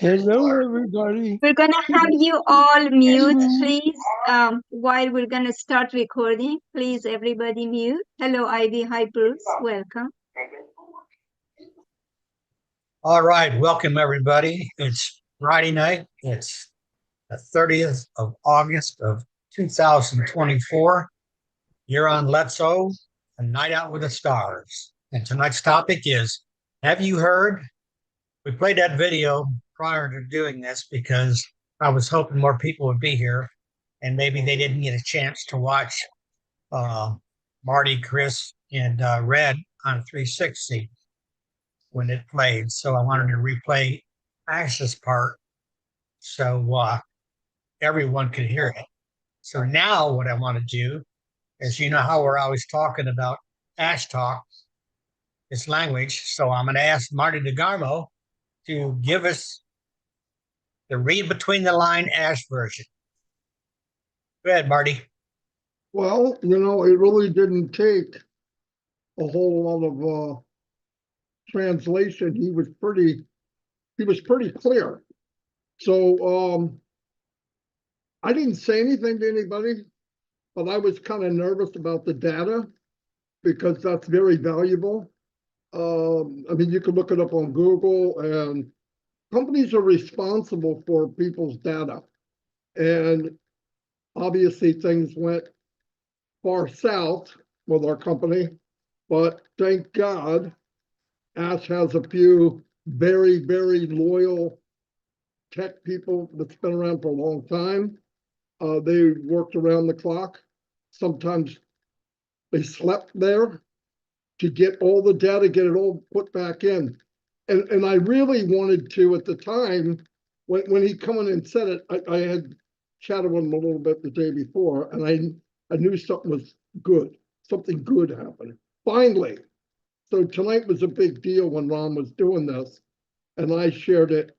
Hello, everybody. We're going to have you all mute, please, while we're going to start recording. Please, everybody mute. Hello, Ivy. Hi, Bruce. Welcome. All right. Welcome, everybody. It's Friday night. It's the 30th of August of 2024. You're on Let's O, a night out with the stars. And tonight's topic is, have you heard? We played that video prior to doing this because I was hoping more people would be here and maybe they didn't get a chance to watch Marty, Chris, and Red on 360 when it played. So I wanted to replay Ash's part so everyone could hear it. So now what I want to do is, you know how we're always talking about Ash talk, this language. So I'm going to ask Marty DeGarmo to give us the read between the line Ash version. Go ahead, Marty. Well, you know, it really didn't take a whole lot of translation. He was pretty clear. So I didn't say anything to anybody, but I was kind of nervous about the data because that's very valuable. I mean, you can look it up on Google, and companies are responsible for people's data. And obviously things went far south with our company, but thank God Ash has a few very, very loyal tech people that's been around for a long time. They worked around the clock. Sometimes they slept there to get all the data, get it all put back in. And I really wanted to, at the time, when he come in and said it, I had chatted with him a little bit the day before, and I knew something was good. Something good happened. Finally. So tonight was a big deal when Ron was doing this, and I shared it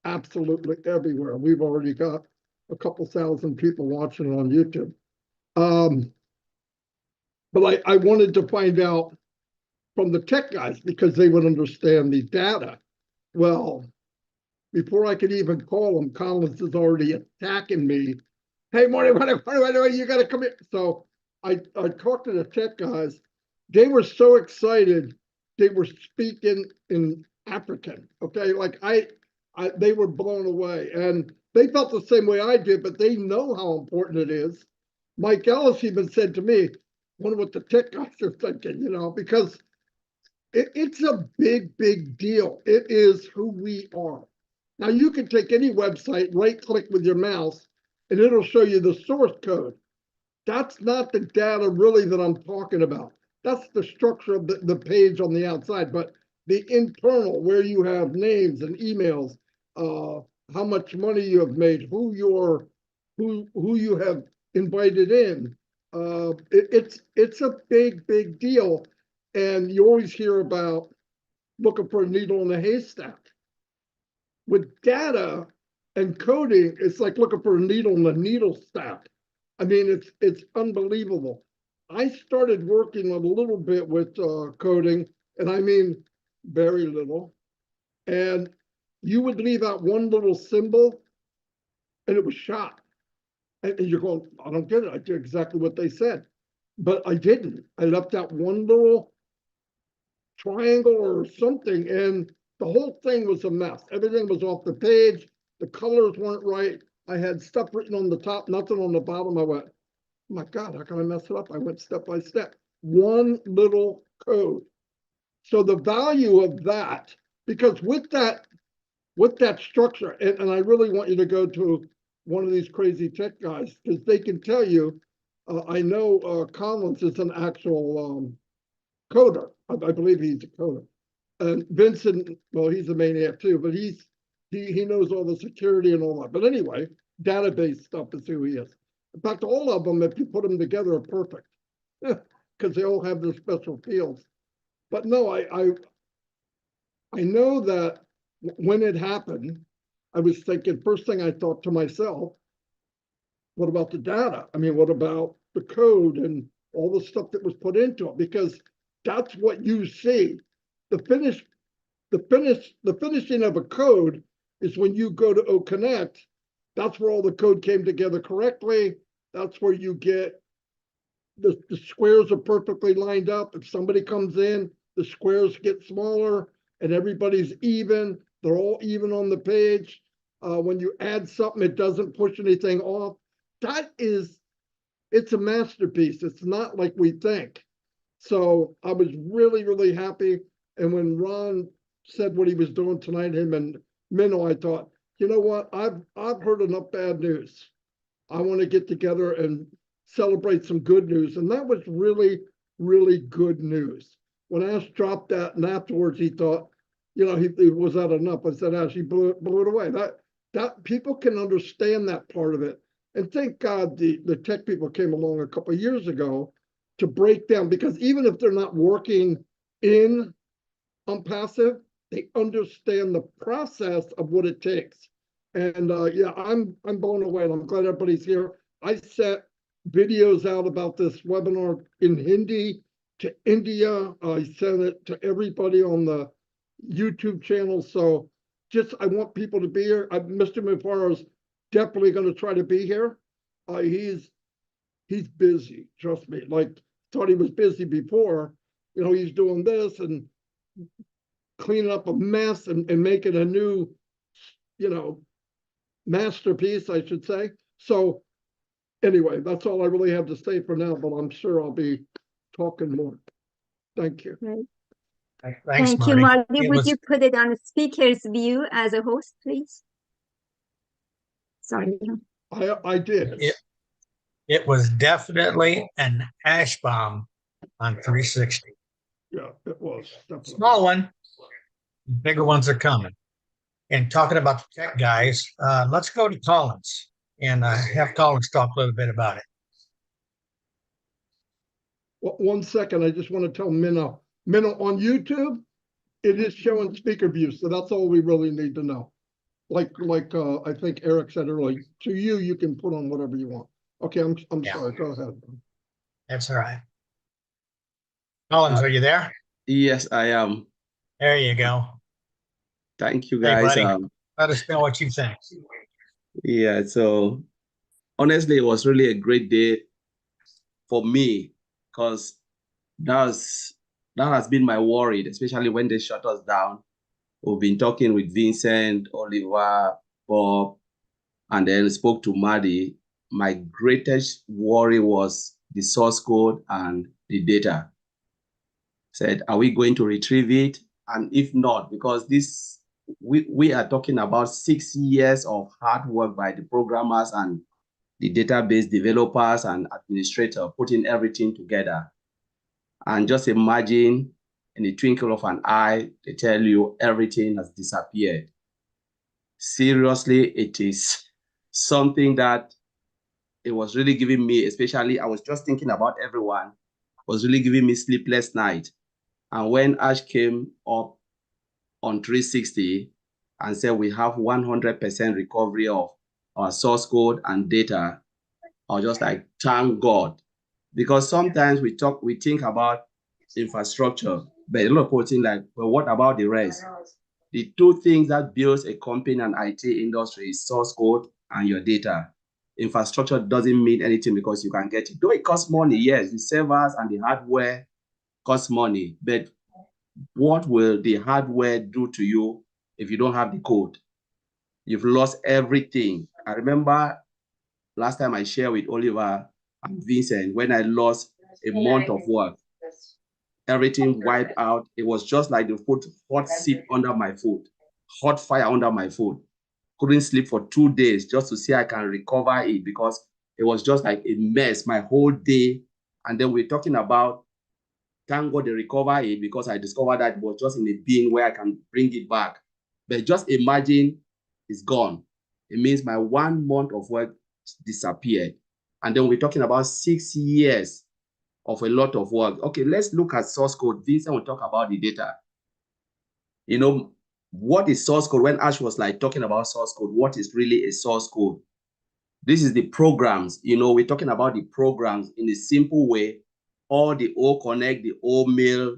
absolutely everywhere. We've already got a couple thousand people watching it on YouTube. But I wanted to find out from the tech guys because they would understand the data. Well, before I could even call him, Collins is already attacking me. Hey, Marty, what do I do? You got to come here. So I talked to the tech guys. They were so excited. They were speaking in African. Okay, like they were blown away, and they felt the same way I did. But they know how important it is. Mike Ellis even said to me, "Wonder what the tech guys are thinking," you know, because it's a big, big deal. It is who we are. Now you can take any website, right-click with your mouse, and it'll show you the source code. That's not the data really that I'm talking about. That's the structure of the page on the outside, but the internal, where you have names and emails, how much money you have made, who you have invited in. It's a big, big deal. And you always hear about looking for a needle in a haystack. With data and coding, it's like looking for a needle in a needle stack. I mean, it's unbelievable. I started working a little bit with coding, and I mean very little. And you would leave out one little symbol, and it was shot. And you're going, I don't get it. I did exactly what they said. But I didn't. I left out one little triangle or something, and the whole thing was a mess. Everything was off the page. The colors weren't right. I had stuff written on the top, nothing on the bottom. I went, oh my God, how can I mess it up? I went step by step. One little code. So the value of that, because with that structure, and I really want you to go to one of these crazy tech guys, because they can tell you, I know Collins is an actual coder. I believe he's a coder. And Vincent, well, he's a maniac too, but he knows all the security and all that. But anyway, database stuff is who he is. In fact, all of them, if you put them together, are perfect because they all have their special fields. But no, I know that when it happened, I was thinking, first thing I thought to myself, what about the data? I mean, what about the code and all the stuff that was put into it, because that's what you see. The finishing of a code is when you go to OConnect. That's where all the code came together correctly. That's where you get the squares are perfectly lined up. If somebody comes in, the squares get smaller and everybody's even. They're all even on the page. When you add something, it doesn't push anything off. It's a masterpiece. It's not like we think. So I was really, really happy. And when Ron said what he was doing tonight, him and MINOO, I thought, you know what? I've heard enough bad news. I want to get together and celebrate some good news. And that was really, really good news. When Ash dropped that and afterwards he thought, you know, he was that enough? I said, Ash, he blew it away. That people can understand that part of it. And thank God the tech people came along a couple of years ago to break down, because even if they're not working in ONPASSIVE, they understand the process of what it takes. And yeah, I'm blown away, and I'm glad everybody's here. I sent videos out about this webinar in Hindi to India. I sent it to everybody on the YouTube channel. So just, I want people to be here. Mr. Mufareh is definitely going to try to be here. He's busy, trust me. Like, thought he was busy before. You know, he's doing this and cleaning up a mess and making a new, you know, masterpiece, I should say. So anyway, that's all I really have to say for now, but I'm sure I'll be talking more. Thank you. Right. Thanks, Thank Marty. you, Marty. It Would was- you put it on the speaker's view as a host, please? Sorry. I did. It was definitely an ash bomb on 360. Yeah, it was. Definitely. Small one, bigger ones are coming. And talking about the tech guys, let's go to Collins and have Collins talk a little bit about it. Well, 1 second, I just want to tell MINOO. MINOO on YouTube, it is showing speaker view, so that's all we really need to know. Like I think Eric said earlier, to you can put on whatever you want. Okay, I'm Yeah. sorry. Go ahead. That's all right. Collins, are you there? Yes, I am. There you go. Thank you, Hey, guys. buddy. Let us know what you think. Yeah, so honestly, it was really a great day for me, because that has been my worry, especially when they shut us down. We've been talking with Vincent, Oliver, Bob, and then spoke to Maddie. My greatest worry was the source code and the data. Said, are we going to retrieve it? And if not, because we are talking about 6 years of hard work by the programmers and the database developers and administrators putting everything together. And just imagine in the twinkle of an eye, they tell you everything has disappeared. Seriously, it is something that it was really giving me, especially I was just thinking about everyone, was really giving me sleepless night. And when Ash came up on 360 and said we have 100% recovery of our source code and data, I was just like, thank God. Because sometimes we think about infrastructure, but a lot of people think like, well, what about the rest? The two things that builds a company and IT industry is source code and your data. Infrastructure doesn't mean anything because you can get it. Though it costs money, yes, the servers and the hardware cost money, but what will the hardware do to you if you don't have the code? You've lost everything. I remember last time I shared with Oliver and Vincent when I lost a month of work. Everything wiped out. It was just like they put hot seat under my foot, hot fire under my foot. Couldn't sleep for 2 days just to see I can recover it, because it was just like a mess my whole day. And then we're talking about, thank God they recover it, because I discovered that it was just in a bin where I can bring it back. But just imagine it's gone. It means my 1 month of work disappeared. And then we're talking about 6 years of a lot of work. Okay, let's look at source code. Vincent will talk about the data. You know, what is source code? When Ash was like talking about source code, what is really a source code? This is the programs. You know, we're talking about the programs in a simple way. all the O Connect, the O Mail,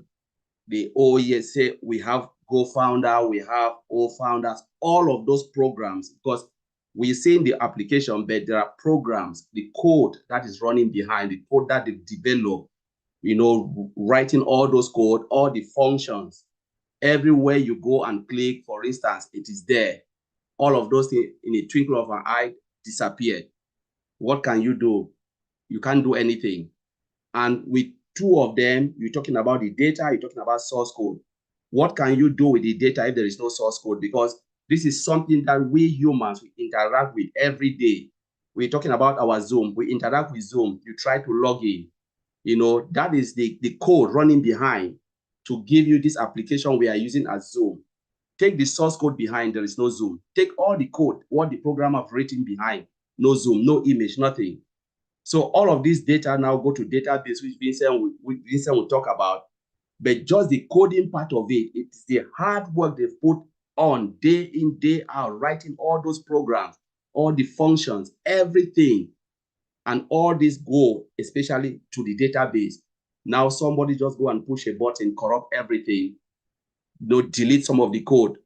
the OESA, we have Go Founder, we have O Founders, all of those programs, because we're seeing the application, but there are programs, the code that is running behind, the code that they develop, you know, writing all those code, all the functions. Everywhere you go and click, for instance, it is there. All of those things in a twinkle of an eye disappeared. What can you do? You can't do anything. And with two of them, you're talking about the data, you're talking about source code. What can you do with the data if there is no source code? Because this is something that we humans, we interact with every day. We're talking about our Zoom. We interact with Zoom. You try to log in. You know, that is the code running behind to give you this application we are using as Zoom. Take the source code behind, there is no Zoom. Take all the code, what the program have written behind, no Zoom, no image, nothing. So all of this data now go to database, which Vincent will talk about. But just the coding part of it, it's the hard work they've put on day in, day out, writing all those programs, all the functions, everything. And all this go, especially to the database. Now somebody just go and push a button, corrupt everything, delete some of the code.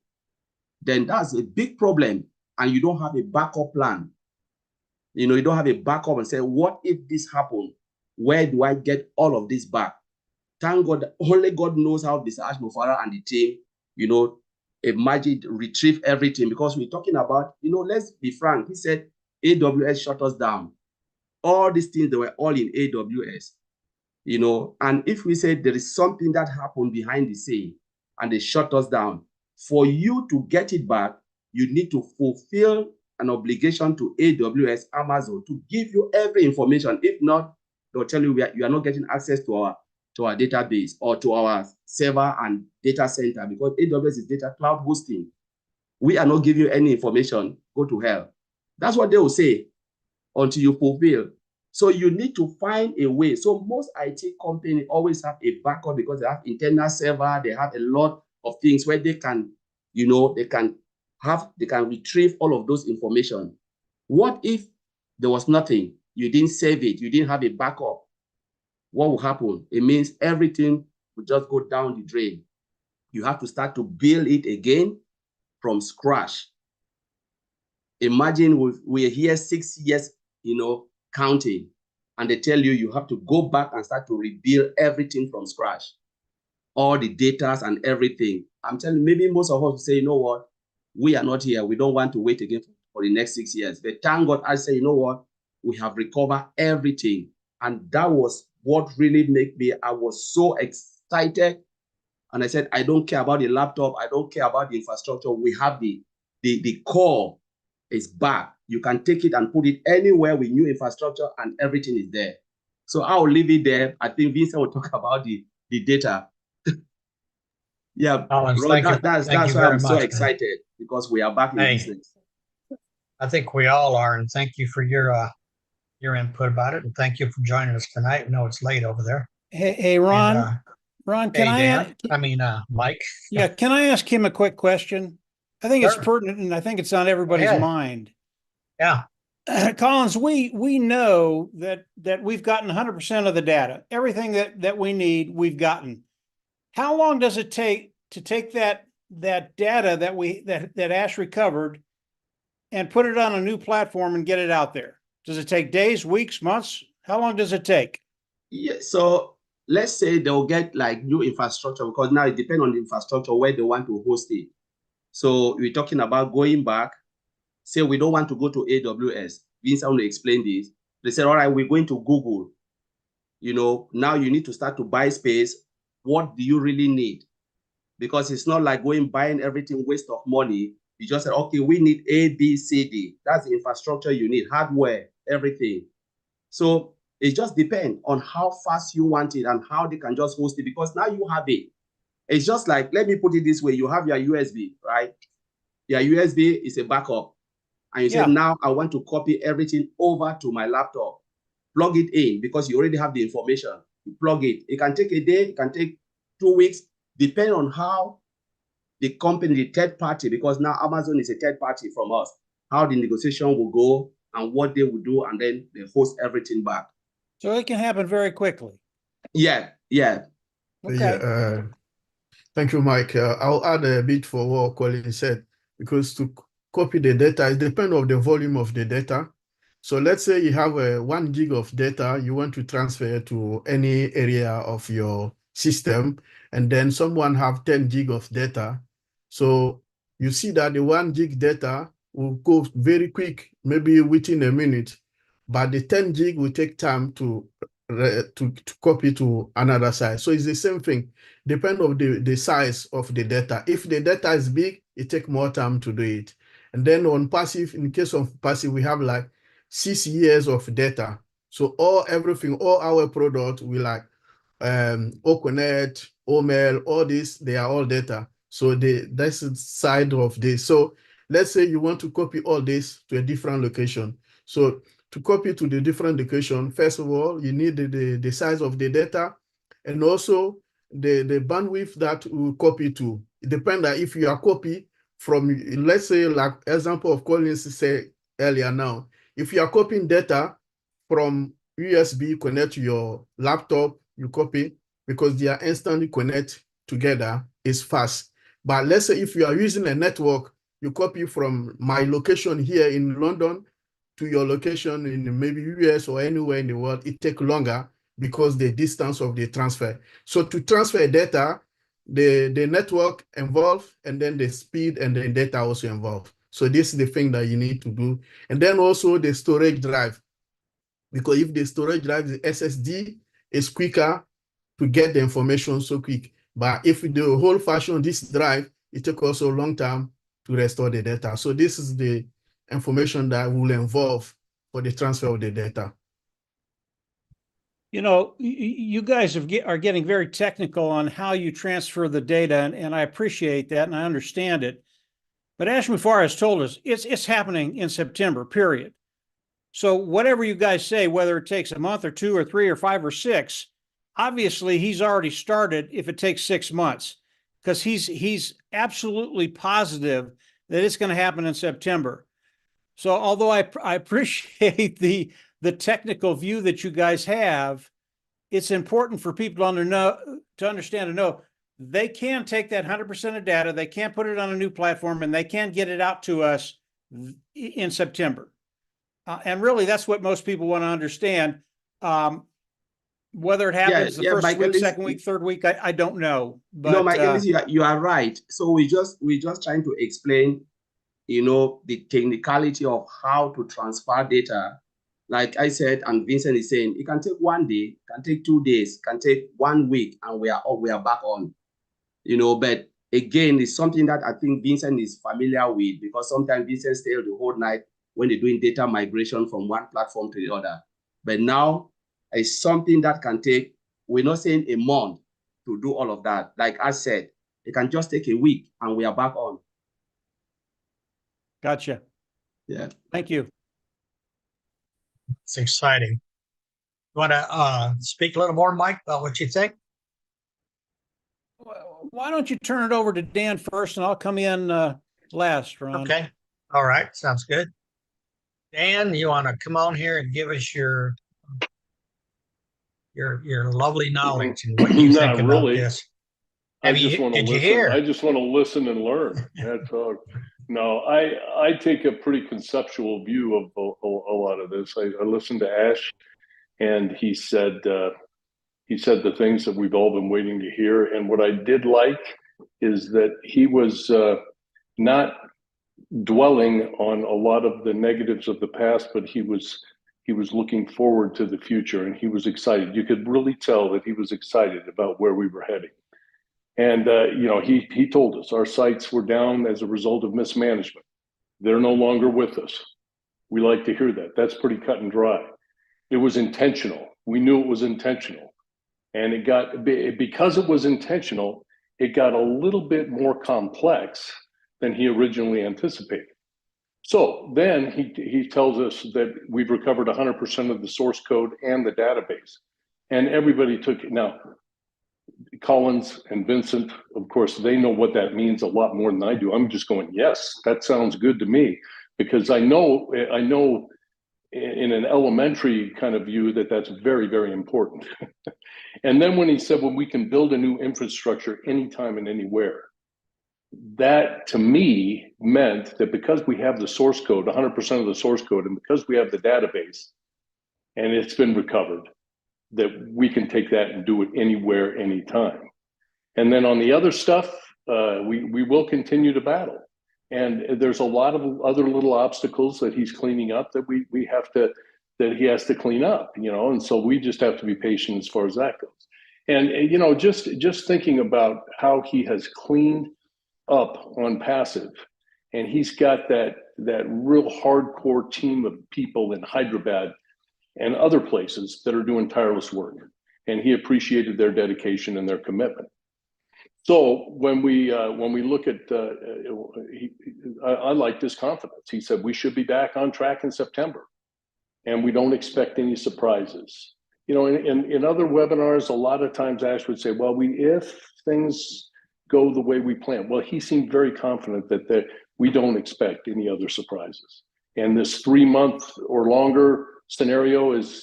Then that's a big problem. And you don't have a backup plan. You know, you don't have a backup and say, what if this happened? Where do I get all of this back? Thank God, only God knows how Mr. Ash Mufareh and the team, you know, imagine, retrieve everything. Because we're talking about, you know, let's be frank. He said, AWS shut us down. All these things, they were all in AWS, you know. And if we say there is something that happened behind the scene and they shut us down, for you to get it back, you need to fulfill an obligation to AWS, Amazon, to give you every information. If not, they'll tell you you are not getting access to our database or to our server and data center, because AWS is data cloud hosting. We are not giving you any information. Go to hell. That's what they will say until you fulfill. So you need to find a way. So most IT companies always have a backup because they have internal server. They have a lot of things where they can, you know, they can retrieve all of those information. What if there was nothing? You didn't save it. You didn't have a backup. What will happen? It means everything will just go down the drain. You have to start to build it again from scratch. Imagine we're here 6 years, you know, counting, and they tell you you have to go back and start to rebuild everything from scratch, all the data and everything. I'm telling you, maybe most of us will say, you know what, we are not here. We don't want to wait again for the next 6 years. But thank God, I say, you know what, we have recovered everything. And that was what really made me, I was so excited. And I said, I don't care about the laptop. I don't care about the infrastructure. We have the core is back. You can take it and put it anywhere with new infrastructure and everything is there. So I'll leave it there. I think Vincent will talk about the data. Yeah, Collins, Rod, thank that's you why I'm very so much, excited, because we are back in business. I think we all are, and thank you for your input about it, and thank you for joining us tonight. I know it's late over there. Hey, Ron. And, Ron, Mike. Yeah, can I ask him a quick question? I think it's Sure. pertinent, and I think it's on everybody's mind. Yeah. Collins, we know that we've gotten 100% of the data. Everything that we need, we've gotten. How long does it take to take that data that Ash recovered and put it on a new platform and get it out there? Does it take days, weeks, months? How long does it take? Yeah, so let's say they'll get like new infrastructure, because now it depends on the infrastructure where they want to host it. So we're talking about going back. Say we don't want to go to AWS. Vincent will explain this. They said, all right, we're going to Google. You know, now you need to start to buy space. What do you really need? Because it's not like buying everything, waste of money. You just say, okay, we need A, B, C, D. That's the infrastructure you need, hardware, everything. So it just depends on how fast you want it and how they can just host it, because now you have it. It's just like, let me put it this way. You have your USB, right? Your USB is a backup. And you say, now I want to copy everything over to my laptop. Plug it in, because you already have the information. You plug it. It can take a day. It can take 2 weeks, depending on how the company, the third party, because now Amazon is a third party from us, how the negotiation will go and what they will do, and then they host everything back. So it can happen very quickly. Yeah, yeah. Okay. Yeah, thank you, Mike. I'll add a bit for what Colin said, because to copy the data, it depends on the volume of the data. So let's say you have a 1 gig of data you want to transfer to any area of your system, and then someone have 10 gig of data. So you see that the 1 gig data will go very quick, maybe within a minute, but the 10 gig will take time to copy to another side. So it's the same thing, depend on the size of the data. If the data is big, it take more time to do it. And then on passive, in case of passive, we have like 6 years of data. So everything, all our product, we like Oconet, Omel, all this, they are all data. So that's the side of this. So let's say you want to copy all this to a different location. So to copy to the different location, first of all, you need the size of the data, and also the bandwidth that will copy to. It depends on if you are copy from, let's say, like example of Collins said earlier now, if you are copying data from USB connect to your laptop, you copy because they are instantly connect together, is fast. But let's say if you are using a network, you copy from my location here in London to your location in maybe US or anywhere in the world, it takes longer because the distance of the transfer. So to transfer data, the network involved, and then the speed and the data also involved. So this is the thing that you need to do. And then also the storage drive, because if the storage drive, the SSD is quicker to get the information so quick. But if the whole fashion this drive, it takes also a long time to restore the data. So this is the information that will involve for the transfer of the data. You know, you guys are getting very technical on how you transfer the data, and I appreciate that, and I understand it. But Ash Mufareh has told us it's happening in September, period. So whatever you guys say, whether it takes a month or 2 or 3 or 5 or 6, obviously he's already started if it takes 6 months, because he's absolutely positive that it's going to happen in September. So although I appreciate the technical view that you guys have, it's important for people to understand and know they can take that 100% of data, they can put it on a new platform, and they can get it out to us in September. And really, that's what most people want to understand. Whether it happens the first week, second week, third week, I don't know. But no, Michael, you are right. So we're just trying to explain, the technicality of how to transfer data. Like I said, and Vincent is saying, it can take 1 day, can take 2 days, can take 1 week, and we are back on. But again, it's something that I think Vincent is familiar with, because sometimes Vincent stays the whole night when they're doing data migration from one platform to the other. But now it's something that can take, we're not saying a month to do all of that. Like I said, it can just take a week and we are back on. Gotcha. Yeah. Thank you. It's exciting. You want to speak a little more, Mike, about what you think? Why don't you turn it over to Dan first, and I'll come in last, Ron. Okay. All right. Sounds good. Dan, you want to come on here and give us your lovely knowledge and what you think about this? I just want to listen. I just want to listen and learn. That's all. No, I take a pretty conceptual view of a lot of this. I listened to Ash, and he said the things that we've all been waiting to hear. And what I did like is that he was not dwelling on a lot of the negatives of the past, but he was looking forward to the future, and he was excited. You could really tell that he was excited about where we were heading. And he told us our sites were down as a result of mismanagement. They're no longer with us. We like to hear that. That's pretty cut and dry. It was intentional. We knew it was intentional. And because it was intentional, it got a little bit more complex than he originally anticipated. So then he tells us that we've recovered 100% of the source code and the database. And everybody took it. Now, Collins and Vincent, of course, they know what that means a lot more than I do. I'm just going, yes, that sounds good to me, because I know in an elementary kind of view that that's very, very important. And then when he said, well, we can build a new infrastructure anytime and anywhere, that to me meant that because we have the source code, 100% of the source code, and because we have the database and it's been recovered, that we can take that and do it anywhere, anytime. And then on the other stuff, we will continue to battle. And there's a lot of other little obstacles that he's cleaning up that that he has to clean up, you know, and so we just have to be patient as far as that goes. And, you know, just thinking about how he has cleaned up on passive, and he's got that real hardcore team of people in Hyderabad and other places that are doing tireless work. And he appreciated their dedication and their commitment. So when we look at, I like this confidence. He said, we should be back on track in September, and we don't expect any surprises. You know, in other webinars, a lot of times Ash would say, well, if things go the way we plan. Well, he seemed very confident that we don't expect any other surprises. And this 3-month or longer scenario is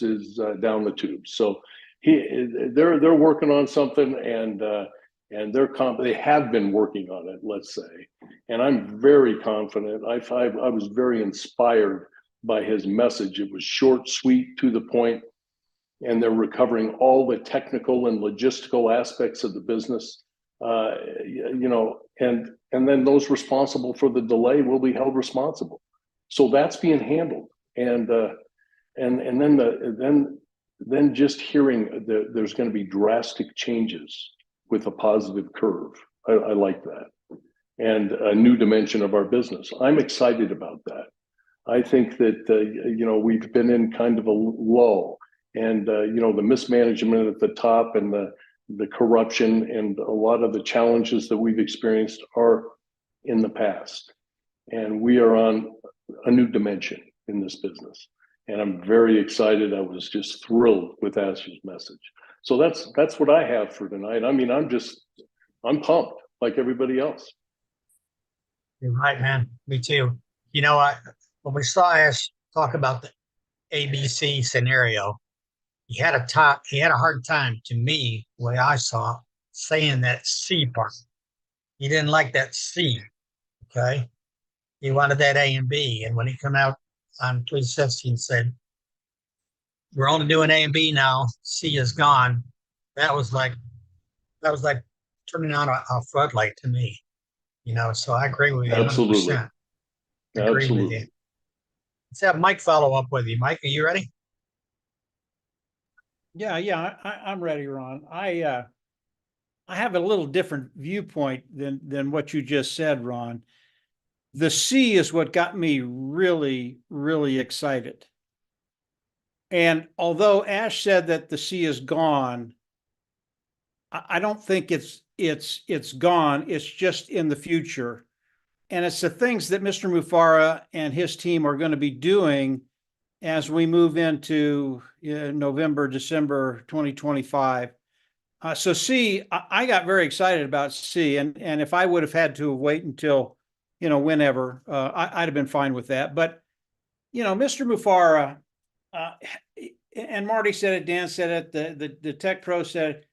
down the tube. So they're working on something, and they have been working on it, let's say. And I'm very confident. I was very inspired by his message. It was short, sweet, to the point, and they're recovering all the technical and logistical aspects of the business. You know, and then those responsible for the delay will be held responsible. So that's being handled. And then just hearing that there's going to be drastic changes with a positive curve. I like that. And a new dimension of our business. I'm excited about that. I think that, you know, we've been in kind of a lull, and, you know, the mismanagement at the top and the corruption and a lot of the challenges that we've experienced are in the past. And we are on a new dimension in this business. And I'm very excited. I was just thrilled with Ash's message. So that's what I have for tonight. I mean, I'm pumped like everybody else. You're right, man. Me too. You know, when we saw Ash talk about the ABC scenario, he had a hard time, to me, the way I saw, saying that C part. He didn't like that C. Okay. He wanted that A and B. And when he came out on 360 and said, we're only doing A and B now, C is gone, that was like turning on a floodlight to me. You know, so I agree with you. Absolutely. 100%. Agree with you. Let's have Mike follow up with you. Mike, are you ready? Yeah, I'm ready, Ron. I have a little different viewpoint than what you just said, Ron. The C is what got me really, really excited. And although Ash said that the C is gone, I don't think it's gone. It's just in the future. And it's the things that Mr. Mufareh and his team are going to be doing as we move into November, December 2025. So C, I got very excited about C. And if I would have had to wait until, you know, whenever, I'd have been fine with that. But, you know, Mr. Mufareh, and Marty said it, Dan said it, the Tech Pro said it,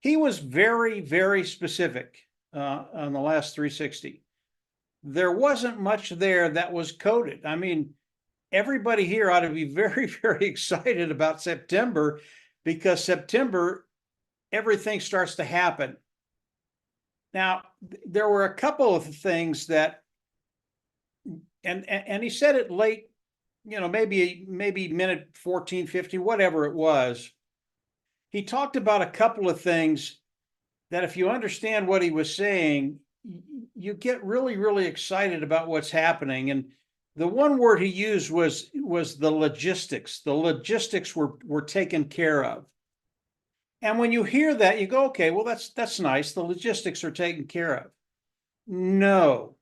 he was very, very specific on the last 360. There wasn't much there that was coded. I mean, everybody here ought to be very, very excited about September, because September, everything starts to happen. Now, there were a couple of things that, and he said it late, you know, maybe minute 14, 15, whatever it was. He talked about a couple of things that if you understand what he was saying, you get really, really excited about what's happening. And the one word he used was the logistics. The logistics were taken care of. And when you hear that, you go, okay, well, that's nice. The logistics are taken care of. No,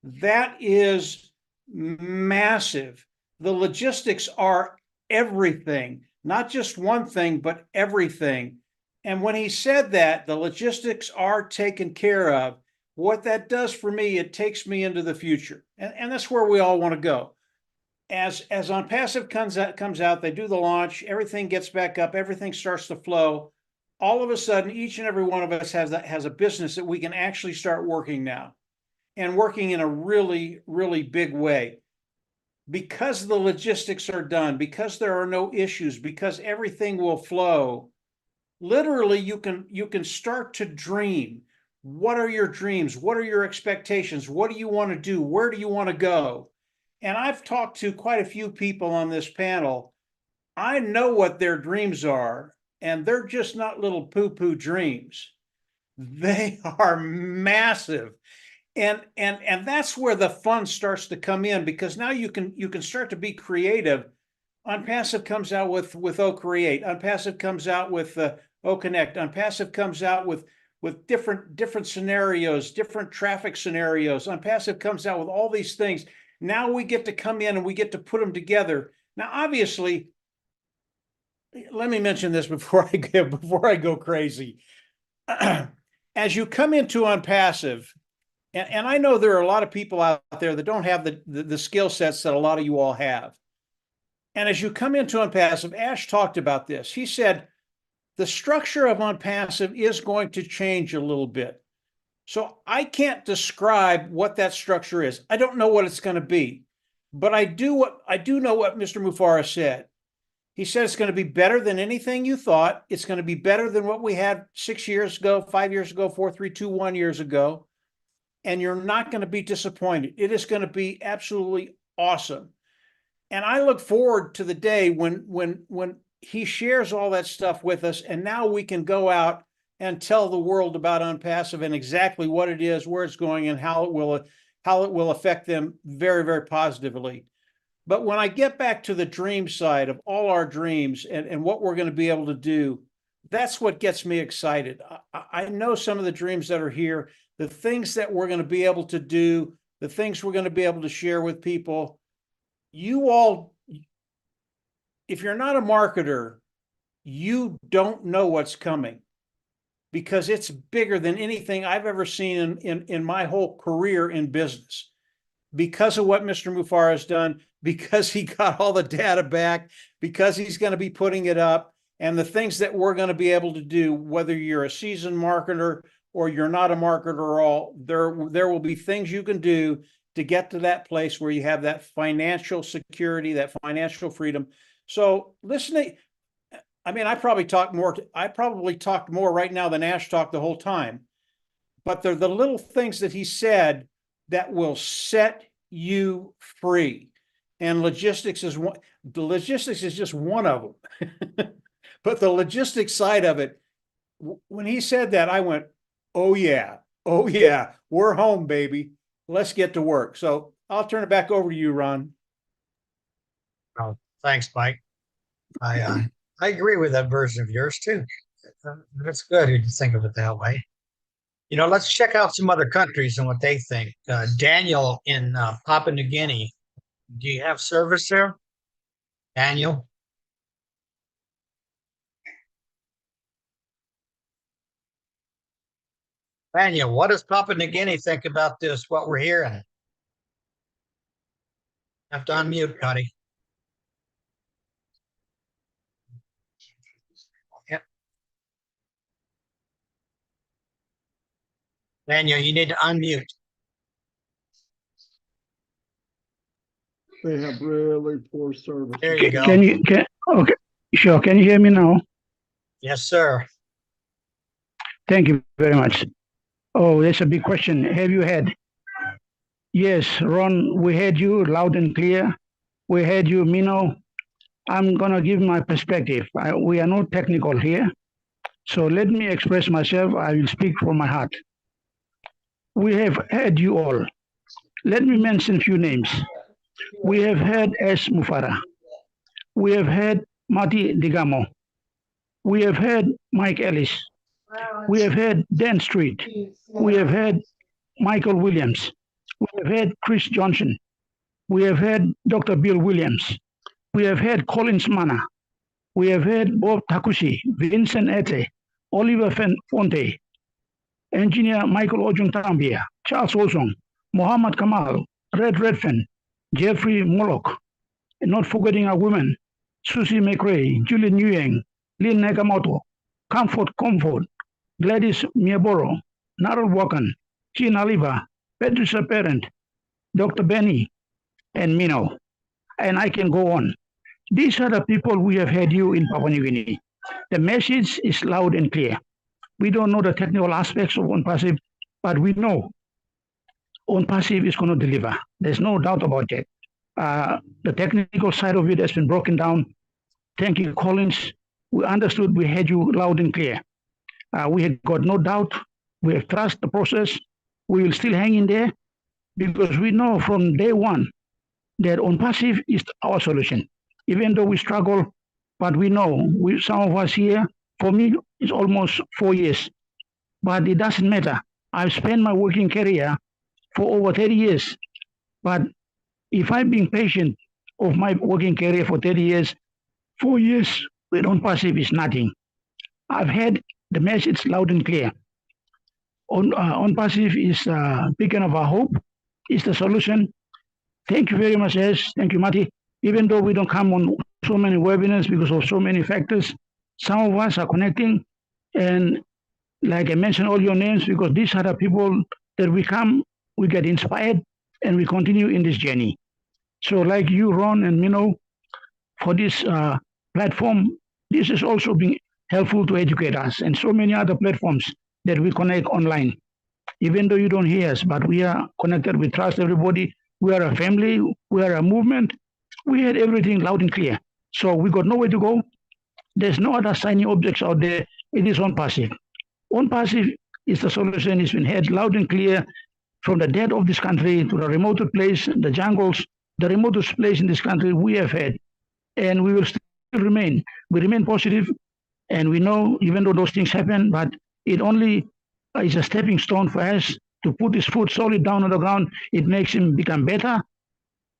that is massive. The logistics are everything, not just one thing, but everything. And when he said that, the logistics are taken care of, what that does for me, it takes me into the future. And that's where we all want to go. as ONPASSIVE comes out, they do the launch, everything gets back up, everything starts to flow. All of a sudden, each and every one of us has a business that we can actually start working now, and working in a really, really big way. Because the logistics are done, because there are no issues, because everything will flow. Literally, you can start to dream. What are your dreams? What are your expectations? What do you want to do? Where do you want to go? And I've talked to quite a few people on this panel. I know what their dreams are, and they're just not little poo-poo dreams. They are massive. And that's where the fun starts to come in, because now you can start to be creative. ONPASSIVE comes out with OCreate. ONPASSIVE comes out with OConnect. ONPASSIVE comes out with different scenarios, different traffic scenarios. ONPASSIVE comes out with all these things. Now we get to come in and we get to put them together. Now, obviously, let me mention this before I go crazy. As you come into ONPASSIVE, and I know there are a lot of people out there that don't have the skill sets that a lot of you all have. And as you come into ONPASSIVE, Ash talked about this. He said, the structure of ONPASSIVE is going to change a little bit. So I can't describe what that structure is. I don't know what it's going to be, but I do know what Mr. Mufareh said. He said it's going to be better than anything you thought. It's going to be better than what we had 6 years ago, 5 years ago, 4, 3, 2, 1 years ago. And you're not going to be disappointed. It is going to be absolutely awesome. And I look forward to the day when he shares all that stuff with us, and now we can go out and tell the world about ONPASSIVE and exactly what it is, where it's going, and how it will affect them very, very positively. But when I get back to the dream side of all our dreams and what we're going to be able to do, that's what gets me excited. I know some of the dreams that are here, the things that we're going to be able to do, the things we're going to be able to share with people. You all, if you're not a marketer, you don't know what's coming, because it's bigger than anything I've ever seen in my whole career in business. Because of what Mr. Mufareh has done, because he got all the data back, because he's going to be putting it up, and the things that we're going to be able to do, whether you're a seasoned marketer or you're not a marketer at all, there will be things you can do to get to that place where you have that financial security, that financial freedom. So listening, I mean, I probably talked more right now than Ash talked the whole time, but they're the little things that he said that will set you free. And logistics is one. The logistics is just one of them. But the logistics side of it, when he said that, I went, oh yeah, we're home, baby. Let's get to work. So I'll turn it back over to you, Ron. Oh, thanks, Mike. I agree with that version of yours too. That's good to think of it that way. You know, let's check out some other countries and what they think. Daniel in Papua New Guinea. Do you have service there, Daniel? Daniel, what does Papua New Guinea think about this, what we're hearing? Have to unmute, Cuddy. Yep. Daniel, you need to unmute. They have really poor service. There you go. Okay, sure. Can you hear me now? Yes, sir. Thank you very much. Oh, that's a big question. Have you had? Yes, Ron, we heard you loud and clear. We heard you, MINOO. I'm going to give my perspective. We are not technical here. So let me express myself. I will speak from my heart. We have heard you all. Let me mention a few names. We have heard ASH MUFAREH. We have heard Mati Digamo. We have heard Mike Ellis. We have heard Dan Street. We have heard Michael Williams. We have heard Chris Johnson. We have heard Dr. Bill Williams. We have heard Collins Mana. We have heard Bob Takushi, Vincent Ete, Oliver Fonte, Engineer Michael Ojuntambia, Charles Olson, Mohammed Kamal, Red Redfern, Jeffrey Moloch, and not forgetting our women, Susie McRae, Julie Nguyen, Lynn Nakamoto, Comfort, Gladys Miaboro, Narol Wakan, Jean Aliva, Patricia Parent, Dr. Benny, and MINOO. And I can go on. These are the people we have had you in Papua New Guinea. The message is loud and clear. We don't know the technical aspects of ONPASSIVE, but we know ONPASSIVE is going to deliver. There's no doubt about it. The technical side of it has been broken down. Thank you, Collins. We understood, we had you loud and clear. We had got no doubt. We have trust the process. We will still hang in there because we know from day one that ONPASSIVE is our solution. Even though we struggle, but we know, some of us here, for me, it's almost 4 years. But it doesn't matter. I've spent my working career for over 30 years. But if I'm being patient of my working career for 30 years, 4 years with ONPASSIVE is nothing. I've had the message loud and clear. ONPASSIVE is a beacon of our hope. It's the solution. Thank you very much, Ash. Thank you, Marty. Even though we don't come on so many webinars because of so many factors, some of us are connecting. And like I mentioned all your names, because these are the people that we come, we get inspired, and we continue in this journey. So like you, Ron and MINOO, for this platform, this is also being helpful to educate us, and so many other platforms that we connect online. Even though you don't hear us, but we are connected, we trust everybody. We are a family, we are a movement. We had everything loud and clear. So we got nowhere to go. There's no other shiny objects out there. It is ONPASSIVE. ONPASSIVE is the solution. It's been heard loud and clear from the dead of this country to the remotest place, the jungles, the remotest place in this country we have had. And we will still remain. We remain positive, and we know, even though those things happen, but it only is a stepping stone for us to put his foot solid down on the ground. It makes him become better,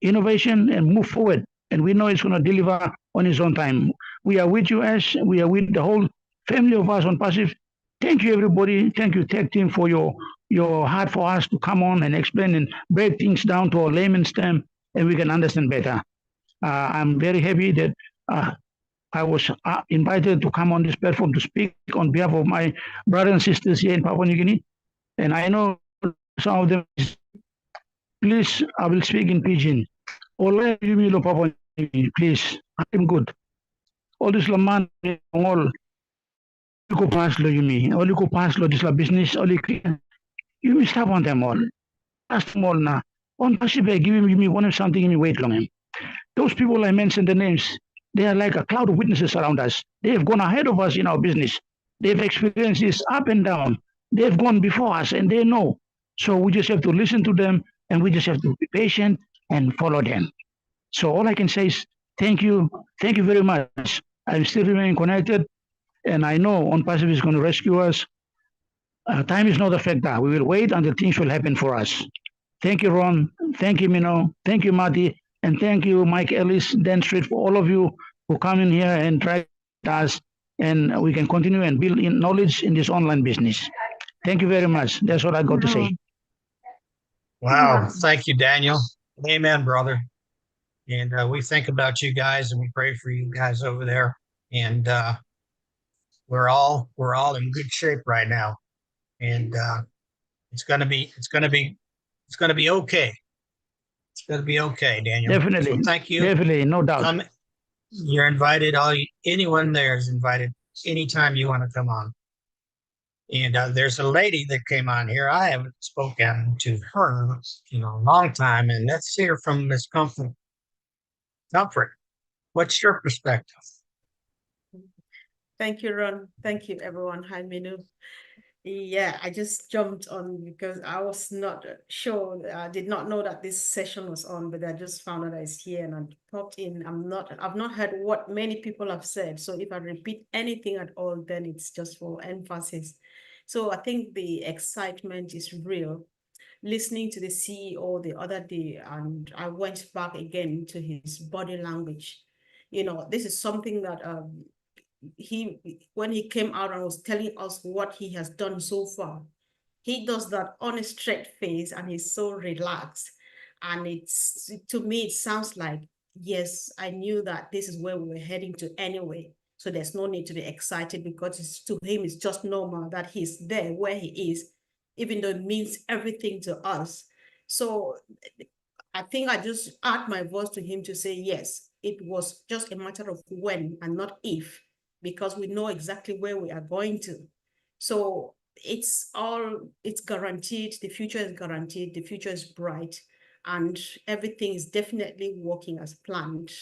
innovation, and move forward. And we know it's going to deliver on his own time. We are with you, Ash. We are with the whole family of us ONPASSIVE. Thank you, everybody. Thank you, Tech Team, for your heart for us to come on and explain and break things down to a layman's term, and we can understand better. I'm very happy that I was invited to come on this platform to speak on behalf of my brothers and sisters here in Papua New Guinea. And I know some of them, please, I will speak in Pidgin. Oleh Yumi lo Papua New Guinea, please, I'm good. All this laman, all you pass lo Yumi, all you pass lo this la business, all you stop on them all. Ask them all now. ONPASSIVE give me one of something, give me wait long him. Those people I mentioned the names, they are like a cloud of witnesses around us. They have gone ahead of us in our business. They've experienced this up and down. They've gone before us and they know. So we just have to listen to them, and we just have to be patient and follow them. So all I can say is thank you. Thank you very much. I'm still remaining connected, and I know ONPASSIVE is going to rescue us. Time is not a factor. We will wait until things will happen for us. Thank you, Ron. Thank you, MINOO. Thank you, Marty. And thank you, Mike Ellis, Dan Street, for all of you who come in here and try us, and we can continue and build in knowledge in this online business. Thank you very much. That's what I got to say. Wow. Thank you, Daniel. Amen, brother. And we think about you guys, and we pray for you guys over there. And we're all in good shape right now. And it's gonna be okay. It's gonna be okay, Daniel. Definitely. So thank you. Definitely, no doubt. You're invited. Anyone there is invited anytime you want to come on. And there's a lady that came on here. I haven't spoken to her in a long time, and let's hear from Ms. Comfort. Comfort, what's your perspective? Thank you, Ron. Thank you, everyone. Hi, MINOO. Yeah, I just jumped on because I was not sure. I did not know that this session was on, but I just found out it's here and I popped in. I've not heard what many people have said. So if I repeat anything at all, then it's just for emphasis. So I think the excitement is real. Listening to the CEO the other day, and I went back again to his body language. You know, this is something that when he came out and was telling us what he has done so far, he does that on a straight face and he's so relaxed. And to me, it sounds like yes, I knew that this is where we were heading to anyway. So there's no need to be excited because to him, it's just normal that he's there where he is, even though it means everything to us. So I think I just add my voice to him to say, yes, it was just a matter of when and not if, because we know exactly where we are going to. So it's guaranteed. The future is guaranteed. The future is bright, and everything is definitely working as planned.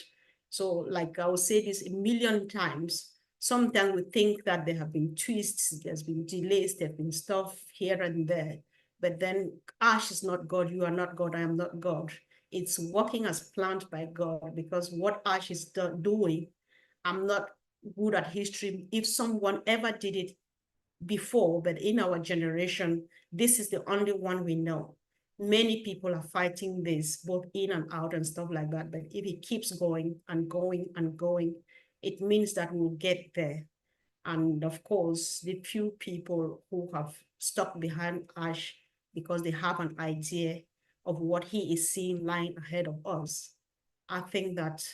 So like I will say this a million times, sometimes we think that there have been twists, there's been delays, there's been stuff here and there. But then Ash is not God, you are not God, I am not God. It's working as planned by God, because what Ash is doing, I'm not good at history. If someone ever did it before, but in our generation, this is the only one we know. Many people are fighting this, both in and out and stuff like that. But if it keeps going and going and going, it means that we'll get there. And of course, the few people who have stuck behind Ash because they have an idea of what he is seeing lying ahead of us, I think that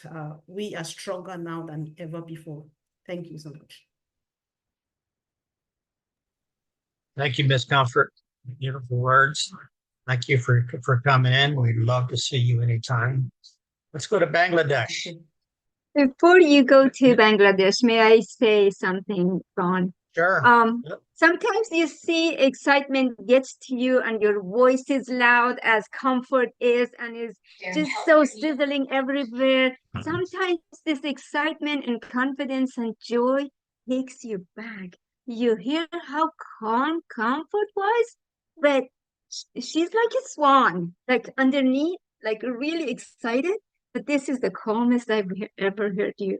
we are stronger now than ever before. Thank you so much. Thank you, Ms. Comfort. Beautiful words. Thank you for coming in. We'd love to see you anytime. Let's go to Bangladesh. Before you go to Bangladesh, may I say something, Ron? Sure. Sometimes you see excitement gets to you and your voice is loud as Comfort is and is just so sizzling everywhere. Sometimes this excitement and confidence and joy takes you back. You hear how calm Comfort was, but she's like a swan, like underneath, like really excited. But this is the calmest I've ever heard you.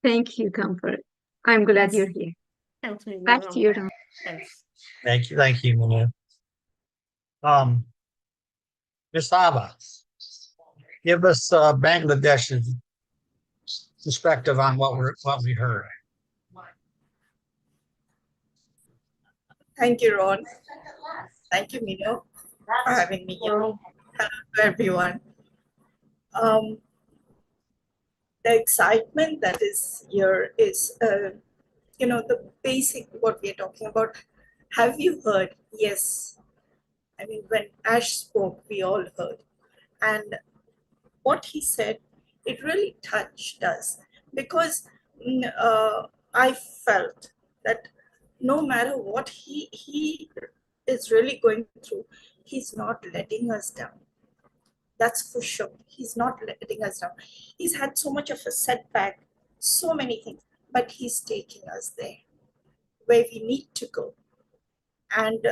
Thank you, Comfort. I'm glad you're here. Back to you, Ron. Thank you, Minoo. Ms. Ava, give us Bangladesh's perspective on what we heard. Thank you, Ron. Thank you, Minoo, for having me here. Hello to everyone. The excitement that is here is, the basic what we are talking about. Have you heard? Yes. I mean, when Ash spoke, we all heard. And what he said, it really touched us, because I felt that no matter what he is really going through, he's not letting us down. That's for sure. He's not letting us down. He's had so much of a setback, so many things, but he's taking us there where we need to go. And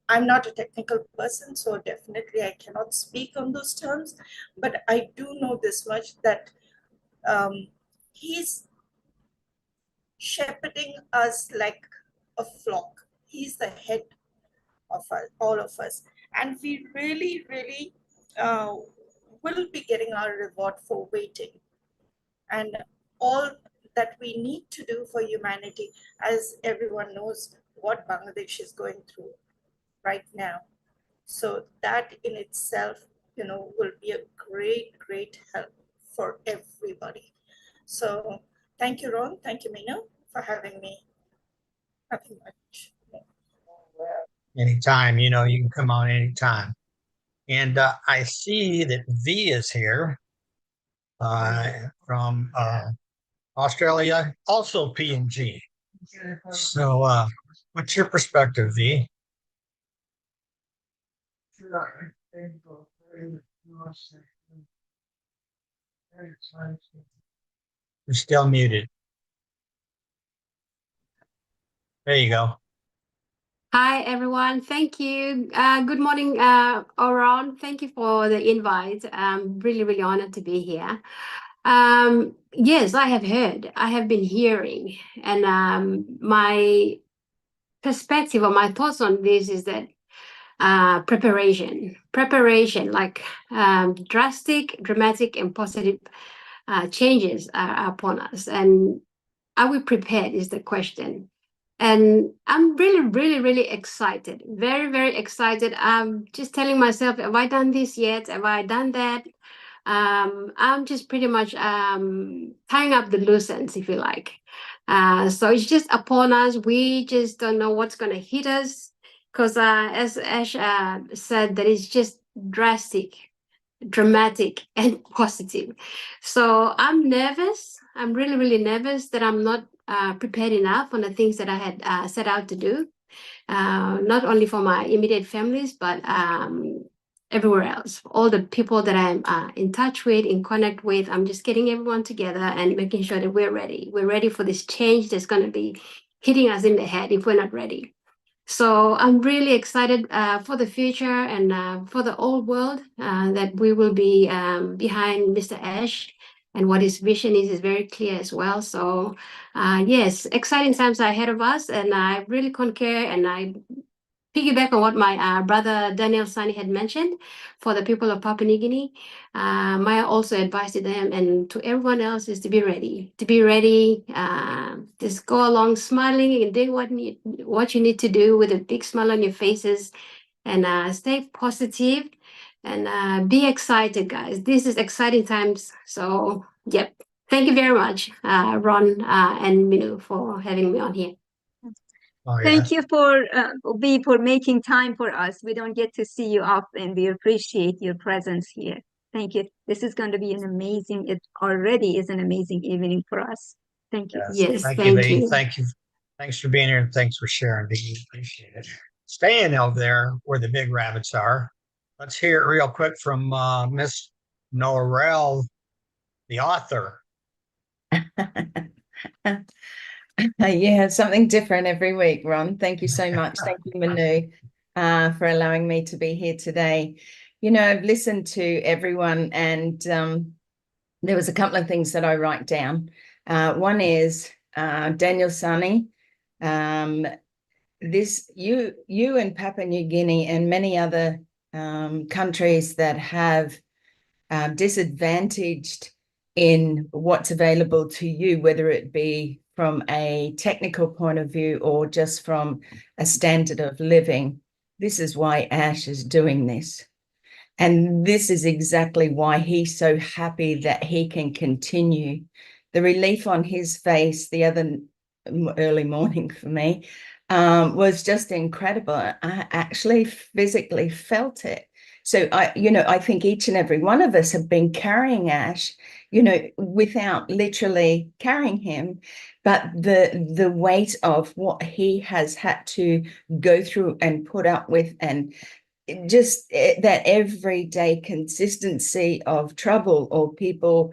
I'm not a technical person, so definitely I cannot speak on those terms, but I do know this much, that he's shepherding us like a flock. He's the head of us, all of us. And we really, really will be getting our reward for waiting. And all that we need to do for humanity, as everyone knows what Bangladesh is going through right now. So that in itself, will be a great, great help for everybody. So thank you, Ron. Thank you, Minoo, for having me. Nothing much. Anytime, you can come on anytime. And I see that V is here from Australia, also PNG. So what's your perspective, V? You're still muted. There you go. Hi, everyone. Thank you. Good morning, Oron. Thank you for the invite. I'm really, really honored to be here. Yes, I have heard. I have been hearing. And my perspective or my thoughts on this is that preparation, like dramatic and positive changes are upon us. And are we prepared is the question. And I'm really, really, really excited. Very, very excited. I'm just telling myself, have I done this yet? Have I done that? I'm just pretty much tying up the loose ends, if you like. So it's just upon us. We just don't know what's going to hit us, because as Ash said, that is just drastic, dramatic, and positive. So I'm nervous. I'm really, really nervous that I'm not prepared enough on the things that I had set out to do, not only for my immediate families, but everywhere else. All the people that I'm in touch with, in connect with, I'm just getting everyone together and making sure that we're ready. We're ready for this change that's going to be hitting us in the head if we're not ready. So I'm really excited for the future and for the old world that we will be behind Mr. Ash, and what his vision is very clear as well. So yes, exciting times are ahead of us, and I really concur, and I piggyback on what my brother Daniel Sani had mentioned for the people of Papua New Guinea. My also advice to them and to everyone else is to be ready. To be ready, just go along smiling and doing what you need to do with a big smile on your faces, and stay positive and be excited, guys. This is exciting times. So, yep. Thank you very much, Ron and MINOO, for having me on here. Oh, yeah. Thank you for making time for us. We don't get to see you often. We appreciate your presence here. Thank you. This is going to be an amazing, it already is an amazing evening for us. Thank you. Yes, thank thank you. you. Thank you. Thanks for being here, and thanks for sharing. We appreciate it. Staying over there where the big rabbits are, let's hear it real quick from Miss Norel, the author. You have something different every week, Ron. Thank you so much. Thank you, MINOO, for allowing me to be here today. You know, I've listened to everyone, and there was a couple of things that I write down. One is Daniel Sani. You and Papua New Guinea and many other countries that have disadvantaged in what's available to you, whether it be from a technical point of view or just from a standard of living. This is why Ash is doing this. And this is exactly why he's so happy that he can continue. The relief on his face the other early morning for me was just incredible. I actually physically felt it. So I think each and every one of us have been carrying Ash, without literally carrying him, but the weight of what he has had to go through and put up with, and just that everyday consistency of trouble or people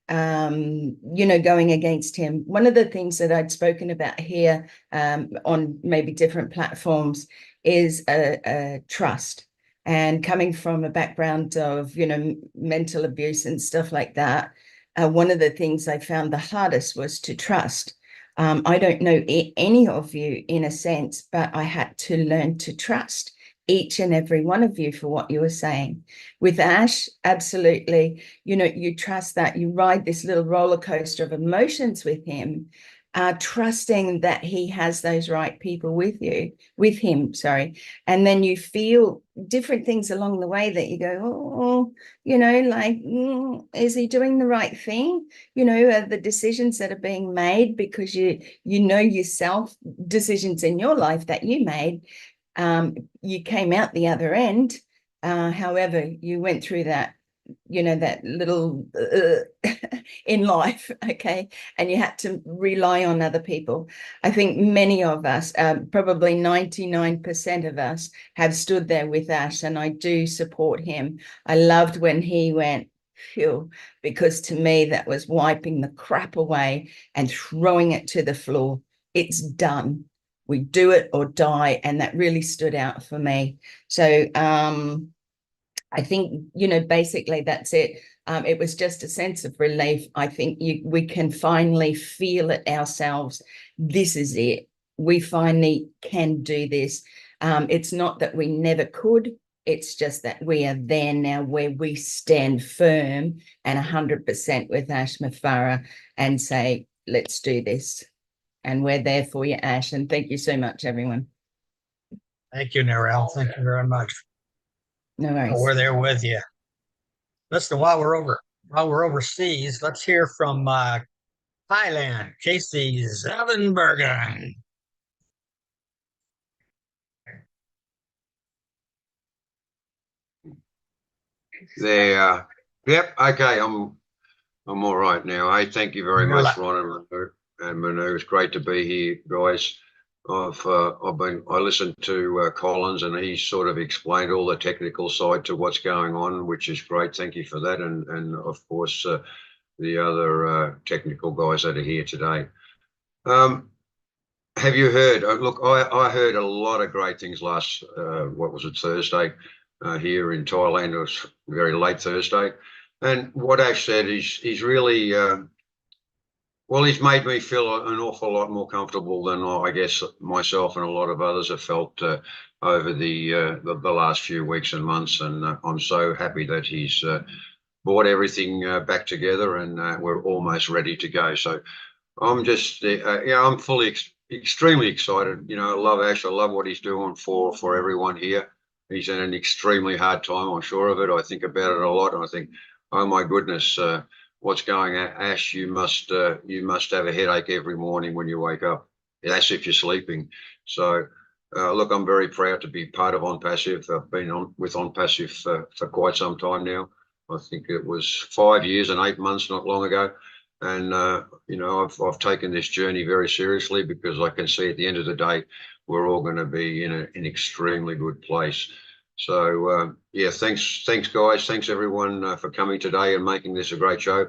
going against him. One of the things that I'd spoken about here on maybe different platforms is trust. And coming from a background of, mental abuse and stuff like that, one of the things I found the hardest was to trust. I don't know any of you in a sense, but I had to learn to trust each and every one of you for what you were saying. With Ash, absolutely, you trust that you ride this little roller coaster of emotions with him, trusting that he has those right people with him, and then you feel different things along the way that you go, is he doing the right thing? Are the decisions that are being made, because you know yourself, decisions in your life that you made, you came out the other end. However, you went through that, that little in life, okay, and you had to rely on other people. I think many of us, probably 99% of us, have stood there with Ash, and I do support him. I loved when he went, phew, because to me that was wiping the crap away and throwing it to the floor. It's done. We do it or die, and that really stood out for me. So I think, basically that's it. It was just a sense of relief. I think we can finally feel it ourselves. This is it. We finally can do this. It's not that we never could. It's just that we are there now, where we stand firm and 100% with Ash Mufareh and say, let's do this. And we're there for you, Ash. And thank you so much, everyone. Thank you, Norel. Thank you very much. No worries. We're there with you. Listen, while we're overseas, let's hear from Thailand, Casey Zevenbergen. There. Yep. Okay. I'm all right now. Hey, thank you very much, Ron and MINOO. It's great to be here, guys. I listened to Collins, and he sort of explained all the technical side to what's going on, which is great. Thank you for that, and of course the other technical guys that are here today. Have you heard? Look, I heard a lot of great things last what was it, Thursday here in Thailand. It was very late Thursday, and what Ash said is he's really well, he's made me feel an awful lot more comfortable than I guess myself and a lot of others have felt over the last few weeks and months. And I'm so happy that he's brought everything back together, and we're almost ready to go. So I'm just, I'm fully extremely excited. You know, I love Ash. I love what he's doing for everyone here. He's in an extremely hard time, I'm sure of it. I think about it a lot, and I think, oh my goodness. What's going on, Ash? You must have a headache every morning when you wake up. That's if you're sleeping. So, look, I'm very proud to be part of ONPASSIVE. I've been with ONPASSIVE for quite some time now. I think it was 5 years and 8 months not long ago. And, you know, I've taken this journey very seriously because I can see at the end of the day, we're all going to be in an extremely good place. So, yeah, thanks, guys. Thanks, everyone, for coming today and making this a great show.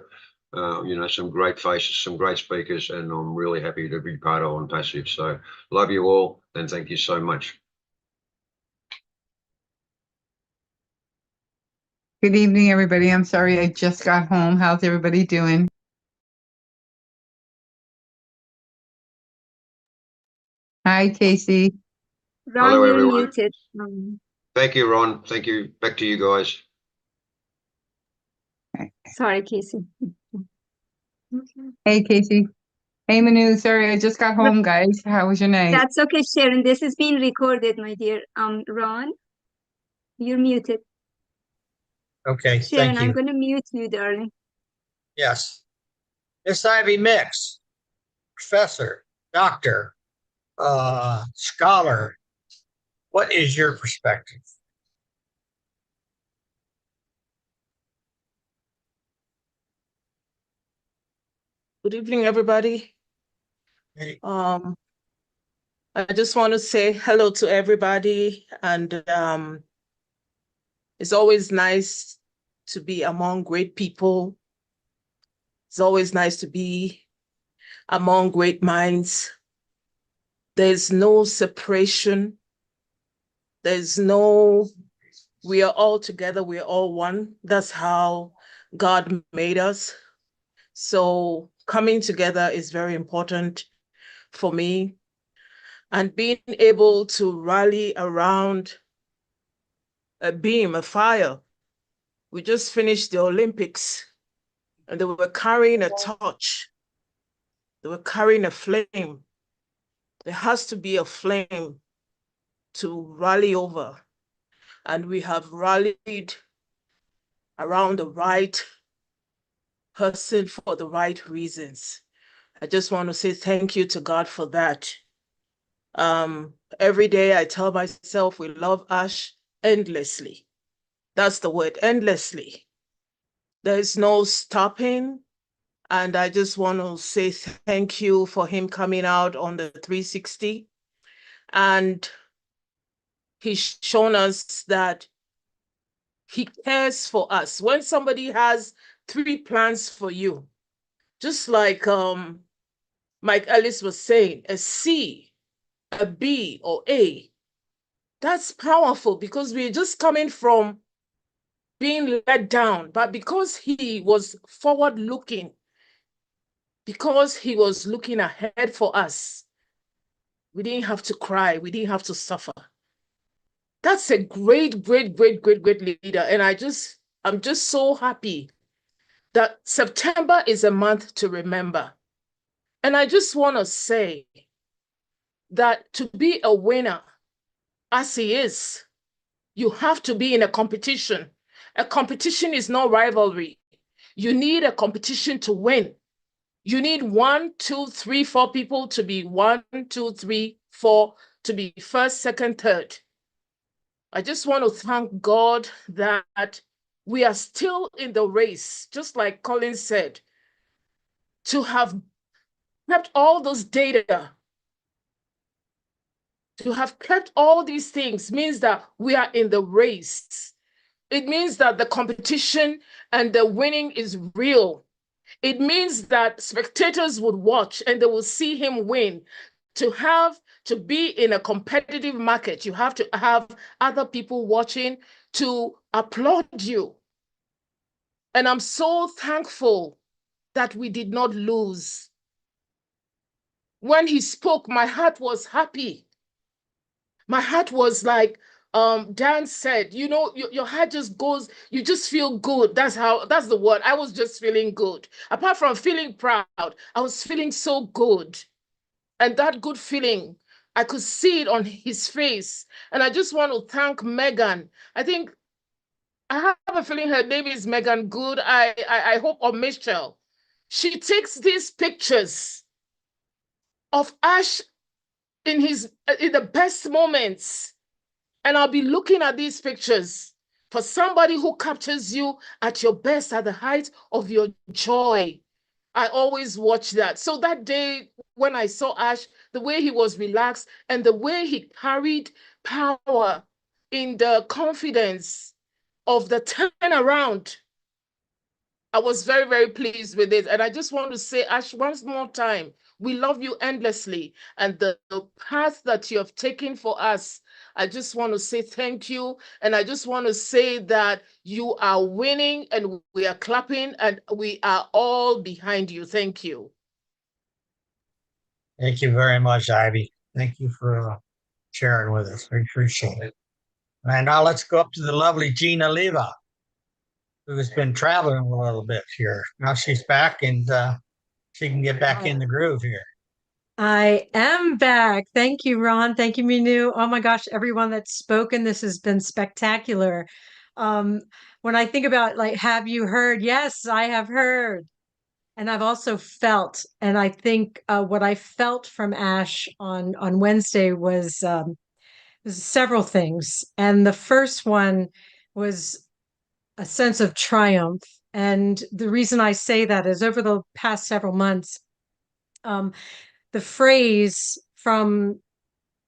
You know, some great faces, some great speakers, and I'm really happy to be part of ONPASSIVE. So love you all, and thank you so much. Good evening, everybody. I'm sorry I just got home. How's everybody doing? Hi, Casey. Ron, hello, you're everyone. muted. Thank you, Ron. Thank you. Back to you guys. Sorry, Casey. Hey, Casey. Hey, MINOO. Sorry, I just got home, guys. How was your night? That's okay, Sharon. This is being recorded, my dear. Ron, you're muted. Okay, Sharon, thank you. I'm going to mute you, darling. Yes. Miss Ivy Mix, professor, doctor, scholar, what is your perspective? Good evening, everybody. Hey. I just want to say hello to everybody, and it's always nice to be among great people. It's always nice to be among great minds. There's no separation. There's no, we are all together, we are all one. That's how God made us. So coming together is very important for me. And being able to rally around a beam, a fire. We just finished the Olympics, and they were carrying a torch. They were carrying a flame. There has to be a flame to rally over. And we have rallied around the right person for the right reasons. I just want to say thank you to God for that. Every day I tell myself we love Ash endlessly. That's the word, endlessly. There's no stopping. And I just want to say thank you for him coming out on the 360. And he's shown us that he cares for us. When somebody has 3 plans for you, just like Mike Ellis was saying, a C, a B, or A, that's powerful because we're just coming from being let down. But because he was forward looking, because he was looking ahead for us, we didn't have to cry. We didn't have to suffer. That's a great, great, great, great, great leader. And I'm just so happy that September is a month to remember. And I just want to say that to be a winner, as he is, you have to be in a competition. A competition is not rivalry. You need a competition to win. You need 1, 2, 3, 4 people to be 1, 2, 3, 4 to be first, second, third. I just want to thank God that we are still in the race, just like Colin said, to have kept all those data, to have kept all these things means that we are in the race. It means that the competition and the winning is real. It means that spectators would watch and they will see him win. To be in a competitive market, you have to have other people watching to applaud you. And I'm so thankful that we did not lose. When he spoke, my heart was happy. My heart was like, Dan said, you know, your heart just goes, you just feel good. That's the word. I was just feeling good. Apart from feeling proud, I was feeling so good. And that good feeling, I could see it on his face. And I just want to thank Megan. I have a feeling her name is Megan Good. I hope, or Michelle. She takes these pictures of Ash in the best moments. And I'll be looking at these pictures for somebody who captures you at your best, at the height of your joy. I always watch that. So that day when I saw Ash, the way he was relaxed and the way he carried power in the confidence of the turnaround, I was very, very pleased with it. And I just want to say, Ash, once more time, we love you endlessly. And the path that you have taken for us, I just want to say thank you. And I just want to say that you are winning and we are clapping and we are all behind you. Thank you. Thank you very much, Ivy. Thank you for sharing with us. We appreciate it. And now let's go up to the lovely Gina Leva, who has been traveling a little bit here. Now she's back and she can get back in the groove here. I am back. Thank you, Ron. Thank you, MINOO. Oh my gosh, everyone that's spoken, this has been spectacular. When I think about like, have you heard? Yes, I have heard. And I've also felt, and I think what I felt from Ash on Wednesday was several things. And the first one was a sense of triumph. And the reason I say that is over the past several months, the phrase from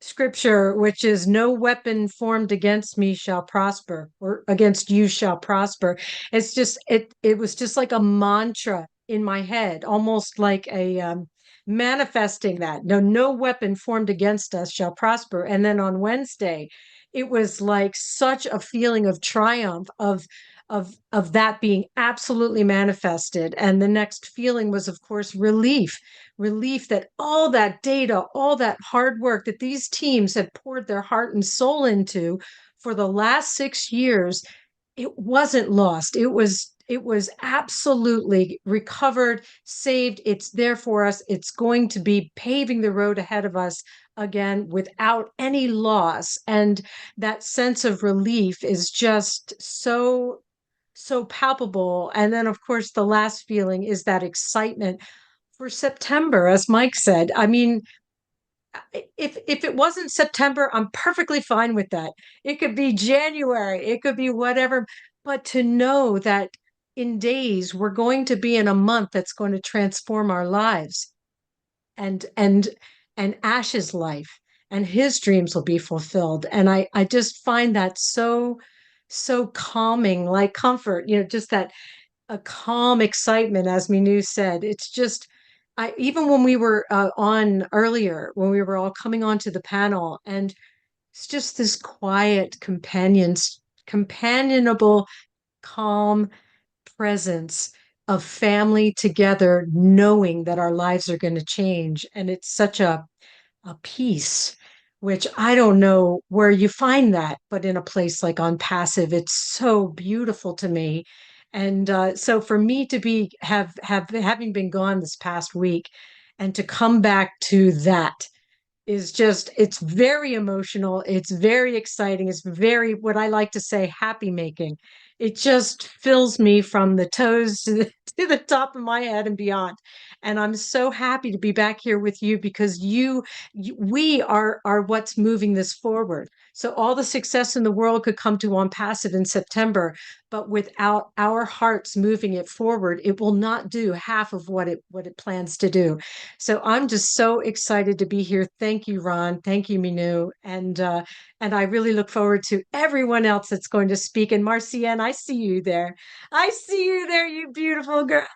scripture, which is no weapon formed against me shall prosper, or against you shall prosper. It's just, it was just like a mantra in my head, almost like a manifesting that no weapon formed against us shall prosper. And then on Wednesday, it was like such a feeling of triumph of that being absolutely manifested. And the next feeling was, of course, relief that all that data, all that hard work that these teams had poured their heart and soul into for the last 6 years, it wasn't lost. It was absolutely recovered, saved. It's there for us. It's going to be paving the road ahead of us again without any loss. And that sense of relief is just so palpable. And then, of course, the last feeling is that excitement for September, as Mike said. I mean, if it wasn't September, I'm perfectly fine with that. It could be January, it could be whatever. But to know that in days we're going to be in a month that's going to transform our lives, and Ash's life and his dreams will be fulfilled. And I just find that so calming, like comfort, just that a calm excitement, as MINOO said. It's just, even when we were on earlier, when we were all coming onto the panel, and it's just this quiet, companionable, calm presence of family together, knowing that our lives are going to change. And it's such a peace, which I don't know where you find that, but in a place like ONPASSIVE, it's so beautiful to me. And so for me to be having been gone this past week and to come back to that is just, it's very emotional. It's very exciting. It's very, what I like to say, happy making. It just fills me from the toes to the top of my head and beyond. And I'm so happy to be back here with you because we are what's moving this forward. So all the success in the world could come to ONPASSIVE in September, but without our hearts moving it forward, it will not do half of what it plans to do. So I'm just so excited to be here. Thank you, Ron. Thank you, Minoo. And I really look forward to everyone else that's going to speak. And Marcienne, I see you there. I see you there, you beautiful girl.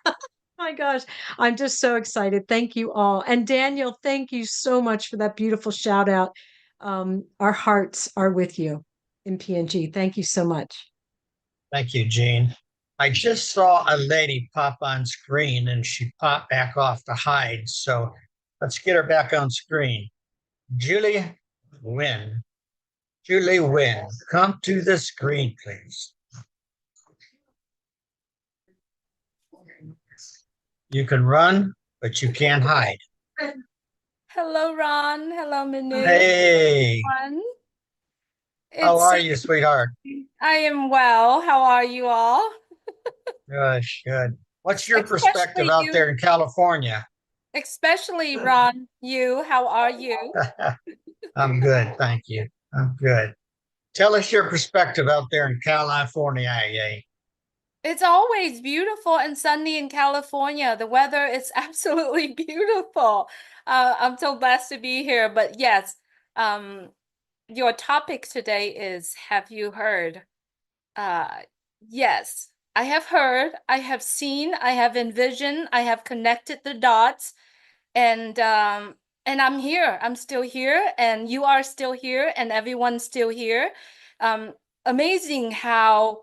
My gosh, I'm just so excited. Thank you all. And Daniel, thank you so much for that beautiful shout out. Our hearts are with you in PNG. Thank you so much. Thank you, Jean. I just saw a lady pop on screen and she popped back off to hide. So let's get her back on screen. Julie Wynn. Julie Wynn, come to the screen, please. You can run, but you can't hide. Hello, Ron. Hello, Minoo. Hey. How are you, sweetheart? I am well. How are you all? Good, good. What's your perspective out there in California? Especially, Ron, you. How are you? I'm good, thank you. I'm good. Tell us your perspective out there in California. It's always beautiful and sunny in California. The weather is absolutely beautiful. I'm so blessed to be here. But yes, your topic today is, have you heard? Yes, I have heard, I have seen, I have envisioned, I have connected the dots, and I'm here. I'm still here, and you are still here, and everyone's still here. Amazing how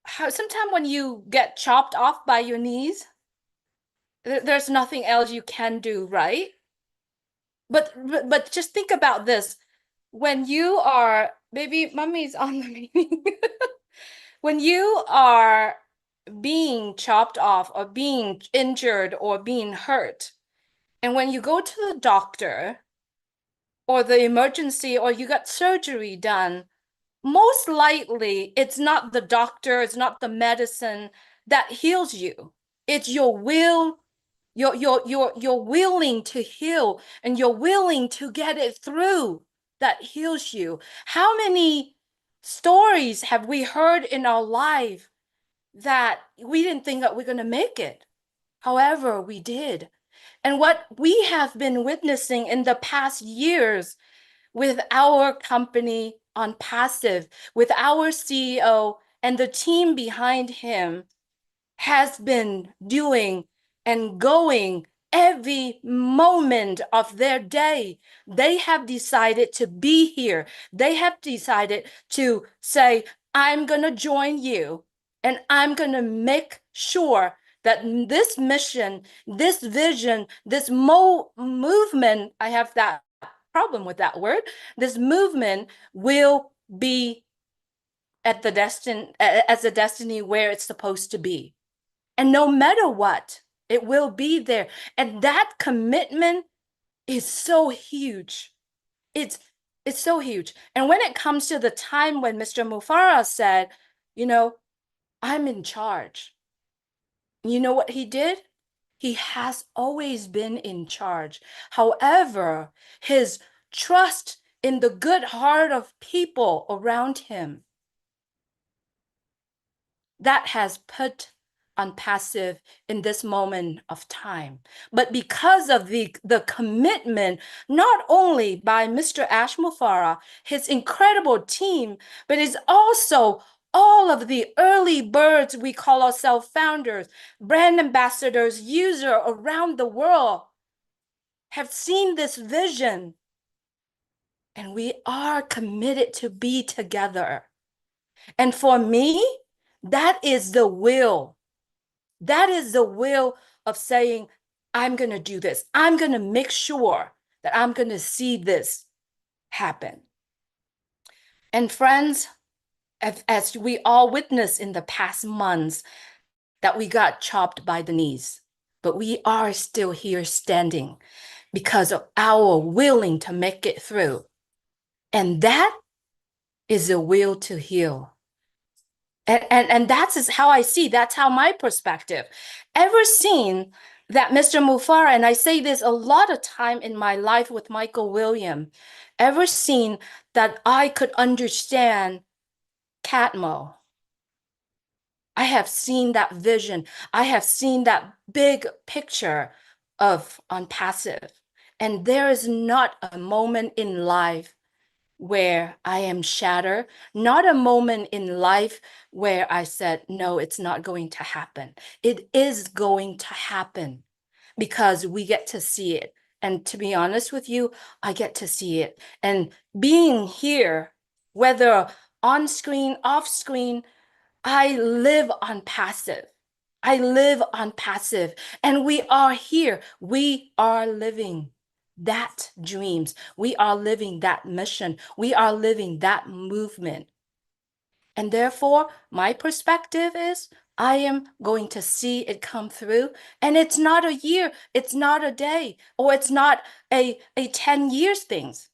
sometimes when you get chopped off by your knees, there's nothing else you can do, right? But just think about this. When you are, baby, mommy's on the meeting. When you are being chopped off or being injured or being hurt, and when you go to the doctor or the emergency or you got surgery done, most likely it's not the doctor, it's not the medicine that heals you. It's your will. You're willing to heal, and you're willing to get it through that heals you. How many stories have we heard in our life that we didn't think that we're going to make it? However, we did. And what we have been witnessing in the past years with our company ONPASSIVE, with our CEO and the team behind him, has been doing and going every moment of their day. They have decided to be here. They have decided to say, I'm going to join you, and I'm going to make sure that this mission, this vision, this movement, I have that problem with that word, this movement will be at the as a destiny where it's supposed to be. And no matter what, it will be there. And that commitment is so huge. It's so huge. And when it comes to the time when Mr. Mufareh said, you know, I'm in charge. You know what he did? He has always been in charge. However, his trust in the good heart of people around him, that has put ONPASSIVE in this moment of time. But because of the commitment, not only by Mr. Ash Mufareh, his incredible team, but it's also all of the early birds, we call ourselves founders, brand ambassadors, users around the world, have seen this vision. And we are committed to be together. And for me, that is the will. That is the will of saying, I'm going to do this. I'm going to make sure that I'm going to see this happen. And friends, as we all witnessed in the past months, that we got chopped by the knees, but we are still here standing because of our willing to make it through. And that is the will to heal. And that's how I see, that's how my perspective. Ever seen that Mr. Mufareh, and I say this a lot of time in my life with Michael William, ever seen that I could understand Catmo? I have seen that vision. I have seen that big picture of ONPASSIVE. And there is not a moment in life where I am shattered, not a moment in life where I said, no, it's not going to happen. It is going to happen because we get to see it. And to be honest with you, I get to see it. And being here, whether on screen, off screen, I live ONPASSIVE. I live ONPASSIVE. And we are here. We are living that dreams. We are living that mission. We are living that movement. And therefore, my perspective is I am going to see it come through. And it's not a year, it's not a day, or it's not a 10 years things.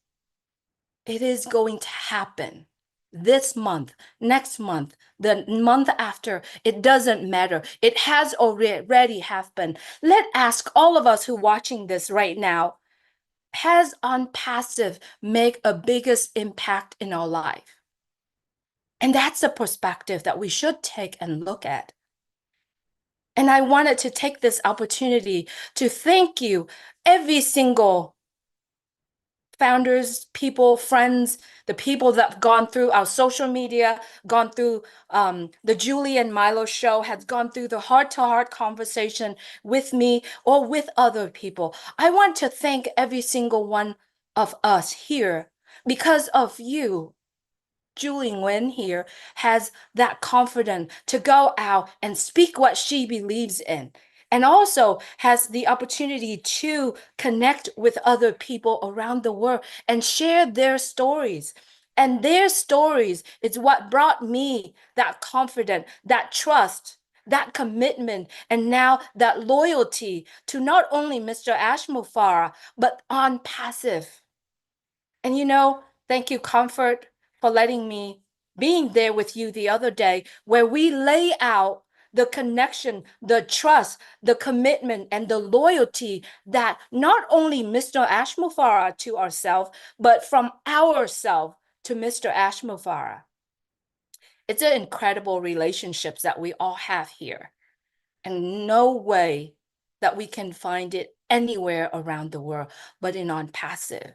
It is going to happen this month, next month, the month after. It doesn't matter. It has already happened. Let's ask all of us who are watching this right now, has ONPASSIVE make a biggest impact in our life? And that's a perspective that we should take and look at. And I wanted to take this opportunity to thank you, every single founders, people, friends, the people that have gone through our social media, gone through the Julie and Milo show, has gone through the heart-to-heart conversation with me or with other people. I want to thank every single one of us here. Because of you, Julie Nguyen here has that confidence to go out and speak what she believes in, and also has the opportunity to connect with other people around the world and share their stories. And their stories is what brought me that confidence, that trust, that commitment, and now that loyalty to not only Mr. Ash Mufareh, but ONPASSIVE. And you know, thank you, Comfort, for letting me being there with you the other day, where we lay out the connection, the trust, the commitment, and the loyalty that not only Mr. Ash Mufareh to ourselves, but from ourselves to Mr. Ash Mufareh. It's an incredible relationships that we all have here, and no way that we can find it anywhere around the world, but in ONPASSIVE.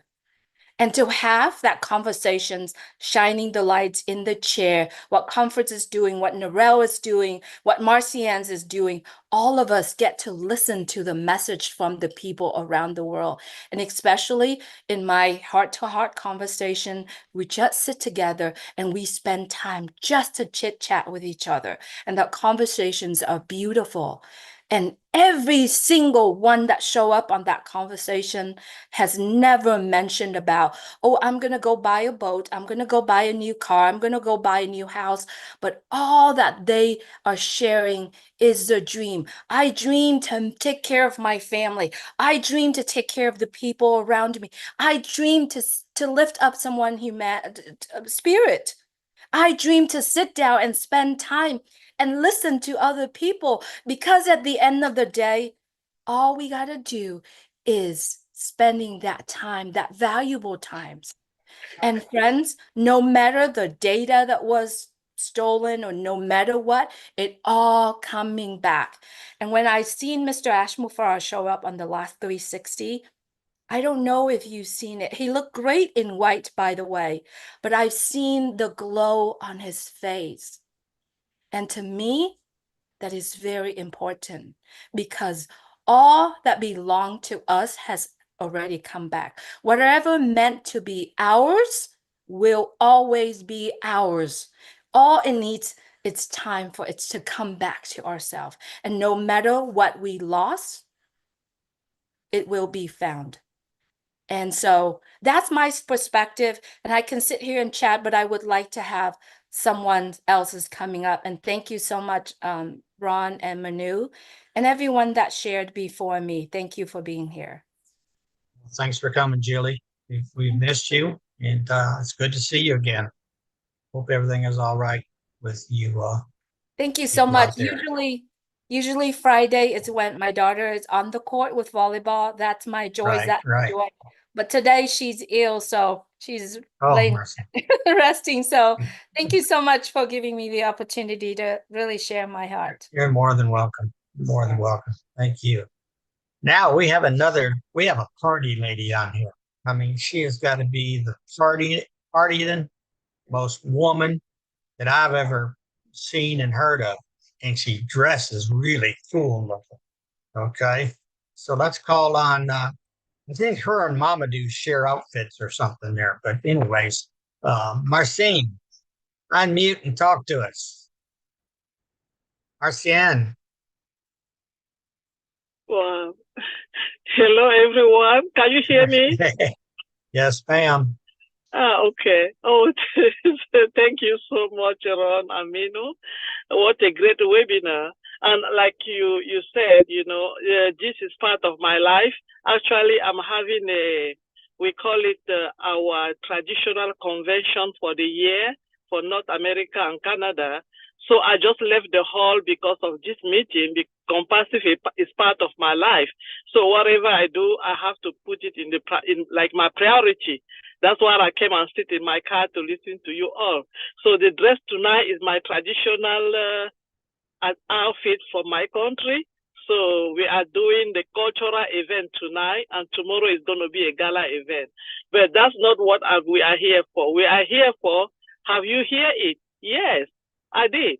And to have that conversations, shining the lights in the chair, what Comfort is doing, what Narelle is doing, what Marcianne is doing, all of us get to listen to the message from the people around the world. And especially in my heart-to-heart conversation, we just sit together and we spend time just to chit-chat with each other. And the conversations are beautiful. And every single one that show up on that conversation has never mentioned about, oh, I'm going to go buy a boat. I'm going to go buy a new car. I'm going to go buy a new house. But all that they are sharing is the dream. I dream to take care of my family. I dream to take care of the people around me. I dream to lift up someone's spirit. I dream to sit down and spend time and listen to other people, because at the end of the day, all we got to do is spending that time, that valuable times. And friends, no matter the data that was stolen or no matter what, it all coming back. And when I seen Mr. Ash Mufareh show up on the last 360, I don't know if you've seen it. He looked great in white, by the way, but I've seen the glow on his face. And to me, that is very important, because all that belonged to us has already come back. Whatever meant to be ours will always be ours. All it needs, it's time for it to come back to ourselves. And no matter what we lost, it will be found. And so that's my perspective. And I can sit here and chat, but I would like to have someone else is coming up. And thank you so much, Ron and MINOO, and everyone that shared before me. Thank you for being here. Thanks for coming, Julie. We've missed you, and it's good to see you again. Hope everything is all right with you. Thank you so much. Usually Friday is when my daughter is on the court with volleyball. That's my joy. That's my joy. But today she's ill, so she's resting. So thank you so much for giving me the opportunity to really share my heart. You're more than welcome. More than welcome. Thank you. Now we have a party lady on here. I mean, she has got to be the partying most woman that I've ever seen and heard of. And she dresses really cool looking. Okay. So let's call on, I think her and Mama do share outfits or something there. But anyways, Marcine, unmute and talk to us. Marcienne. Wow. Hello, everyone. Can you hear me? Yes, ma'am. Okay. Oh, thank you so much, Ron and MINOO. What a great webinar. And like you said, this is part of my life. Actually, I'm having we call it our traditional convention for the year for North America and Canada. So I just left the hall because of this meeting. Compassive is part of my life. So whatever I do, I have to put it in like my priority. That's why I came and sit in my car to listen to you all. So the dress tonight is my traditional outfit for my country. So we are doing the cultural event tonight, and tomorrow is going to be a gala event. But that's not what we are here for. We are here for, have you heard it? Yes, I did.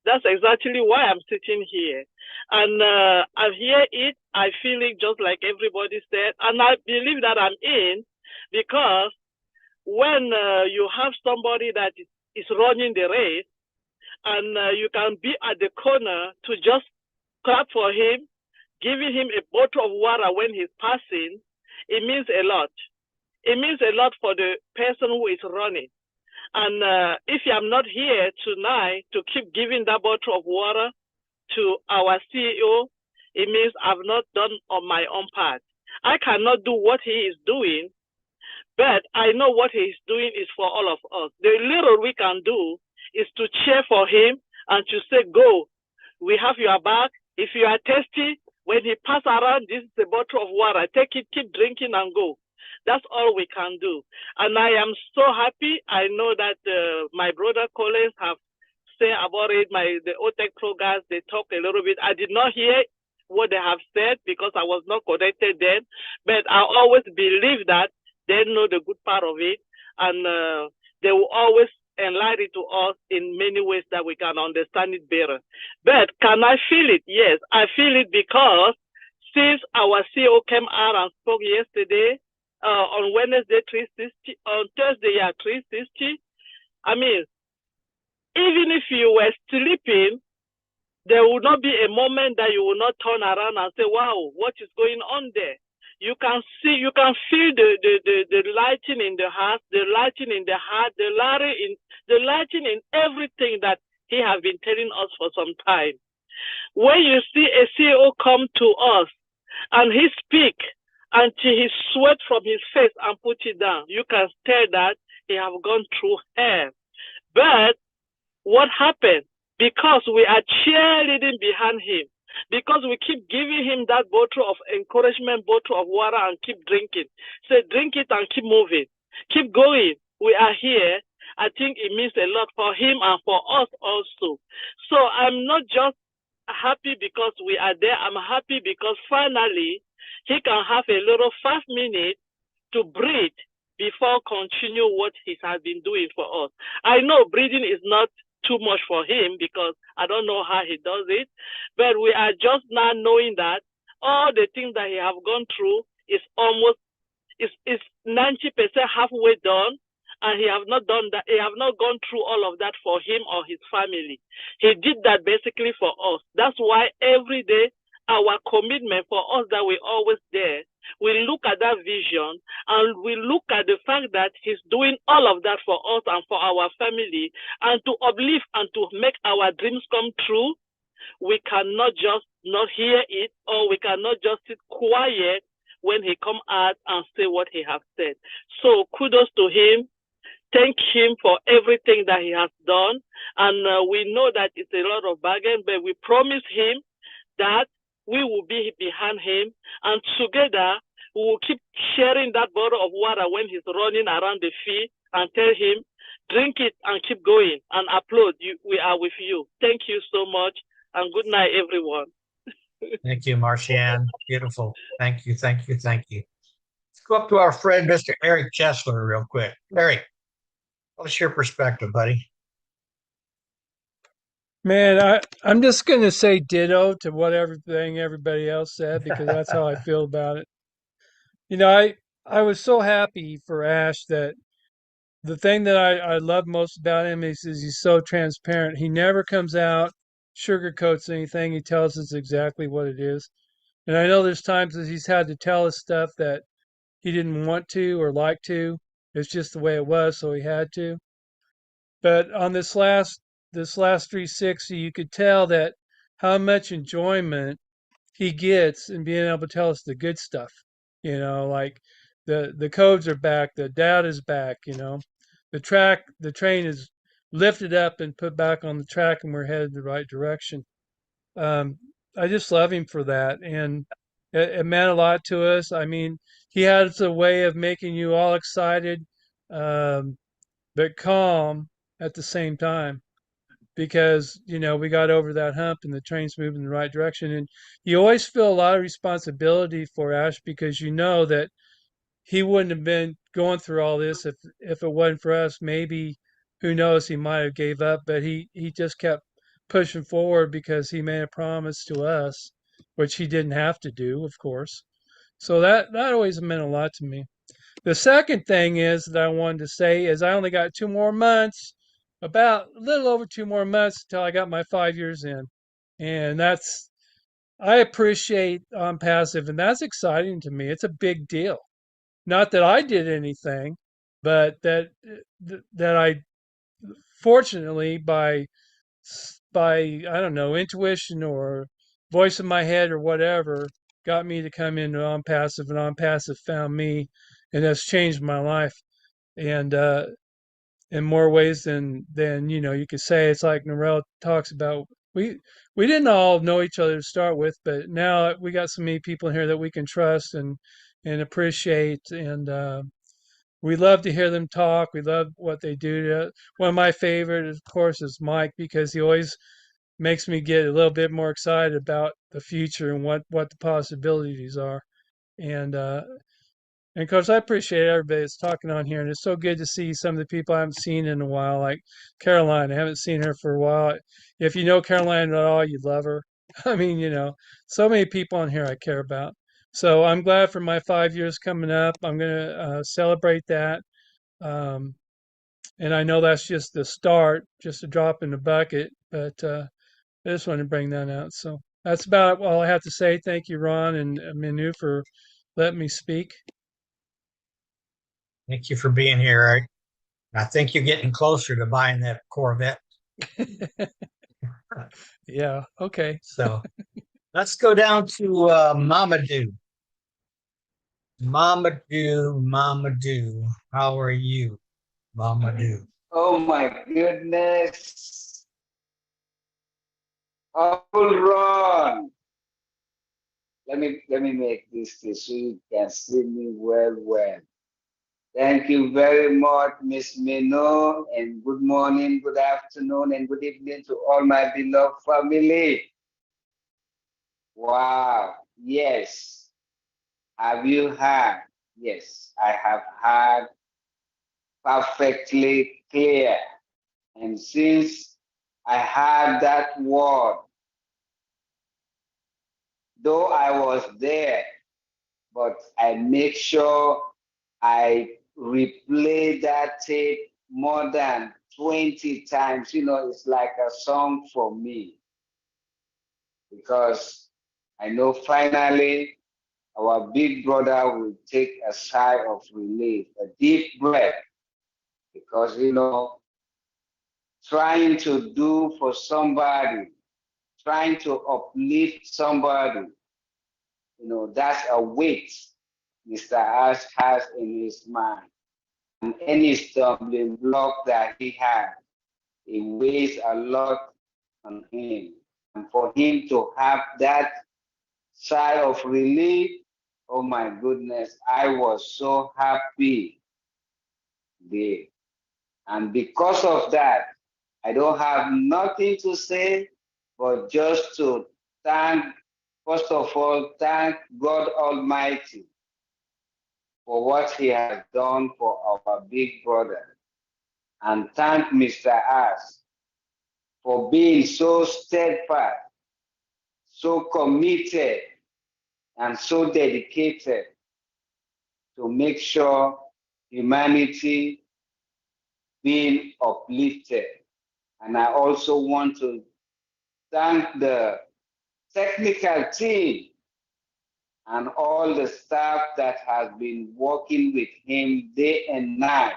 That's exactly why I'm sitting here. And I hear it, I feel it just like everybody said, and I believe that I'm in, because when you have somebody that is running the race, and you can be at the corner to just clap for him, giving him a bottle of water when he's passing, it means a lot. It means a lot for the person who is running. And if I'm not here tonight to keep giving that bottle of water to our CEO, it means I've not done on my own part. I cannot do what he is doing, but I know what he is doing is for all of us. The little we can do is to cheer for him and to say, go, we have your back. If you are thirsty, when he pass around, this is a bottle of water. Take it, keep drinking and go. That's all we can do. And I am so happy. I know that my brother Collins have said about it, the OTEC programs, they talk a little bit. I did not hear what they have said because I was not connected then, but I always believe that they know the good part of it, and they will always enlighten it to us in many ways that we can understand it better. But can I feel it? Yes, I feel it because since our CEO came out and spoke yesterday, on Wednesday 360, on Thursday 360, I mean, even if you were sleeping, there would not be a moment that you will not turn around and say, wow, what is going on there? You can see, you can feel the lighting in the heart, the lighting in the heart, the lighting in everything that he has been telling us for some time. When you see a CEO come to us and he speak until he sweat from his face and put it down, you can tell that he have gone through hell. But what happened? Because we are cheerleading behind him, because we keep giving him that bottle of encouragement, bottle of water, and keep drinking. Say, drink it and keep moving. Keep going. We are here. I think it means a lot for him and for us also. So I'm not just happy because we are there. I'm happy because finally he can have a little 5 minutes to breathe before continue what he has been doing for us. I know breathing is not too much for him because I don't know how he does it, but we are just now knowing that all the things that he have gone through is almost is 90% halfway done, and he have not done that. He have not gone through all of that for him or his family. He did that basically for us. That's why every day our commitment for us that we always there. We look at that vision and we look at the fact that he's doing all of that for us and for our family, and to uplift and to make our dreams come true. We cannot just not hear it, or we cannot just sit quiet when he come out and say what he has said. So kudos to him. Thank him for everything that he has done. And we know that it's a lot of bargain, but we promise him that we will be behind him. And together, we will keep sharing that bottle of water when he's running around the field and tell him, drink it and keep going and applaud. We are with you. Thank you so much. And good night, everyone. Thank you, Marcianne. Beautiful. Thank you, thank you, thank you. Let's go up to our friend, Mr. Eric Chesler, real quick. Eric, what's your perspective, buddy? Man, I'm just going to say ditto to what everybody else said, because that's how I feel about it. You know, I was so happy for Ash that the thing that I love most about him is he's so transparent. He never comes out, sugarcoats anything. He tells us exactly what it is. And I know there's times that he's had to tell us stuff that he didn't want to or like to. It's just the way it was, so he had to. But on this last 360, you could tell that how much enjoyment he gets in being able to tell us the good stuff. You know, like the codes are back, the data's back, you know. The train is lifted up and put back on the track, and we're headed the right direction. I just love him for that, and it meant a lot to us. I mean, he has a way of making you all excited, but calm at the same time, because you know we got over that hump and the train's moving in the right direction. And you always feel a lot of responsibility for Ash, because you know that he wouldn't have been going through all this if it wasn't for us. Maybe, who knows, he might have gave up, but he just kept pushing forward because he made a promise to us, which he didn't have to do, of course. So that always meant a lot to me. The second thing is that I wanted to say is I only got 2 more months, about a little over 2 more months until I got my 5 years in. And I appreciate ONPASSIVE, and that's exciting to me. It's a big deal. Not that I did anything, but that I, fortunately, by I don't know, intuition or voice in my head or whatever, got me to come into ONPASSIVE, and ONPASSIVE found me, and that's changed my life. And in more ways than you know you could say. It's like Narelle talks about. We didn't all know each other to start with, but now we got so many people in here that we can trust and appreciate, and we love to hear them talk. We love what they do. One of my favorite, of course, is Mike, because he always makes me get a little bit more excited about the future and what the possibilities are. And of course, I appreciate everybody that's talking on here, and it's so good to see some of the people I haven't seen in a while, like Caroline. I haven't seen her for a while. If you know Caroline at all, you love her. I mean, you know, so many people on here I care about. So I'm glad for my 5 years coming up. I'm going to celebrate that. And I know that's just the start, just a drop in the bucket, but I just wanted to bring that out. So that's about all I have to say. Thank you, Ron and MINOO, for letting me speak. Thank you for being here, Eric. I think you're getting closer to buying that Corvette. Yeah, okay. So let's go down to Mamadou. Mamadou, how are you, Mamadou? Oh my goodness. Hold on. Let me make this so you can see me well. Thank you very much, Miss MINOO, and good morning, good afternoon, and good evening to all my beloved family. Wow, yes. Have you heard? Yes, I have heard perfectly clear. And since I heard that word, though I was there, but I make sure I replay that tape more than 20 times. You know, it's like a song for me, because I know finally our big brother will take a sigh of relief, a deep breath, because, you know, trying to do for somebody, trying to uplift somebody, you know, that's a weight. Mr. Ash has in his mind. And any stumbling block that he has, it weighs a lot on him. And for him to have that sigh of relief, oh my goodness, I was so happy there. And because of that, I don't have nothing to say, but just to thank, first of all, thank God Almighty for what he has done for our big brother. And thank Mr. Ash for being so steadfast, so committed, and so dedicated to make sure humanity being uplifted. And I also want to thank the technical team and all the staff that has been working with him day and night,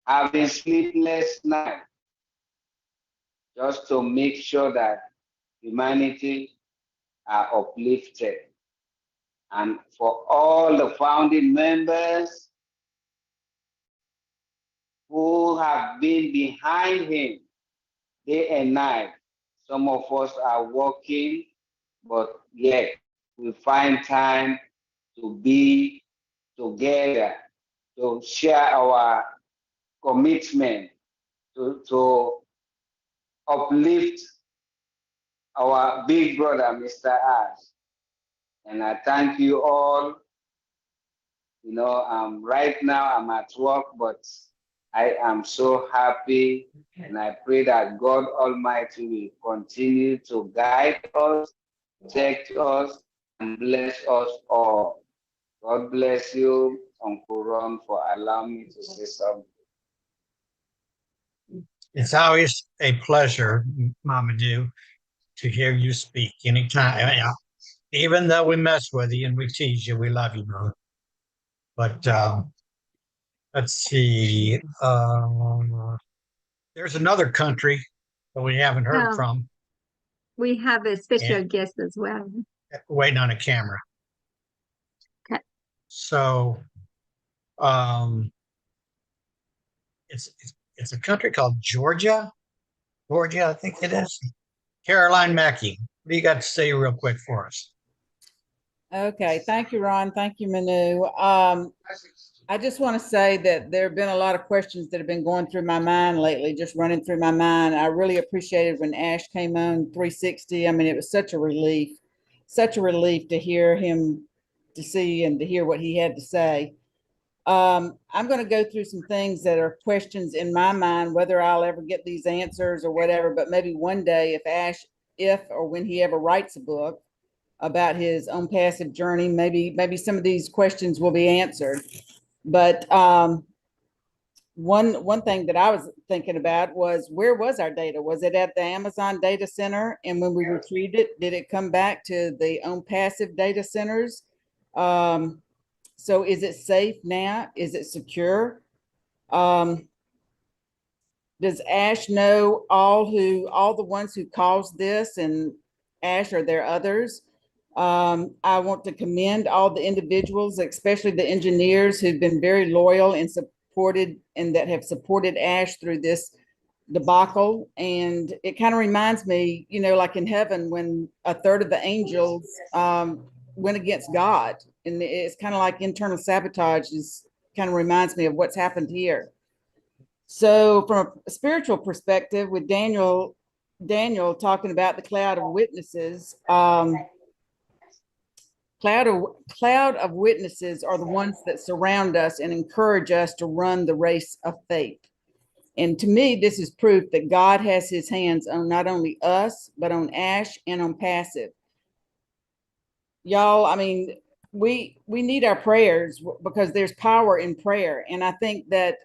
having sleepless nights, just to make sure that humanity are uplifted. And for all the founding members who have been behind him day and night. Some of us are working, but yet we find time to be together, to share our commitment, to uplift our big brother, Mr. Ash. And I thank you all. You know, right now I'm at work, but I am so happy, and I pray that God Almighty will continue to guide us, protect us, and bless us all. God bless you, Uncle Ron, for allowing me to say something. It's always a pleasure, Mamadou, to hear you speak anytime. Even though we mess with you and we tease you, we love you, brother. But let's see. There's another country that we haven't heard from. We have a special guest as well. Waiting on a camera. Okay. So it's a country called Georgia. Georgia, I think it is. Caroline Mackey, what do you got to say real quick for us? Okay, thank you, Ron. Thank you, Minoo. I just want to say that there have been a lot of questions that have been going through my mind lately, just running through my mind. I really appreciated when Ash came on 360. I mean, it was such a relief to hear him, to see and to hear what he had to say. I'm going to go through some things that are questions in my mind, whether I'll ever get these answers or whatever, but maybe one day if or when he ever writes a book about his own passive journey, maybe some of these questions will be answered. But one thing that I was thinking about was, where was our data? Was it at the Amazon data center? And when we retrieved it, did it come back to the ONPASSIVE data centers? So is it safe now? Is it secure? Does Ash know all the ones who caused this? And Ash, are there others? I want to commend all the individuals, especially the engineers who've been very loyal and that have supported Ash through this debacle. And it kind of reminds me, you know, like in heaven, when a third of the angels went against God, and it's kind of like internal sabotage kind of reminds me of what's happened here. So from a spiritual perspective, with Daniel talking about the cloud of witnesses, cloud of witnesses are the ones that surround us and encourage us to run the race of faith. And to me, this is proof that God has his hands on not only us, but on Ash and on Passive. Y'all, I mean, we need our prayers, because there's power in prayer. And I think that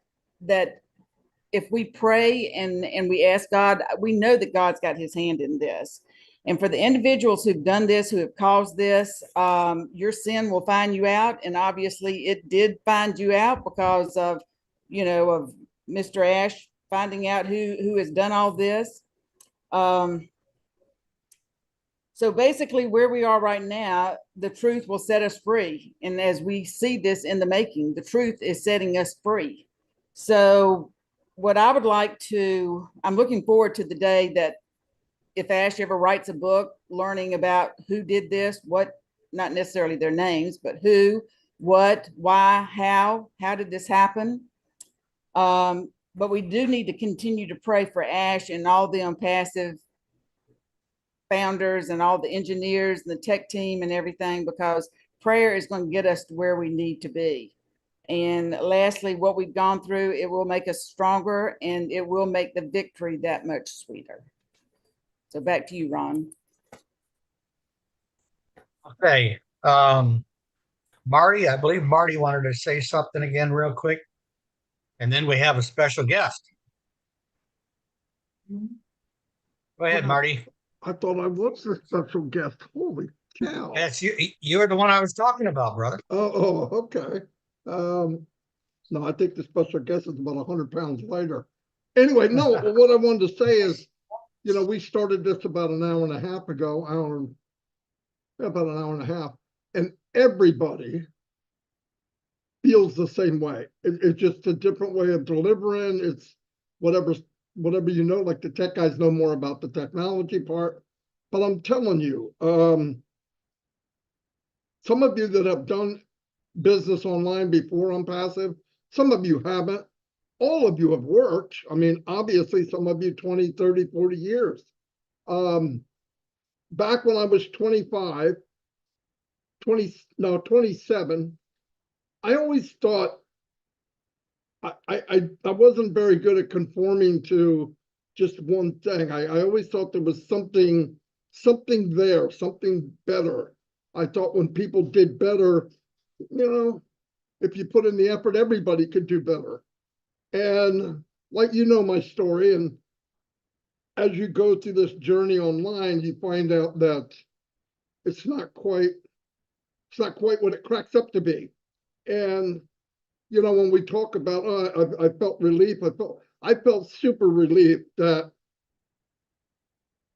if we pray and we ask God, we know that God's got his hand in this. And for the individuals who've done this, who have caused this, your sin will find you out. And obviously it did find you out because of, you know, of Mr. Ash finding out who has done all this. So basically where we are right now, the truth will set us free. And as we see this in the making, the truth is setting us free. So what I would like to, I'm looking forward to the day that if Ash ever writes a book learning about who did this, what, not necessarily their names, but who, what, why, how did this happen? But we do need to continue to pray for Ash and all the ONPASSIVE founders and all the engineers and the tech team and everything, because prayer is going to get us to where we need to be. And lastly, what we've gone through, it will make us stronger and it will make the victory that much sweeter. So back to you, Ron. Okay. Marty, I believe Marty wanted to say something again real quick. And then we have a special guest. Go ahead, Marty. I thought I was the special guest. Holy cow. That's you. You're the one I was talking about, brother. Oh, okay. No, I think the special guest is about 100 pounds lighter. Anyway, no, what I wanted to say is, you know, we started this about an hour and a half ago, about an hour and a half, and everybody feels the same way. It's just a different way of delivering. It's whatever you know, like the tech guys know more about the technology part. But I'm telling you, some of you that have done business online before ONPASSIVE, some of you haven't. All of you have worked. I mean, obviously, some of you 20, 30, 40 years. Back when I was 27, I always thought I wasn't very good at conforming to just one thing. I always thought there was something there, something better. I thought when people did better, you know, if you put in the effort, everybody could do better. And like, you know, my story, and as you go through this journey online, you find out that it's not quite what it cracks up to be. And you know, when we talk about, I felt relief. I felt super relieved that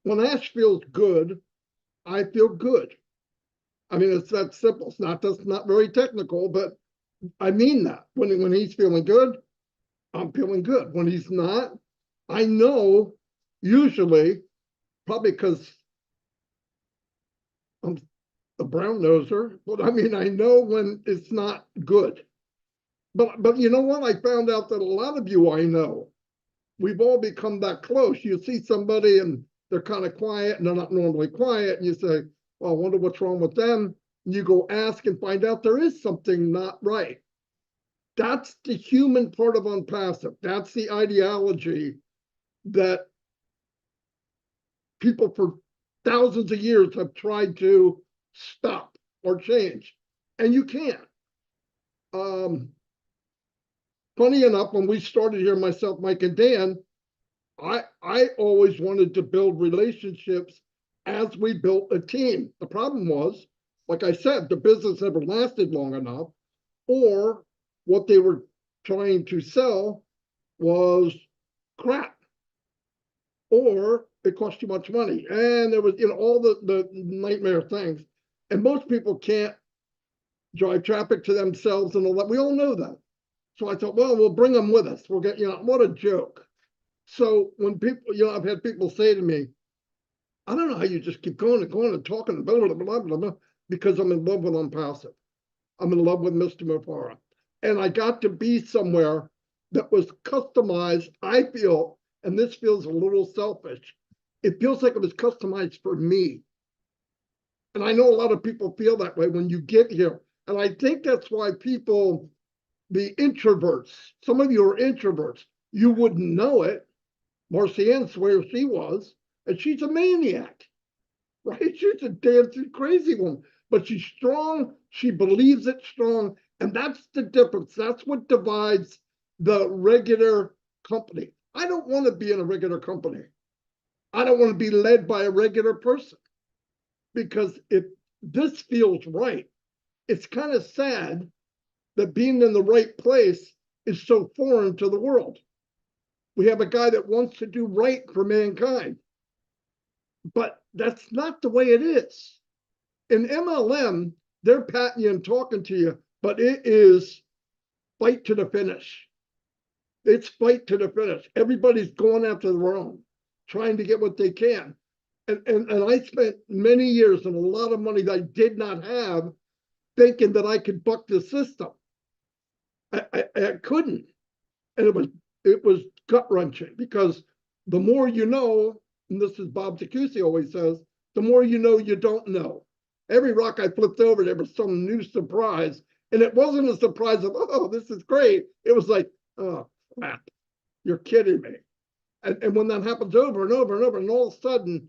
when Ash feels good, I feel good. I mean, it's that simple. It's not very technical, but I mean that. When he's feeling good, I'm feeling good. When he's not, I know usually, probably because I'm a brown noser, but I mean, I know when it's not good. But you know what? I found out that a lot of you I know, we've all become that close. You see somebody and they're kind of quiet and they're not normally quiet. And you say, well, I wonder what's wrong with them. And you go ask and find out there is something not right. That's the human part of ONPASSIVE. That's the ideology that people for thousands of years have tried to stop or change. And you can't. Funny enough, when we started here, myself, Mike, and Dan, I always wanted to build relationships as we built a team. The problem was, like I said, the business never lasted long enough, or what they were trying to sell was crap, or it cost too much money. And there was, you know, all the nightmare things. And most people can't drive traffic to themselves and all that. We all know that. So I thought, well, we'll bring them with us. We'll get, you know, what a joke. So when people, you know, I've had people say to me, I don't know how you just keep going and talking, blah, blah, blah, blah, blah, because I'm in love with ONPASSIVE. I'm in love with Mr. Mufareh. And I got to be somewhere that was customized, I feel, and this feels a little selfish. It feels like it was customized for me. And I know a lot of people feel that way when you get here. And I think that's why people, the introverts, some of you are introverts, you wouldn't know it. Marcianne swears she was, and she's a maniac, right? She's a dancing crazy woman, but she's strong. She believes it strong. And that's the difference. That's what divides the regular company. I don't want to be in a regular company. I don't want to be led by a regular person, because if this feels right, it's kind of sad that being in the right place is so foreign to the world. We have a guy that wants to do right for mankind, but that's not the way it is. in MLM, they're patting you and talking to you, but it is fight to the finish. It's fight to the finish. Everybody's going after their own, trying to get what they can. And I spent many years and a lot of money that I did not have thinking that I could buck the system. I couldn't. And it was gut wrenching because the more you know, and this is Bob Tacusi always says, the more you know you don't know. Every rock I flipped over, there was some new surprise. And it wasn't a surprise of, oh, this is great. It was like, oh, crap, you're kidding me. And when that happens over and over and over, and all of a sudden,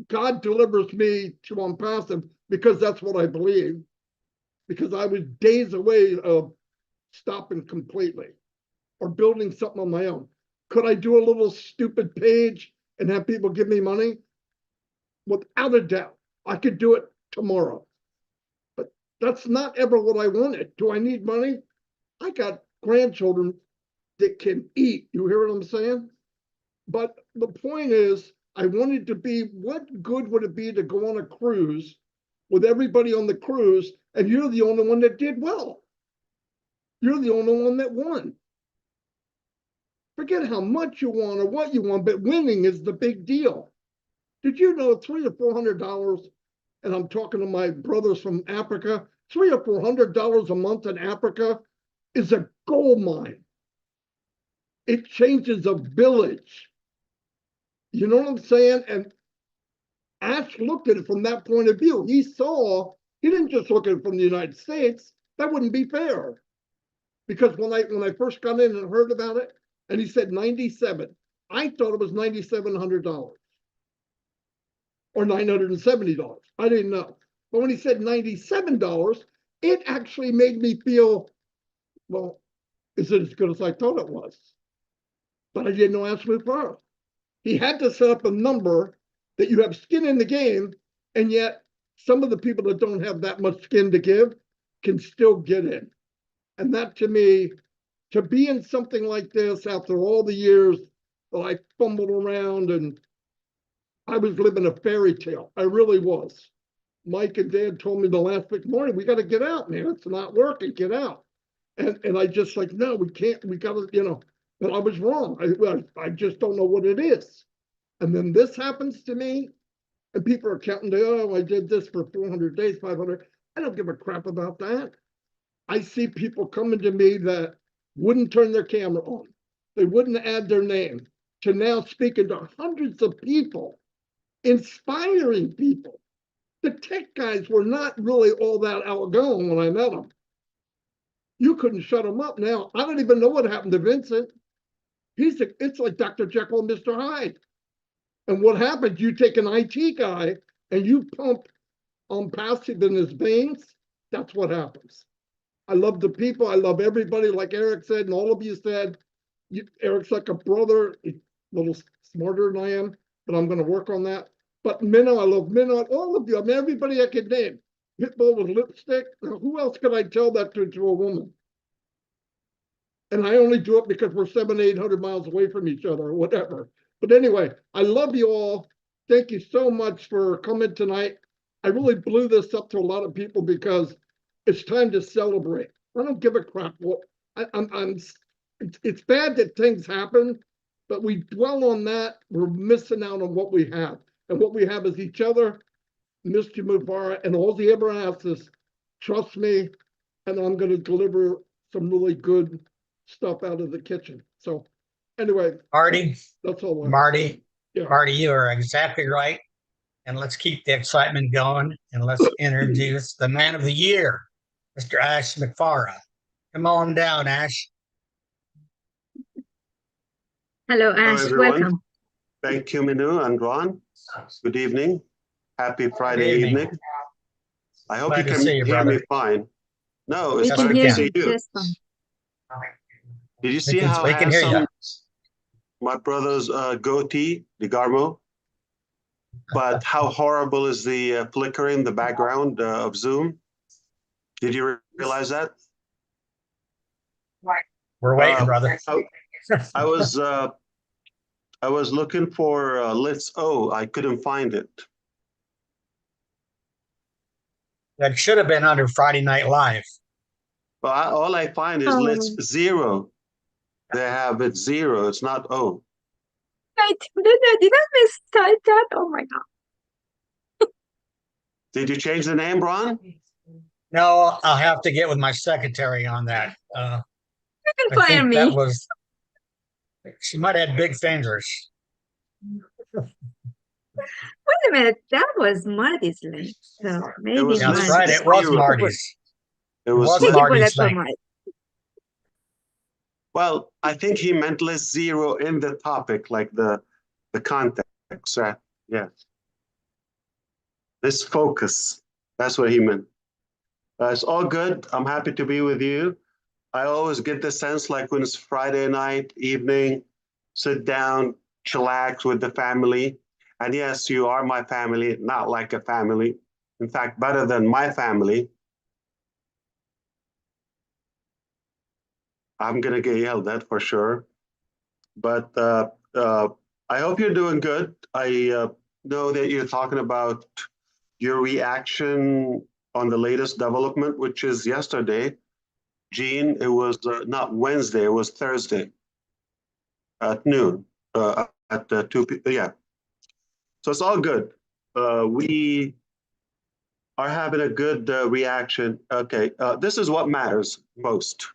God delivers me to ONPASSIVE because that's what I believe. Because I was days away of stopping completely or building something on my own. Could I do a little stupid page and have people give me money? Without a doubt, I could do it tomorrow. But that's not ever what I wanted. Do I need money? I got grandchildren that can eat. You hear what I'm saying? But the point is, I wanted to be, what good would it be to go on a cruise with everybody on the cruise and you're the only one that did well? You're the only one that won. Forget how much you want or what you want, but winning is the big deal. Did you know $300 or $400, and I'm talking to my brothers from Africa, $300 or $400 a month in Africa is a gold mine. It changes a village. You know what I'm saying? And Ash looked at it from that point of view. He didn't just look at it from the United States. That wouldn't be fair. Because when I first got in and heard about it, and he said 97, I thought it was $9,700 or $970. I didn't know. But when he said $97, it actually made me feel, well, is it as good as I thought it was? But I didn't know Ash Mufareh. He had to set up a number that you have skin in the game, and yet some of the people that don't have that much skin to give can still get in. And that, to me, to be in something like this after all the years that I fumbled around and I was living a fairy tale. I really was. Mike and Dad told me the last week morning, we got to get out, man. It's not working. Get out. And I just like, no, we can't. We got to, but I was wrong. I just don't know what it is. And then this happens to me, and people are counting, oh, I did this for 400 days, 500. I don't give a crap about that. I see people coming to me that wouldn't turn their camera on. They wouldn't add their name to now speaking to hundreds of people, inspiring people. The tech guys were not really all that outgoing when I met them. You couldn't shut them up now. I don't even know what happened to Vincent. It's like Dr. Jekyll and Mr. Hyde. And what happened, you take an IT guy and you pump ONPASSIVE in his veins, that's what happens. I love the people. I love everybody, like Eric said, and all of you said. Eric's like a brother, a little smarter than I am, but I'm going to work on that. But Minnow, I love Minnow, all of you. I mean, everybody I could name. Pitbull with lipstick. Who else could I tell that to a woman? And I only do it because we're 700, 800 miles away from each other or whatever. But anyway, I love you all. Thank you so much for coming tonight. I really blew this up to a lot of people because it's time to celebrate. I don't give a crap what it's bad that things happen, but we dwell on that. We're missing out on what we have. And what we have is each other, Mr. Mufareh, and all he ever asks is, trust me, and I'm going to deliver some really good stuff out of the kitchen. So anyway, Marty, that's all. Marty, Yeah. Marty, you are exactly right. And let's keep the excitement going, and let's introduce the man of the year, Mr. Ash Mufareh. Come on down, Ash. Hello, Ash. everyone. Welcome. Thank you, Minoo and Ron. Good evening. Happy Friday evening. I hope Glad you to can see you, hear brother. me fine. No, it's We can glad hear to see you you. just fine. Did you see We how can hear you. handsome my brother's goatee, the Garmo? But how horrible is the flickering, the background of Zoom? Did you realize that? We're waiting, brother. I was looking for Let's O. I couldn't find it. That should have been under Friday Night Live. Well, all I find is list 0. They have it 0. It's not O. Did I mistake that? Oh my God. Did you change the name, Ron? No, I'll have to get with my secretary on that. You I can fire think me. that was, she might have had big fingers. Wait a minute, that was Marty's link. So maybe was That's list right, it was 0. Marty's. It was was Thank you for Marty's that, link. Marty. Well, I think he meant list 0 in the topic, like the context. Yeah. This focus. That's what he meant. It's all good. I'm happy to be with you. I always get the sense like when it's Friday night, evening, sit down, chillax with the family. And yes, you are my family, not like a family. In fact, better than my family. I'm going to get yelled at for sure. But I hope you're doing good. I know that you're talking about your reaction on the latest development, which is yesterday. Gene, it was not Wednesday, it was Thursday at noon, at 2 p.m. Yeah. So it's all good. We are having a good reaction. Okay, this is what matters most.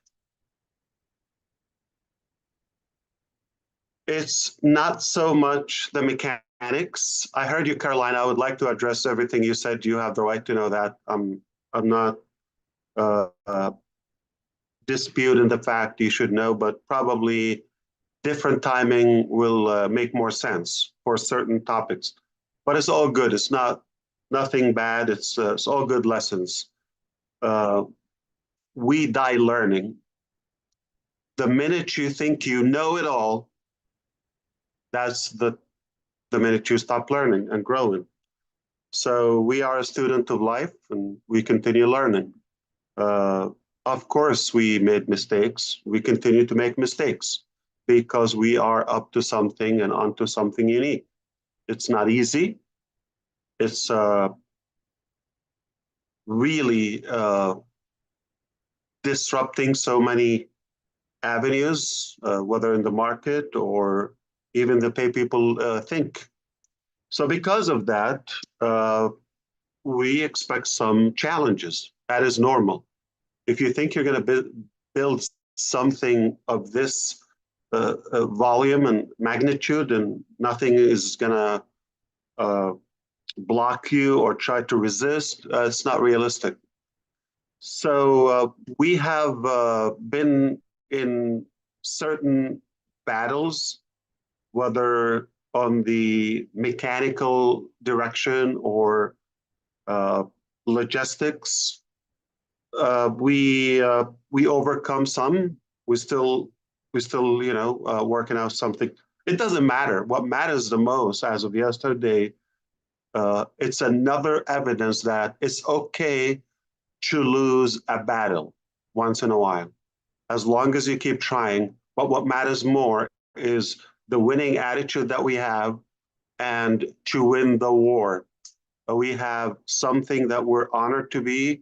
It's not so much the mechanics. I heard you, Caroline. I would like to address everything you said. You have the right to know that. I'm not disputing the fact you should know, but probably different timing will make more sense for certain topics. But it's all good. It's nothing bad. It's all good lessons. We die learning. The minute you think you know it all, that's the minute you stop learning and growing. So we are a student of life and we continue learning. Of course, we made mistakes. We continue to make mistakes because we are up to something and onto something unique. It's not easy. It's really disrupting so many avenues, whether in the market or even the way people think. So because of that, we expect some challenges. That is normal. If you think you're going to build something of this volume and magnitude and nothing is going to block you or try to resist, it's not realistic. So we have been in certain battles, whether on the mechanical direction or logistics. We overcome some. We still working out something. It doesn't matter. What matters the most, as of yesterday, it's another evidence that it's okay to lose a battle once in a while, as long as you keep trying. But what matters more is the winning attitude that we have and to win the war. We have something that we're honored to be,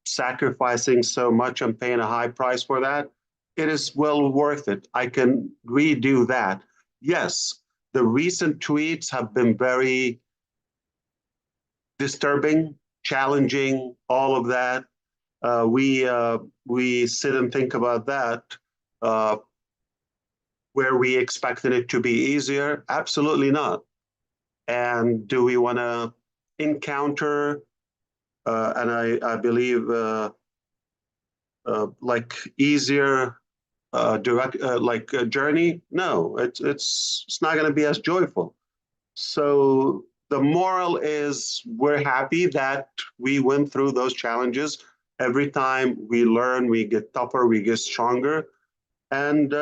sacrificing so much and paying a high price for that. It is well worth it. I can redo that. Yes, the recent tweets have been very disturbing, challenging, all of that. We sit and think about that. Where we expected it to be easier? Absolutely not. And do we want to encounter, and I believe, like easier, direct, like a journey? No, it's not going to be as joyful. So the moral is we're happy that we went through those challenges. Every time we learn, we get tougher, we get stronger, and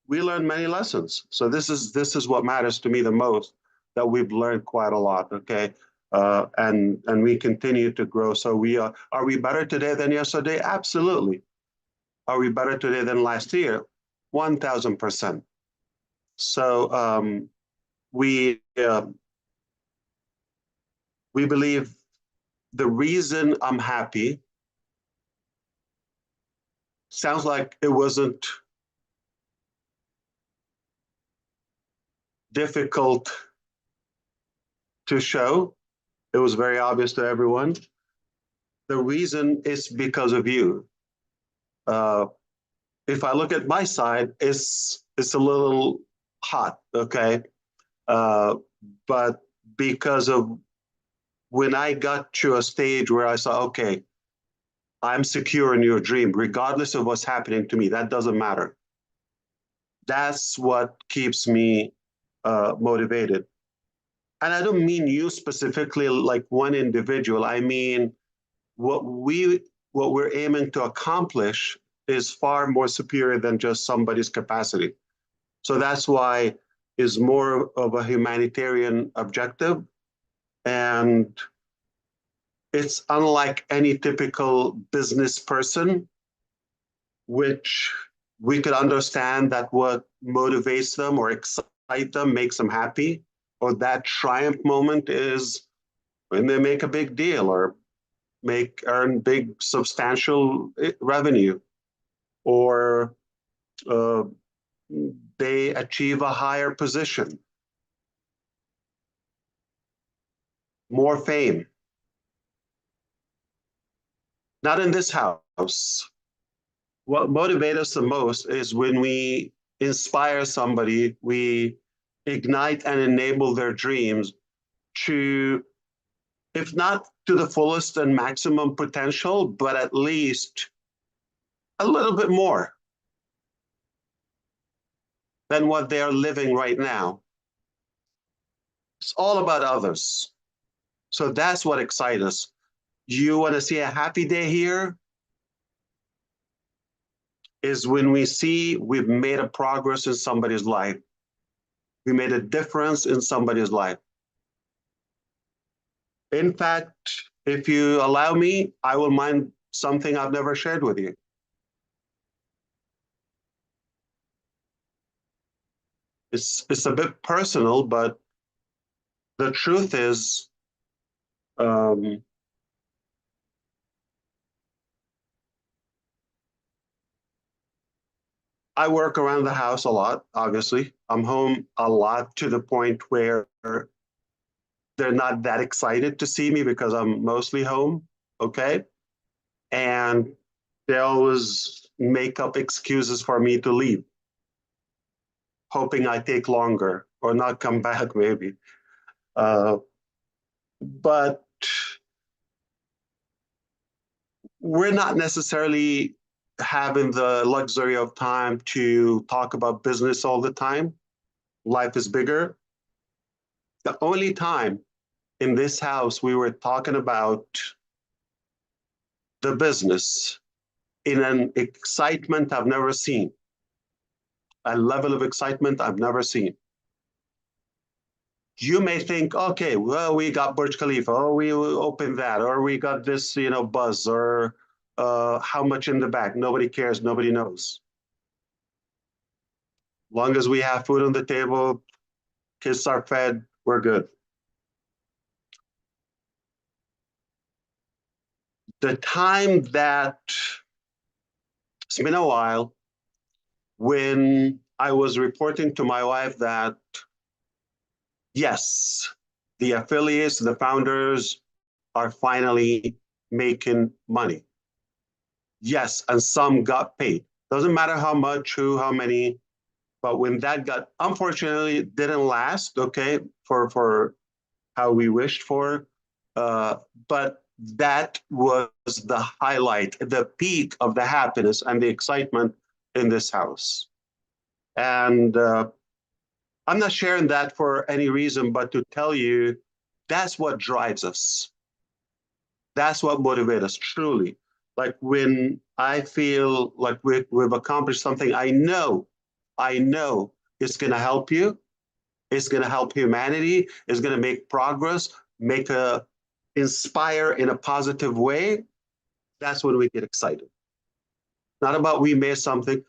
we learn many lessons. So this is what matters to me the most, that we've learned quite a lot. Okay, and we continue to grow. So we are we better today than yesterday? Absolutely. Are we better today than last year? 1000%. So we believe the reason I'm happy sounds like it wasn't difficult to show. It was very obvious to everyone. The reason is because of you. If I look at my side, it's a little hot, okay? But because of when I got to a stage where I saw, okay, I'm secure in your dream, regardless of what's happening to me, that doesn't matter. That's what keeps me motivated. And I don't mean you specifically like one individual. I mean, what we're aiming to accomplish is far more superior than just somebody's capacity. So that's why it's more of a humanitarian objective. And it's unlike any typical business person, which we could understand that what motivates them or excite them, makes them happy, or that triumph moment is when they make a big deal or earn big substantial revenue, or they achieve a higher position, more fame. Not in this house. What motivates us the most is when we inspire somebody, we ignite and enable their dreams to, if not to the fullest and maximum potential, but at least a little bit more than what they are living right now. It's all about others. So that's what excites us. You want to see a happy day here? Is when we see we've made a progress in somebody's life. We made a difference in somebody's life. In fact, if you allow me, I will mind something I've never shared with you. It's a bit personal, but the truth is, I work around the house a lot, obviously. I'm home a lot to the point where they're not that excited to see me because I'm mostly home, okay? And they always make up excuses for me to leave, hoping I take longer or not come back maybe. But we're not necessarily having the luxury of time to talk about business all the time. Life is bigger. The only time in this house we were talking about the business in an excitement I've never seen, a level of excitement I've never seen. You may think, okay, well, we got Burj Khalifa, or we opened that, or we got this, buzz, or how much in the back. Nobody cares, nobody knows. Long as we have food on the table, kids are fed, we're good. The time that, it's been a while, when I was reporting to my wife that, yes, the affiliates, the founders are finally making money. Yes, and some got paid. Doesn't matter how much, who, how many, but when that got, unfortunately, it didn't last, okay, for how we wished for, but that was the highlight, the peak of the happiness and the excitement in this house. And I'm not sharing that for any reason, but to tell you, that's what drives us. That's what motivates us, truly. Like when I feel like we've accomplished something, I know it's going to help you. It's going to help humanity. It's going to make progress, inspire in a positive way. That's when we get excited. Not about we made something.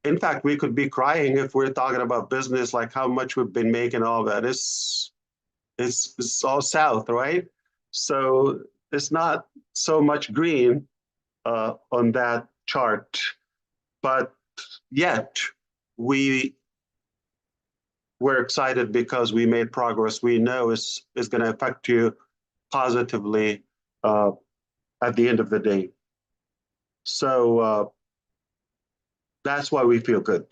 In fact, we could be crying if we're talking about business, like how much we've been making, all that. It's all south, right? So it's not so much green on that chart, but yet we're excited because we made progress. We know it's going to affect you positively at the end of the day. So that's why we feel good.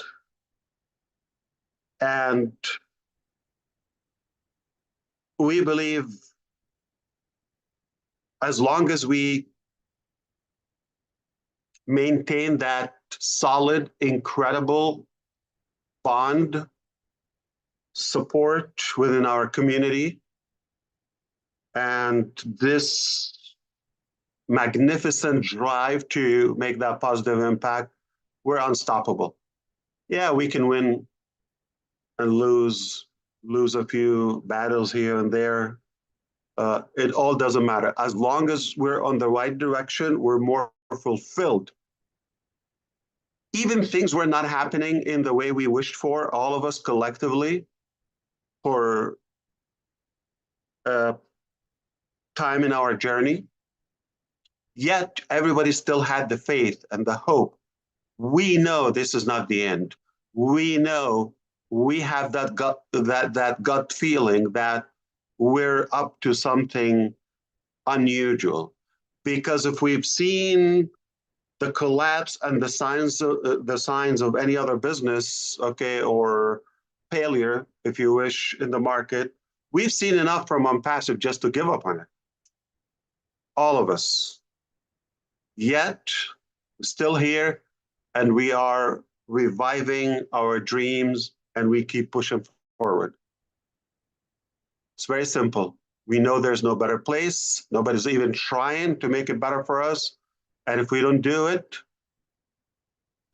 And we believe as long as we maintain that solid, incredible bond support within our community, and this magnificent drive to make that positive impact, we're unstoppable. Yeah, we can win and lose a few battles here and there. It all doesn't matter. As long as we're on the right direction, we're more fulfilled. Even things were not happening in the way we wished for, all of us collectively, for time in our journey. Yet everybody still had the faith and the hope. We know this is not the end. We know we have that gut feeling that we're up to something unusual. Because if we've seen the collapse and the signs of any other business, okay, or failure, if you wish, in the market, we've seen enough from ONPASSIVE just to give up on it. All of us. Yet, still here, and we are reviving our dreams, and we keep pushing forward. It's very simple. We know there's no better place. Nobody's even trying to make it better for us. And if we don't do it,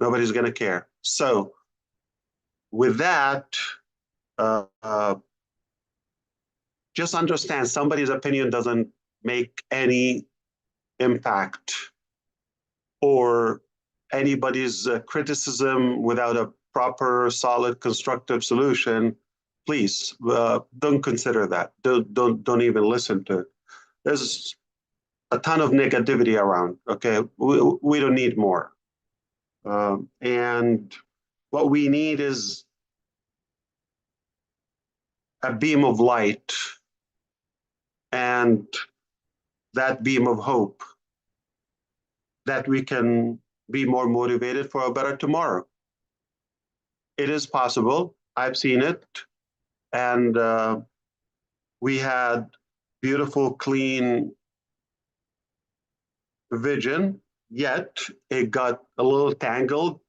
nobody's going to care. So with that, just understand somebody's opinion doesn't make any impact, or anybody's criticism without a proper, solid, constructive solution. Please don't consider that. Don't even listen to it. There's a ton of negativity around. Okay, we don't need more. And what we need is a beam of light, and that beam of hope, that we can be more motivated for a better tomorrow. It is possible. I've seen it. And we had beautiful, clean vision, yet it got a little tangled.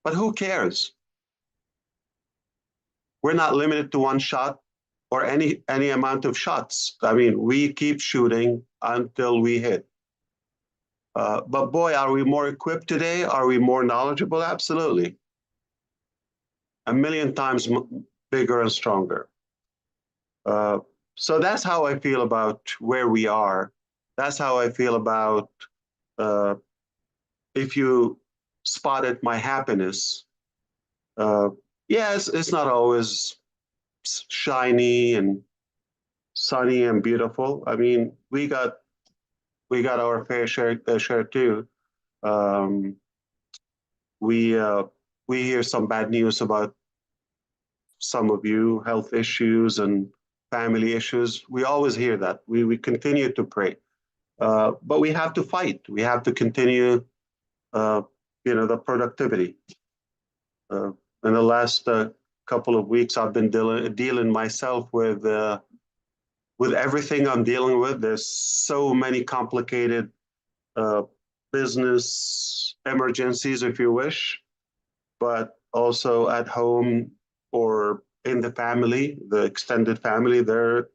But who cares? We're not limited to one shot or any amount of shots. I mean, we keep shooting until we hit. But boy, are we more equipped today? Are we more knowledgeable? Absolutely. A million times bigger and stronger. So that's how I feel about where we are. That's how I feel about if you spotted my happiness. Yes, it's not always shiny and sunny and beautiful. I mean, we got our fair share too. We hear some bad news about some of you, health issues and family issues. We always hear that. We continue to pray, but we have to fight. We have to continue, the productivity. In the last couple of weeks, I've been dealing myself with everything I'm dealing with. There's so many complicated business emergencies, if you wish, but also at home or in the family, the extended family, there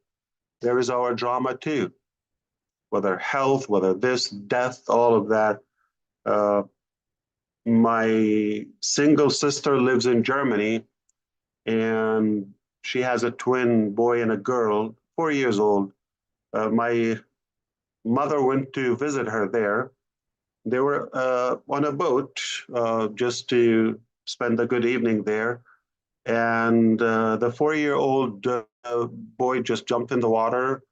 is our drama too. Whether health, whether this, death, all of that. My single sister lives in Germany, and she has a twin boy and a girl, 4 years old. My mother went to visit her there. They were on a boat just to spend a good evening there. And the 4-year-old boy just jumped in the water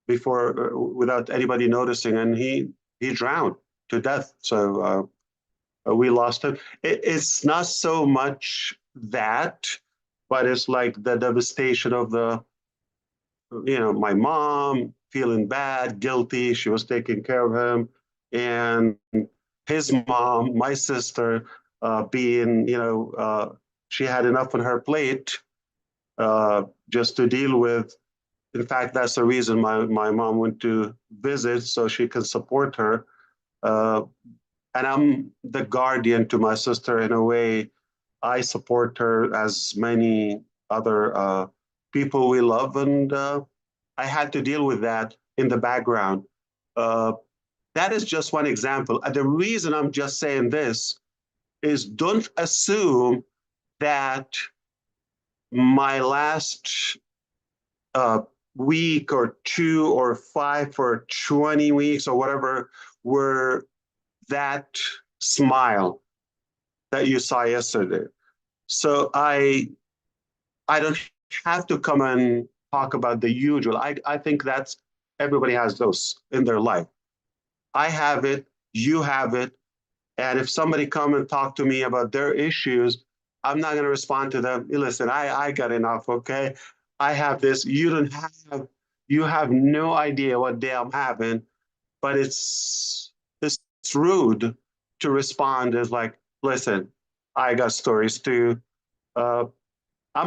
before without anybody noticing, and he drowned to death. So we lost him. It's not so much that, but it's like the devastation of my mom feeling bad, guilty. She was taking care of him, and his mom, my sister, being, she had enough on her plate just to deal with. In fact, that's the reason my mom went to visit, so she can support her. And I'm the guardian to my sister in a way. I support her as many other people we love, and I had to deal with that in the background. That is just one example. And the reason I'm just saying this is don't assume that my last week or 2 or 5 or 20 weeks or whatever were that smile that you saw yesterday. So I don't have to come and talk about the usual. I think that's everybody has those in their life. I have it, you have it, and if somebody come and talk to me about their issues, I'm not going to respond to them. Listen, I got enough, okay? I have this. You have no idea what day I'm having, but it's rude to respond as like, listen, I got stories too. I'm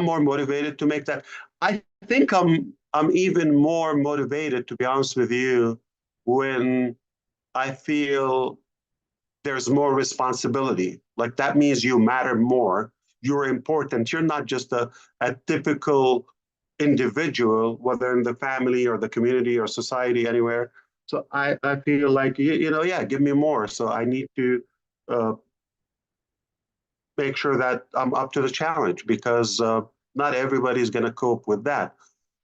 more motivated to make that. I think I'm even more motivated, to be honest with you, when I feel there's more responsibility. Like that means you matter more. You're important. You're not just a typical individual, whether in the family or the community or society, anywhere. So I feel like, yeah, give me more. So I need to make sure that I'm up to the challenge, because not everybody's going to cope with that.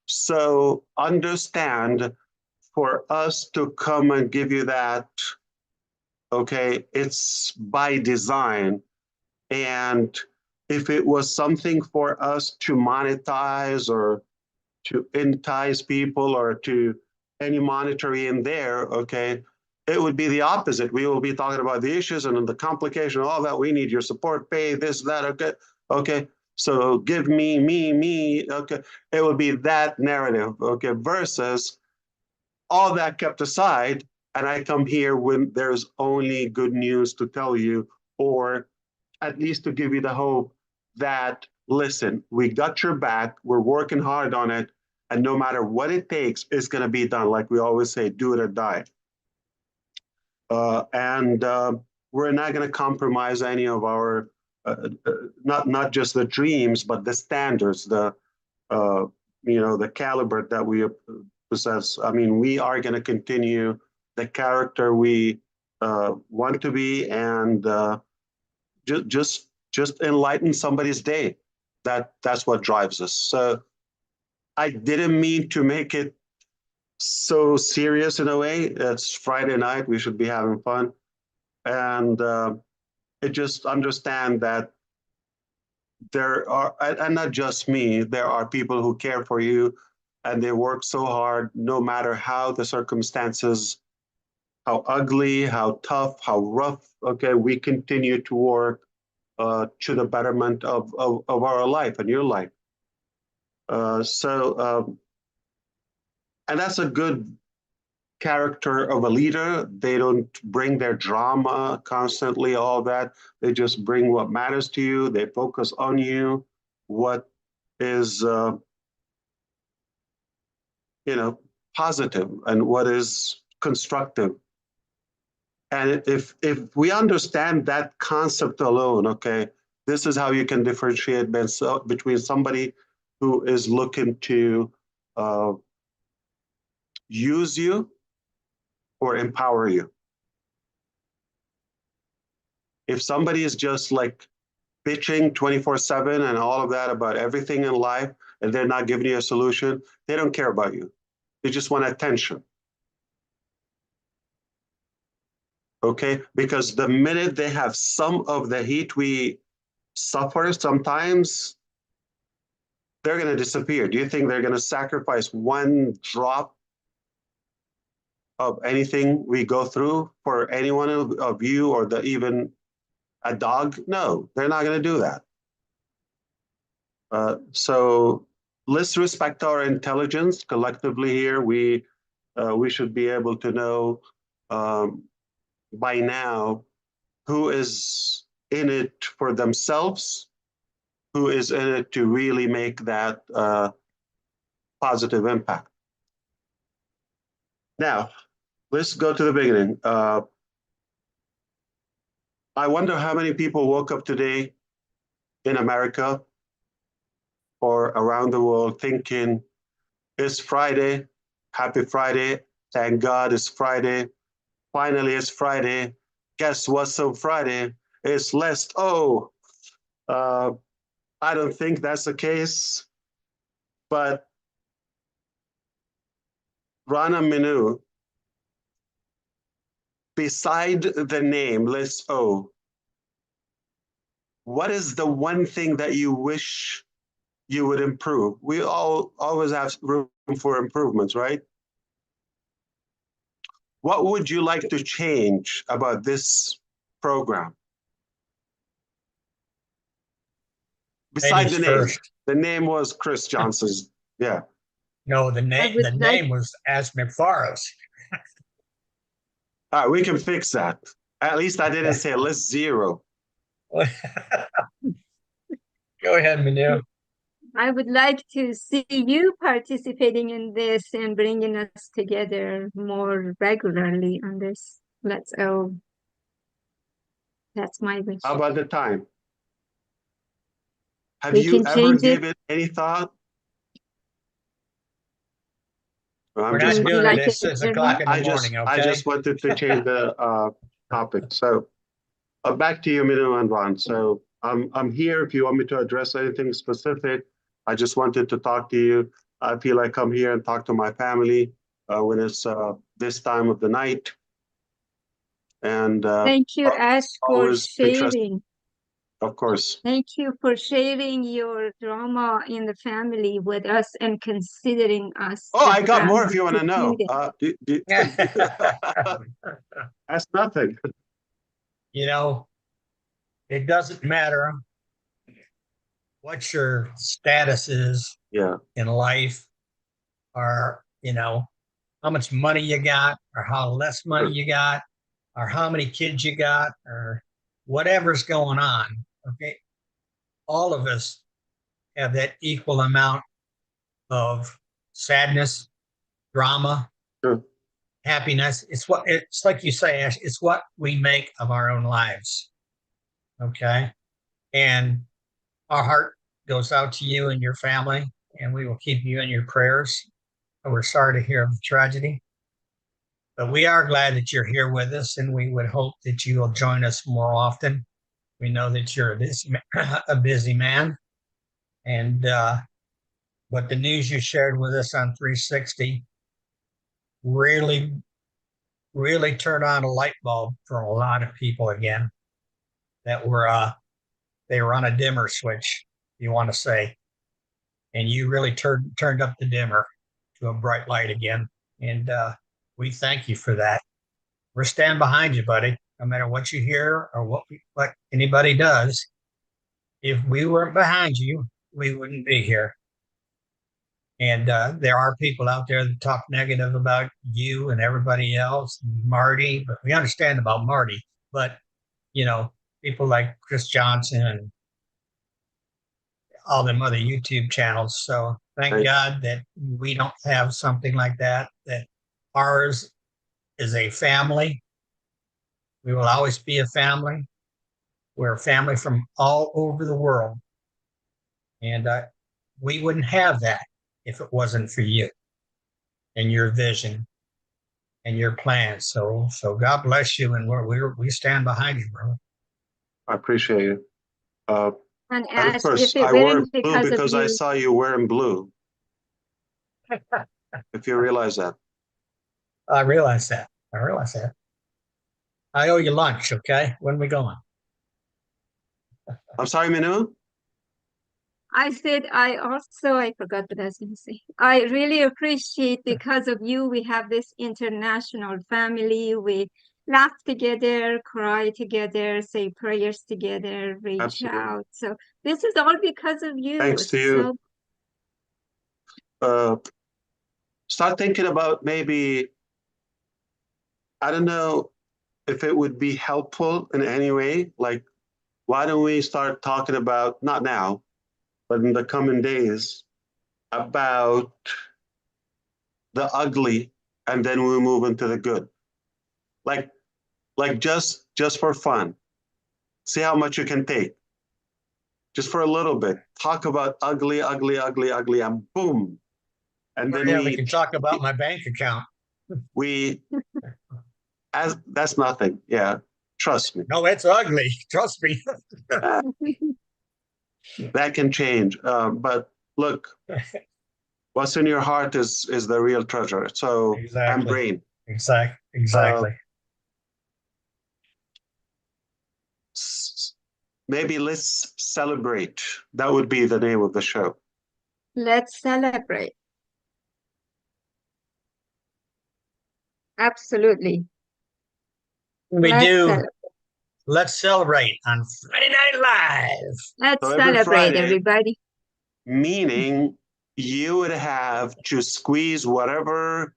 So understand, for us to come and give you that, okay, it's by design. And if it was something for us to monetize or to entice people or to any monetary in there, okay, it would be the opposite. We will be talking about the issues and the complication, all that. We need your support, pay this, that, okay, okay. So give me, okay. It would be that narrative, okay, versus all that kept aside, and I come here when there's only good news to tell you, or at least to give you the hope that, listen, we got your back, we're working hard on it, and no matter what it takes, it's going to be done. Like we always say, do it or die. And we're not going to compromise any of our, not just the dreams, but the standards, the caliber that we possess. I mean, we are going to continue the character we want to be, and just enlighten somebody's day. That's what drives us. So I didn't mean to make it so serious in a way. It's Friday night. We should be having fun. And just understand that there are, and not just me, there are people who care for you, and they work so hard, no matter how the circumstances, how ugly, how tough, how rough, okay, we continue to work to the betterment of our life and your life. And that's a good character of a leader. They don't bring their drama constantly, all that. They just bring what matters to you. They focus on you, what is, positive and what is constructive. And if we understand that concept alone, okay, this is how you can differentiate between somebody who is looking to use you or empower you. If somebody is just like bitching 24/7 and all of that about everything in life, and they're not giving you a solution, they don't care about you. They just want attention. Okay, because the minute they have some of the heat we suffer sometimes, they're going to disappear. Do you think they're going to sacrifice one drop of anything we go through for any one of you or even a dog? No, they're not going to do that. So let's respect our intelligence collectively here. We should be able to know by now who is in it for themselves, who is in it to really make that positive impact. Now, let's go to the beginning. I wonder how many people woke up today in America or around the world thinking, it's Friday, happy Friday, thank God it's Friday, finally it's Friday, guess what's on Friday? It's less, I don't think that's the case, but Ron and MINOO, beside the name, List O, what is the one thing that you wish you would improve? We all always have room for improvements, right? What would you like to change about this program? Besides the name, the name was Chris Johnson's. Yeah. No, the name was Ash MUFAREH. All right, we can fix that. At least I didn't say list 0. Go ahead, MINOO. I would like to see you participating in this and bringing us together more regularly on this. Let's go. That's my wish. How about the time? Have We you can ever change it. given any thought? We're not doing it at 6 o'clock in the morning, okay? I just wanted to change the topic. So back to you, MINOO and Ron. So I'm here if you want me to address anything specific. I just wanted to talk to you. I feel like I'm here and talk to my family when it's this time of the night. And thank you, Ash, for sharing. Of course. Thank you for sharing your drama in the family with us and considering us. Oh, I got more if you want to know. That's nothing. You know, it doesn't matter what your status is in life, or, you know, how much money you got, or how less money you got, or how many kids you got, or whatever's going on. Okay. All of us have that equal amount of sadness, drama, happiness. It's like you say, Ash, it's what we make of our own lives. Okay. And our heart goes out to you and your family, and we will keep you in your prayers. We're sorry to hear of the tragedy, but we are glad that you're here with us, and we would hope that you will join us more often. We know that you're a busy man, and but the news you shared with us on 360 really turned on a light bulb for a lot of people again that were they were on a dimmer switch, you want to say, and you really turned up the dimmer to a bright light again, and we thank you for that. We're standing behind you, buddy. No matter what you hear or what anybody does, if we weren't behind you, we wouldn't be here. And there are people out there that talk negative about you and everybody else, Marty, but we understand about Marty. But, you know, people like Chris Johnson and all them other YouTube channels. So thank God that we don't have something like that, that ours is a family. We will always be a family. We're a family from all over the world. And we wouldn't have that if it wasn't for you and your vision and your plans. So God bless you, and we stand behind you, brother. I appreciate it. And of Ash, course, if it I wore weren't blue because I saw you wearing blue. If you realize that. I realize that. I owe you lunch, okay? When are we going? I'm sorry, MINOO? I said, I forgot what I was going to say. I really appreciate because of you, we have this international family. We laugh together, cry together, say prayers together, reach Absolutely. out. So this is all because of you. Thanks to you. Start thinking about maybe, I don't know if it would be helpful in any way. Like, why don't we start talking about, not now, but in the coming days, about the ugly, and then we move into the good. Like just for fun. See how much you can take. Just for a little bit. Talk about ugly, ugly, ugly, ugly, and boom. And then we can talk about my bank account. That's nothing. Yeah. Trust me. No, it's ugly. Trust me. That can change. But look, what's in your heart is the real treasure. So, exactly. And brain. Exactly. Maybe let's celebrate. That would be the name of the show. Let's celebrate. Absolutely. Let's celebrate on Friday Night Live. Let's celebrate, Friday, everybody. Meaning you would have to squeeze whatever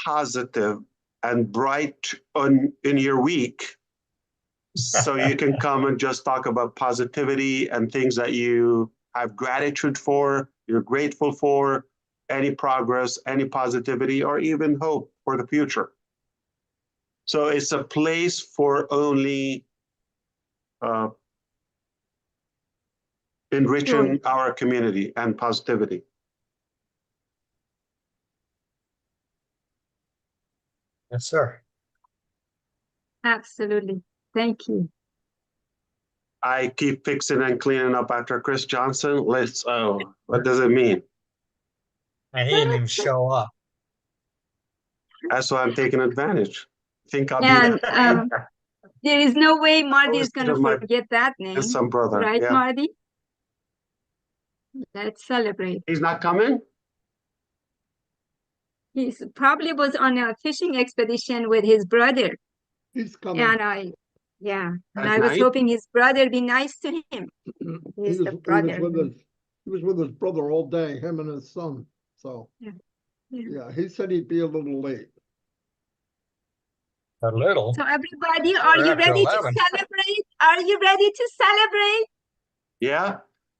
positive and bright in your week, so you can come and just talk about positivity and things that you have gratitude for, you're grateful for, any progress, any positivity, or even hope for the future. So it's a place for only enriching our community and positivity. Yes, sir. Absolutely. Thank you. I keep fixing and cleaning up after Chris Johnson. What does it mean? And he didn't even show up. That's why I'm taking advantage. Think I'll and, be that. There is no way Marty is going to forget that name. Some brother, right, yeah. Marty? Let's celebrate. He's not coming? He probably was on a fishing expedition with his brother. He's coming. And I was hoping his brother be nice to him. He's the brother. He was with his brother all day, him and his son. So yeah, he said he'd be a little late. A little. So everybody, are you ready to celebrate? Are you ready to celebrate? Yeah.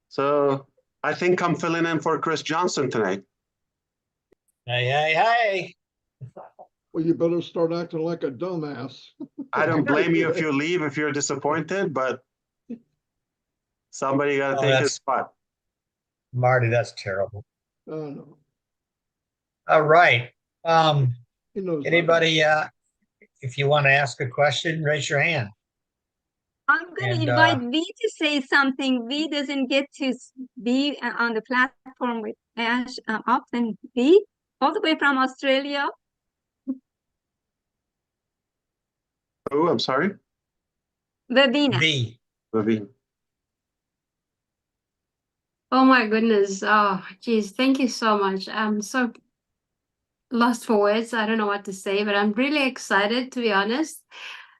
So I think I'm filling in for Chris Johnson tonight. Hey. Well, you better start acting like a dumbass. I don't blame you if you leave, if you're disappointed, but somebody got to take his spot. Marty, that's terrible. Oh, no. All right. Anybody, if you want to ask a question, raise your hand. I'm going to invite V to say something. V doesn't get to be on the platform with Ash often. V, all the way from Australia. Oh, I'm sorry. Vavina. Vavina. Oh my goodness. Oh, geez. Thank you so much. I'm so lost for words. I don't know what to say, but I'm really excited, to be honest.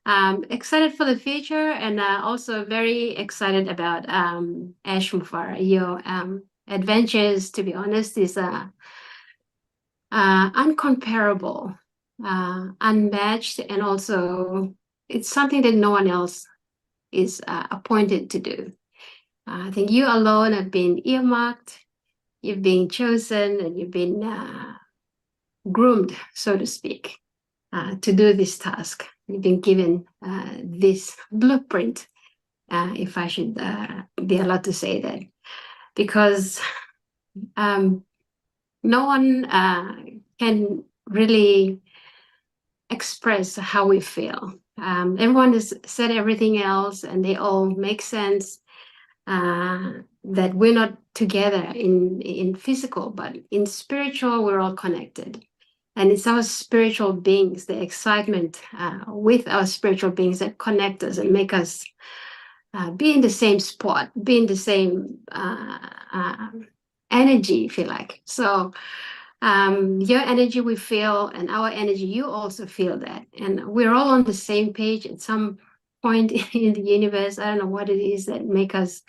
Excited for the future, and also very excited about Ash Mufareh. Your adventures, to be honest, is uncomparable, unmatched, and also it's something that no one else is appointed to do. I think you alone have been earmarked, you've been chosen, and you've been groomed, so to speak, to do this task. You've been given this blueprint, if I should be allowed to say that, because no one can really express how we feel. Everyone has said everything else, and they all make sense. That we're not together in physical, but in spiritual, we're all connected. And it's our spiritual beings, the excitement with our spiritual beings that connect us and make us be in the same spot, be in the same energy, if you like. So your energy we feel, and our energy, you also feel that. And we're all on the same page at some point in the universe. I don't know what it is that make us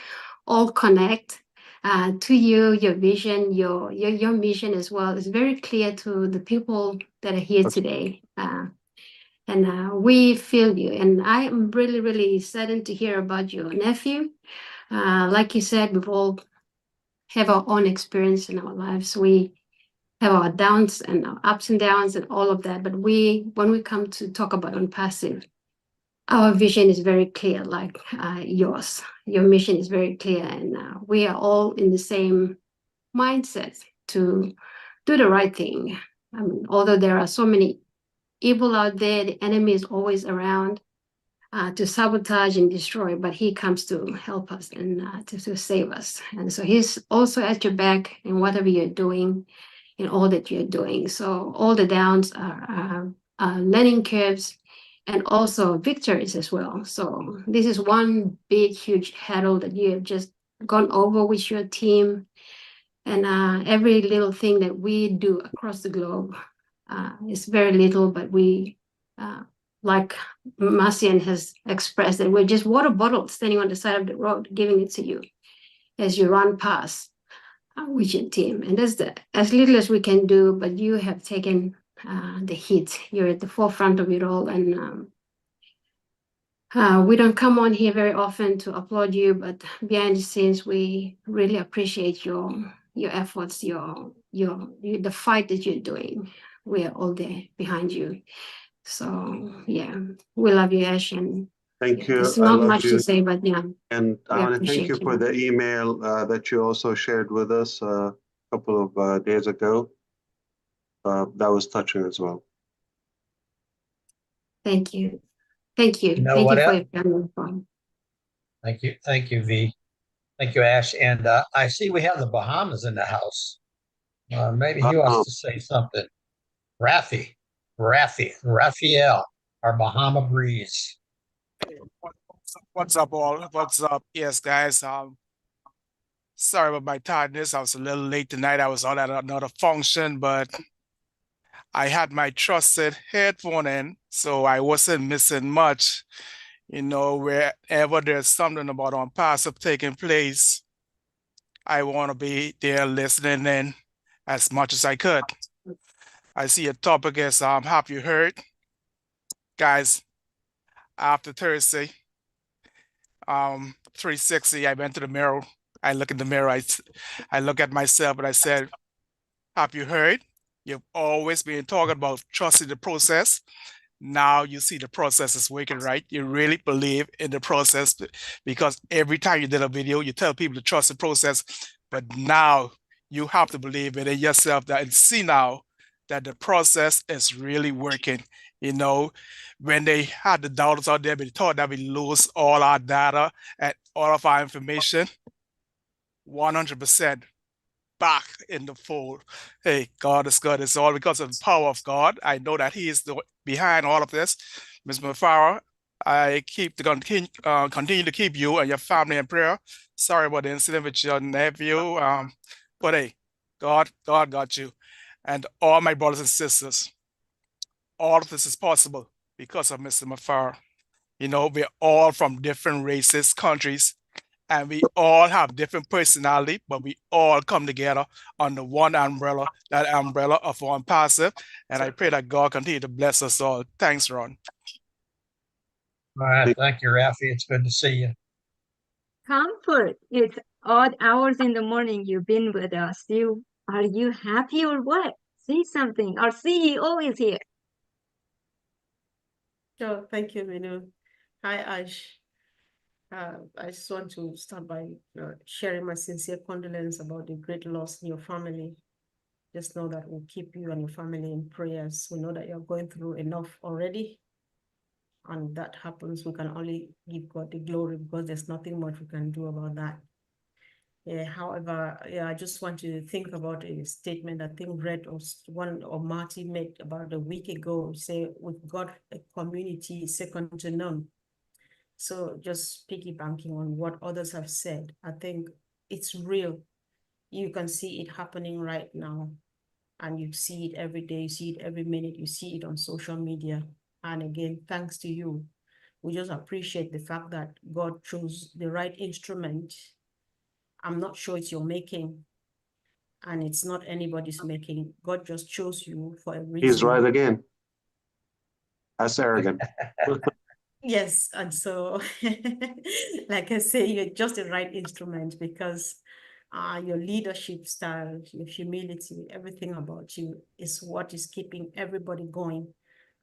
all connect to you, your vision, your mission as well. It's very clear to the people that are here today. And we feel you. And I am really, really saddened to hear about your nephew. Like you said, we've all have our own experience in our lives. We have our downs and our ups and downs and all of that. But when we come to talk about ONPASSIVE, our vision is very clear, like yours. Your mission is very clear, and we are all in the same mindset to do the right thing. I mean, although there are so many evil out there, the enemy is always around to sabotage and destroy, but he comes to help us and to save us. And so he's also at your back in whatever you're doing, in all that you're doing. So all the downs are learning curves and also victories as well. So this is one big, huge hurdle that you have just gone over with your team. And every little thing that we do across the globe is very little, but we, like Marcian has expressed, that we're just water bottles standing on the side of the road, giving it to you as you run past with your team. And that's as little as we can do, but you have taken the heat. You're at the forefront of it all. And we don't come on here very often to applaud you, but behind the scenes, we really appreciate your efforts, the fight that you're doing. We are all there behind you. So yeah, we love you, Ash. And Thank you. there's I not love much you. to say, but yeah. And I we want to thank you appreciate for the email that you also shared with us a couple of days ago. That was touching as well. Thank you. Thank you. You know Thank what you for else? your family. Thank you, V. Thank you, Ash. And I see we have the Bahamas in the house. Maybe he wants to say something. Raphael, our Bahama breeze. What's up, all? What's up? Yes, guys. Sorry about my tiredness. I was a little late tonight. I was on at another function, but I had my trusted headphone in, so I wasn't missing much. You know, wherever there's something about ONPASSIVE taking place, I want to be there listening in as much as I could. I see a topic is have you heard? Guys, after Thursday, 360, I went to the mirror. I look in the mirror, I look at myself and I said, have you heard? You've always been talking about trusting the process. Now you see the process is working, right? You really believe in the process, because every time you did a video, you tell people to trust the process, but now you have to believe it in yourself that and see now that the process is really working. You know, when they had the doubters out there, they thought that we lose all our data and all of our information, 100% back in the fold. Hey, God is good. It's all because of the power of God. I know that He is behind all of this. Ms. Mufare, I continue to keep you and your family in prayer. Sorry about the incident with your nephew, but hey, God got you. And all my brothers and sisters, all of this is possible because of Mr. Mufare. You know, we're all from different races, countries, and we all have different personality, but we all come together under one umbrella, that umbrella of ONPASSIVE. And I pray that God continue to bless us all. Thanks, Ron. All right. Thank you, Rafi. It's good to see you. Comfort. It's odd hours in the morning. You've been with us. Are you happy or what? Say something. Our CEO is here. Sure. Thank you, Minoo. Hi, Ash. I just want to start by sharing my sincere condolence about the great loss in your family. Just know that we'll keep you and your family in prayers. We know that you're going through enough already. And that happens, we can only give God the glory, because there's nothing much we can do about that. Yeah, however, I just want you to think about a statement I think Red or Marty made about a week ago. Say, we've got a community second to none. So just piggybacking on what others have said, I think it's real. You can see it happening right now. And you see it every day, you see it every minute, you see it on social media. And again, thanks to you. We just appreciate the fact that God chose the right instrument. I'm not sure it's your making, and it's not anybody's making. God just chose you for a reason. He's right again. That's arrogant. Yes, and so, like I say, you're just the right instrument because your leadership style, your humility, everything about you is what is keeping everybody going,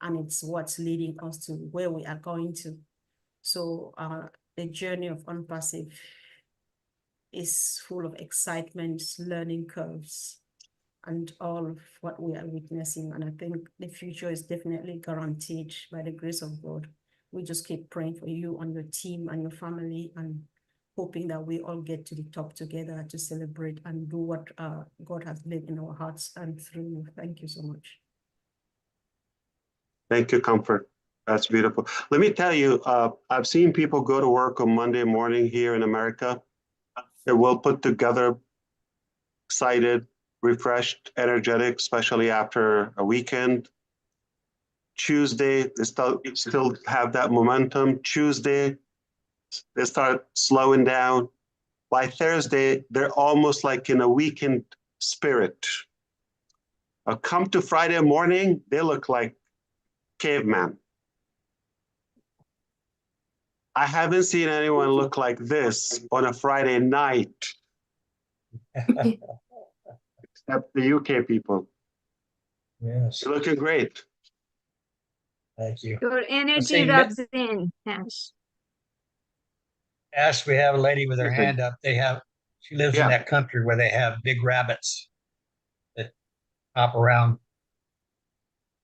and it's what's leading us to where we are going to. So the journey of ONPASSIVE is full of excitement, learning curves, and all of what we are witnessing. And I think the future is definitely guaranteed by the grace of God. We just keep praying for you and your team and your family, and hoping that we all get to the top together to celebrate and do what God has laid in our hearts and through you. Thank you so much. Thank you, Comfort. That's beautiful. Let me tell you, I've seen people go to work on Monday morning here in America. They're well put together, excited, refreshed, energetic, especially after a weekend. Tuesday, they still have that momentum. Tuesday, they start slowing down. By Thursday, they're almost like in a weekend spirit. Come to Friday morning, they look like caveman. I haven't seen anyone look like this on a Friday night. Except the UK people. Yes. You're looking great. Thank you. Your energy see, rubs in, Ash. Ash, we have a lady with her hand up. She lives in that country where they have big rabbits that hop around.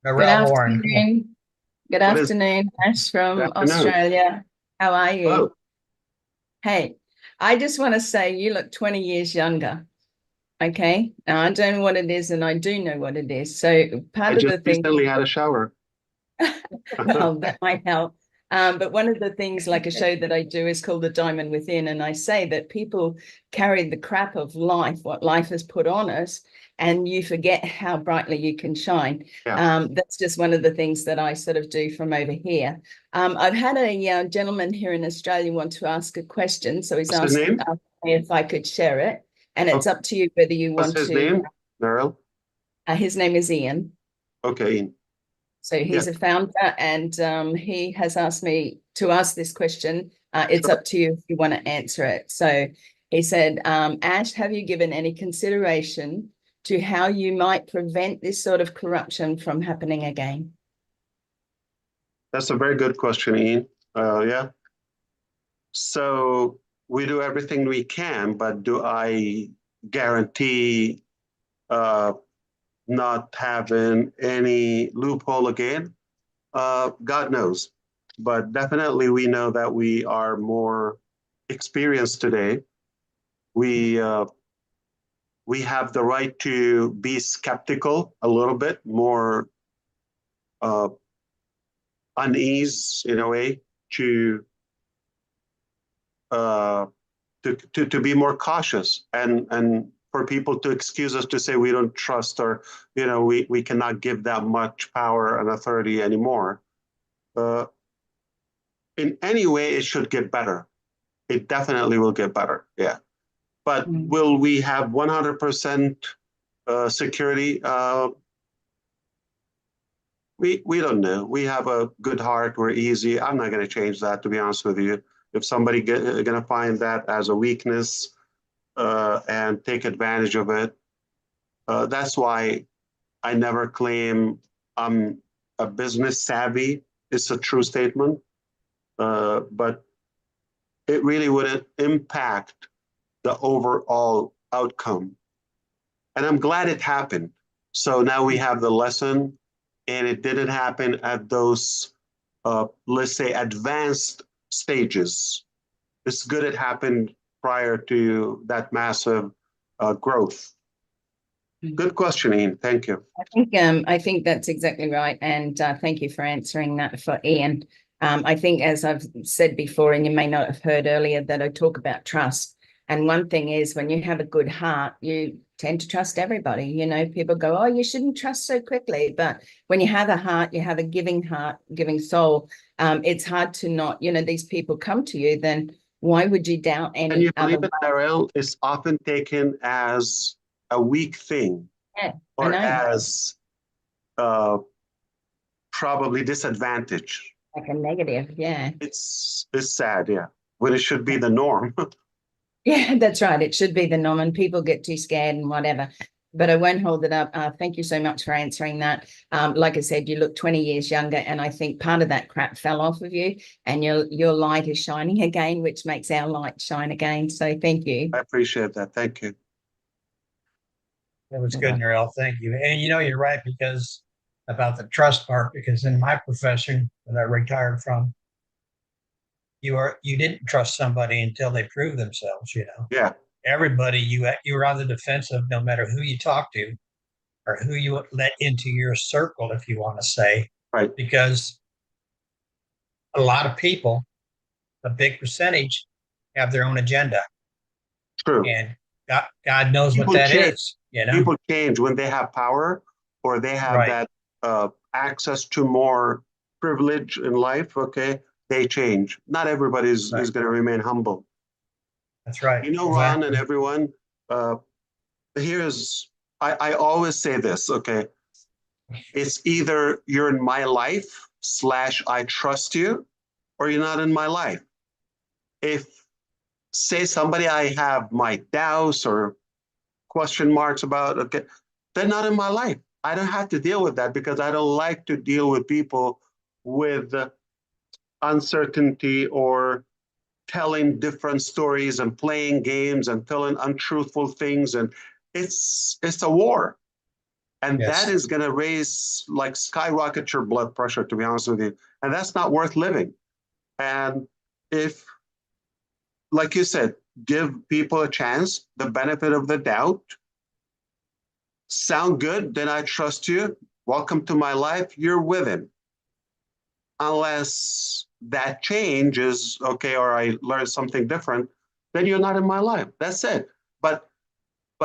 Good Narelle Warren. afternoon. Good afternoon, Ash from Australia. How are you? Oh. Hey, I just want to say you look 20 years younger. Okay. Now I don't know what it is, and I do know what it is. So part of the thing. I just recently had a shower. Well, that might help. But one of the things, like a show that I do, is called The Diamond Within. And I say that people carry the crap of life, what life has put on us, and you forget how brightly you can shine. Yeah. That's just one of the things that I sort of do from over here. I've had a gentleman here in Australia want to ask a question. So he's asked me if I could share it. And it's up to you whether you want to. What's his name, Narelle? His name is Ian. Okay, Ian. So he's a founder, and he has asked me to ask this question. It's up to you if you want to answer it. So he said, Ash, have you given any consideration to how you might prevent this sort of corruption from happening again? That's a very good question, Ian. Yeah. So we do everything we can, but do I guarantee not having any loophole again? God knows. But definitely we know that we are more experienced today. We have the right to be skeptical a little bit, more unease in a way, to be more cautious, and for people to excuse us to say we don't trust, or we cannot give that much power and authority anymore. In any way, it should get better. It definitely will get better. Yeah. But will we have 100% security? We don't know. We have a good heart. We're easy. I'm not going to change that, to be honest with you. If somebody going to find that as a weakness and take advantage of it, that's why I never claim I'm a business savvy. It's a true statement, but it really wouldn't impact the overall outcome. And I'm glad it happened. So now we have the lesson, and it didn't happen at those, let's say, advanced stages. It's good it happened prior to that massive growth. Good question, Ian. Thank you. I think that's exactly right. And thank you for answering that for Ian. I think, as I've said before, and you may not have heard earlier, that I talk about trust. And one thing is, when you have a good heart, you tend to trust everybody. You know, people go, oh, you shouldn't trust so quickly. But when you have a heart, you have a giving heart, giving soul. It's hard to not, you know, these people come to you, then why would you doubt any And you other believe it, Darrell, is often taken as a weak thing Yeah, I or know. as probably disadvantage. Like a negative, yeah. It's sad, yeah. When it should be the norm. Yeah, that's right. It should be the norm, and people get too scared and whatever. But I won't hold it up. Thank you so much for answering that. Like I said, you look 20 years younger, and I think part of that crap fell off of you, and your light is shining again, which makes our light shine again. So thank you. I appreciate that. Thank you. That was good, Narelle. Thank you. And you know, you're right, because about the trust part, because in my profession that I retired from, you didn't trust somebody until they proved themselves, you know. Yeah. Everybody, you were on the defensive no matter who you talked to or who you let into your circle, if you want to say. Right. Because a lot of people, a big percentage, have their own agenda. True. And God knows People what that change. is. You know? People change when they have power or they have Right. that access to more privilege in life. Okay, they change. Not everybody is going to remain humble. That's right. You know, Ron and everyone, I always say this, okay? It's either you're in my life / I trust you, or you're not in my life. If, say, somebody I have my doubts or question marks about, okay, they're not in my life. I don't have to deal with that because I don't like to deal with people with uncertainty or telling different stories and playing games and telling untruthful things. And it's a war. And Yes. that is going to raise, like, skyrocket your blood pressure, to be honest with you. And that's not worth living. And if, like you said, give people a chance, the benefit of the doubt, sound good, then I trust you. Welcome to my life. You're with him. Unless that change is okay, or I learned something different, then you're not in my life. That's it. But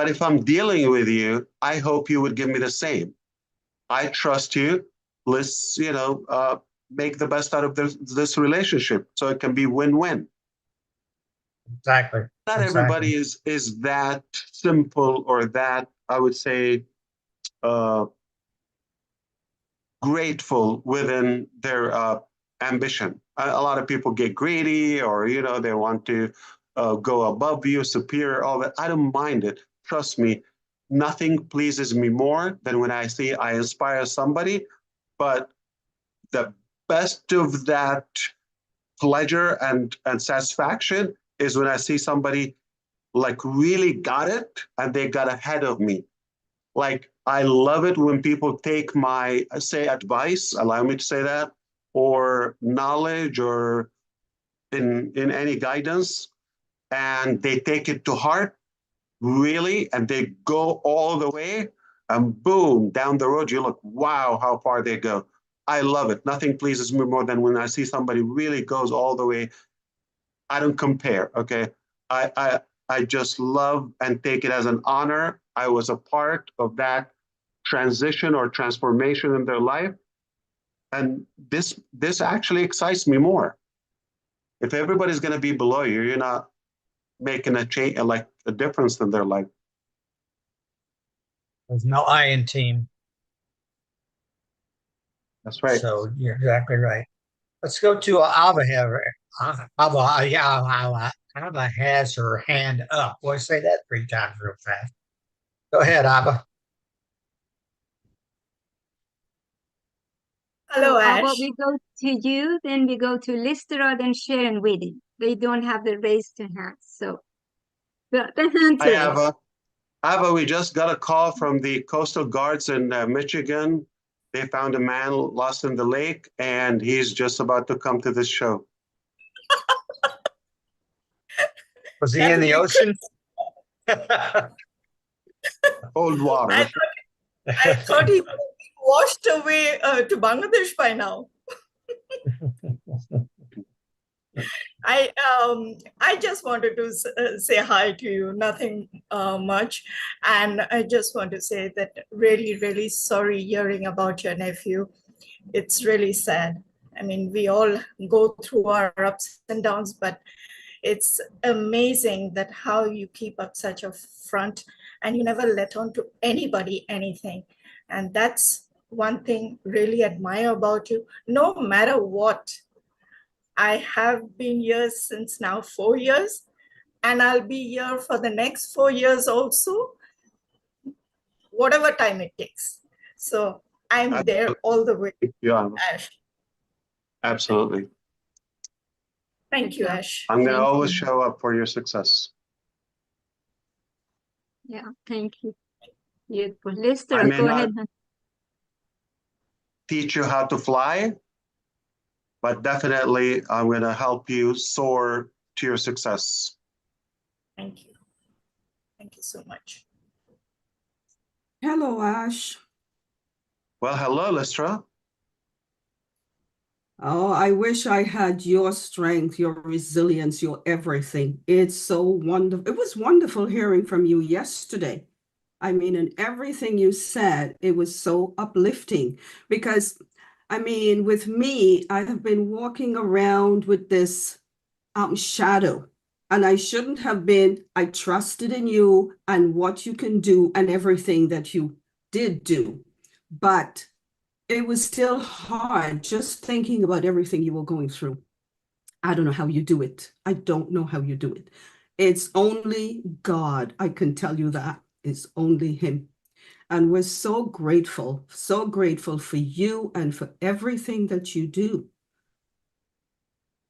if I'm dealing with you, I hope you would give me the same. I trust you. Let's, make the best out of this relationship so it can be win-win. Exactly. Not everybody is that simple or that, I would say, grateful within their ambition. A lot of people get greedy, or they want to go above you, superior, all that. I don't mind it. Trust me, nothing pleases me more than when I see I inspire somebody. But the best of that pleasure and satisfaction is when I see somebody like really got it and they got ahead of me. Like, I love it when people take my, say, advice, allow me to say that, or knowledge, or in any guidance, and they take it to heart, really, and they go all the way, and boom, down the road, you look, wow, how far they go. I love it. Nothing pleases me more than when I see somebody really goes all the way. I don't compare, okay? I just love and take it as an honor. I was a part of that transition or transformation in their life. And this actually excites me more. If everybody's going to be below you, you're not making a change, like a difference in their life. There's no I in team. That's right. So you're exactly right. Let's go to Ava here. Ava has her hand up. Boy, say that 3 times real fast. Go ahead, Ava. Hello, How about Ash. we go to you, then we go to Listera, then Sharon Whitty. They don't have the raised hands, so the hands Hi, are up. Ava. Ava, we just got a call from the Coastal Guards in Michigan. They found a man lost in the lake, and he's just about to come to this show. Was he in the ocean? Cold water. I thought he washed away to Bangladesh by now. I just wanted to say hi to you, nothing much. And I just want to say that really, really sorry hearing about your nephew. It's really sad. I mean, we all go through our ups and downs, but it's amazing that how you keep up such a front and you never let on to anybody anything. And that's one thing really admire about you. No matter what, I have been here since now 4 years, and I'll be here for the next 4 years also, whatever time it takes. So I'm there all the way, Yeah, Ash. absolutely. Thank you, Ash. I'm going to Thank always you. show up for your success. Yeah, thank you. Beautiful. Lester, I may go not ahead. teach you how to fly, but definitely I'm going to help you soar to your success. Thank you. Thank you so much. Hello, Ash. Well, hello, Lystra. Oh, I wish I had your strength, your resilience, your everything. It's so wonderful. It was wonderful hearing from you yesterday. I mean, and everything you said, it was so uplifting because, I mean, with me, I have been walking around with this shadow, and I shouldn't have been. I trusted in you and what you can do and everything that you did do. But it was still hard just thinking about everything you were going through. I don't know how you do it. I don't know how you do it. It's only God. I can tell you that. It's only Him. And we're so grateful for you and for everything that you do.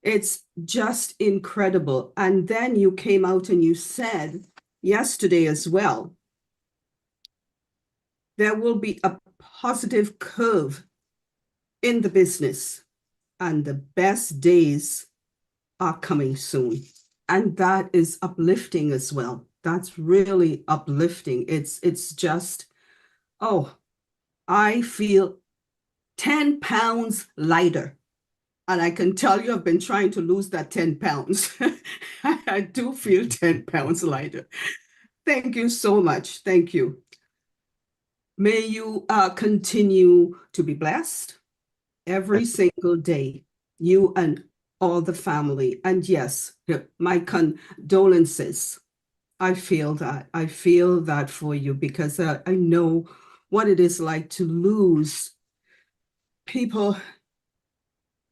It's just incredible. And then you came out and you said yesterday as well, there will be a positive curve in the business, and the best days are coming soon. And that is uplifting as well. That's really uplifting. It's just, oh, I feel 10 pounds lighter. And I can tell you, I've been trying to lose that 10 pounds. I do feel 10 pounds lighter. Thank you so much. Thank you. May you continue to be blessed every single day, you and all the family. And yes, my condolences. I feel that. I feel that for you because I know what it is like to lose people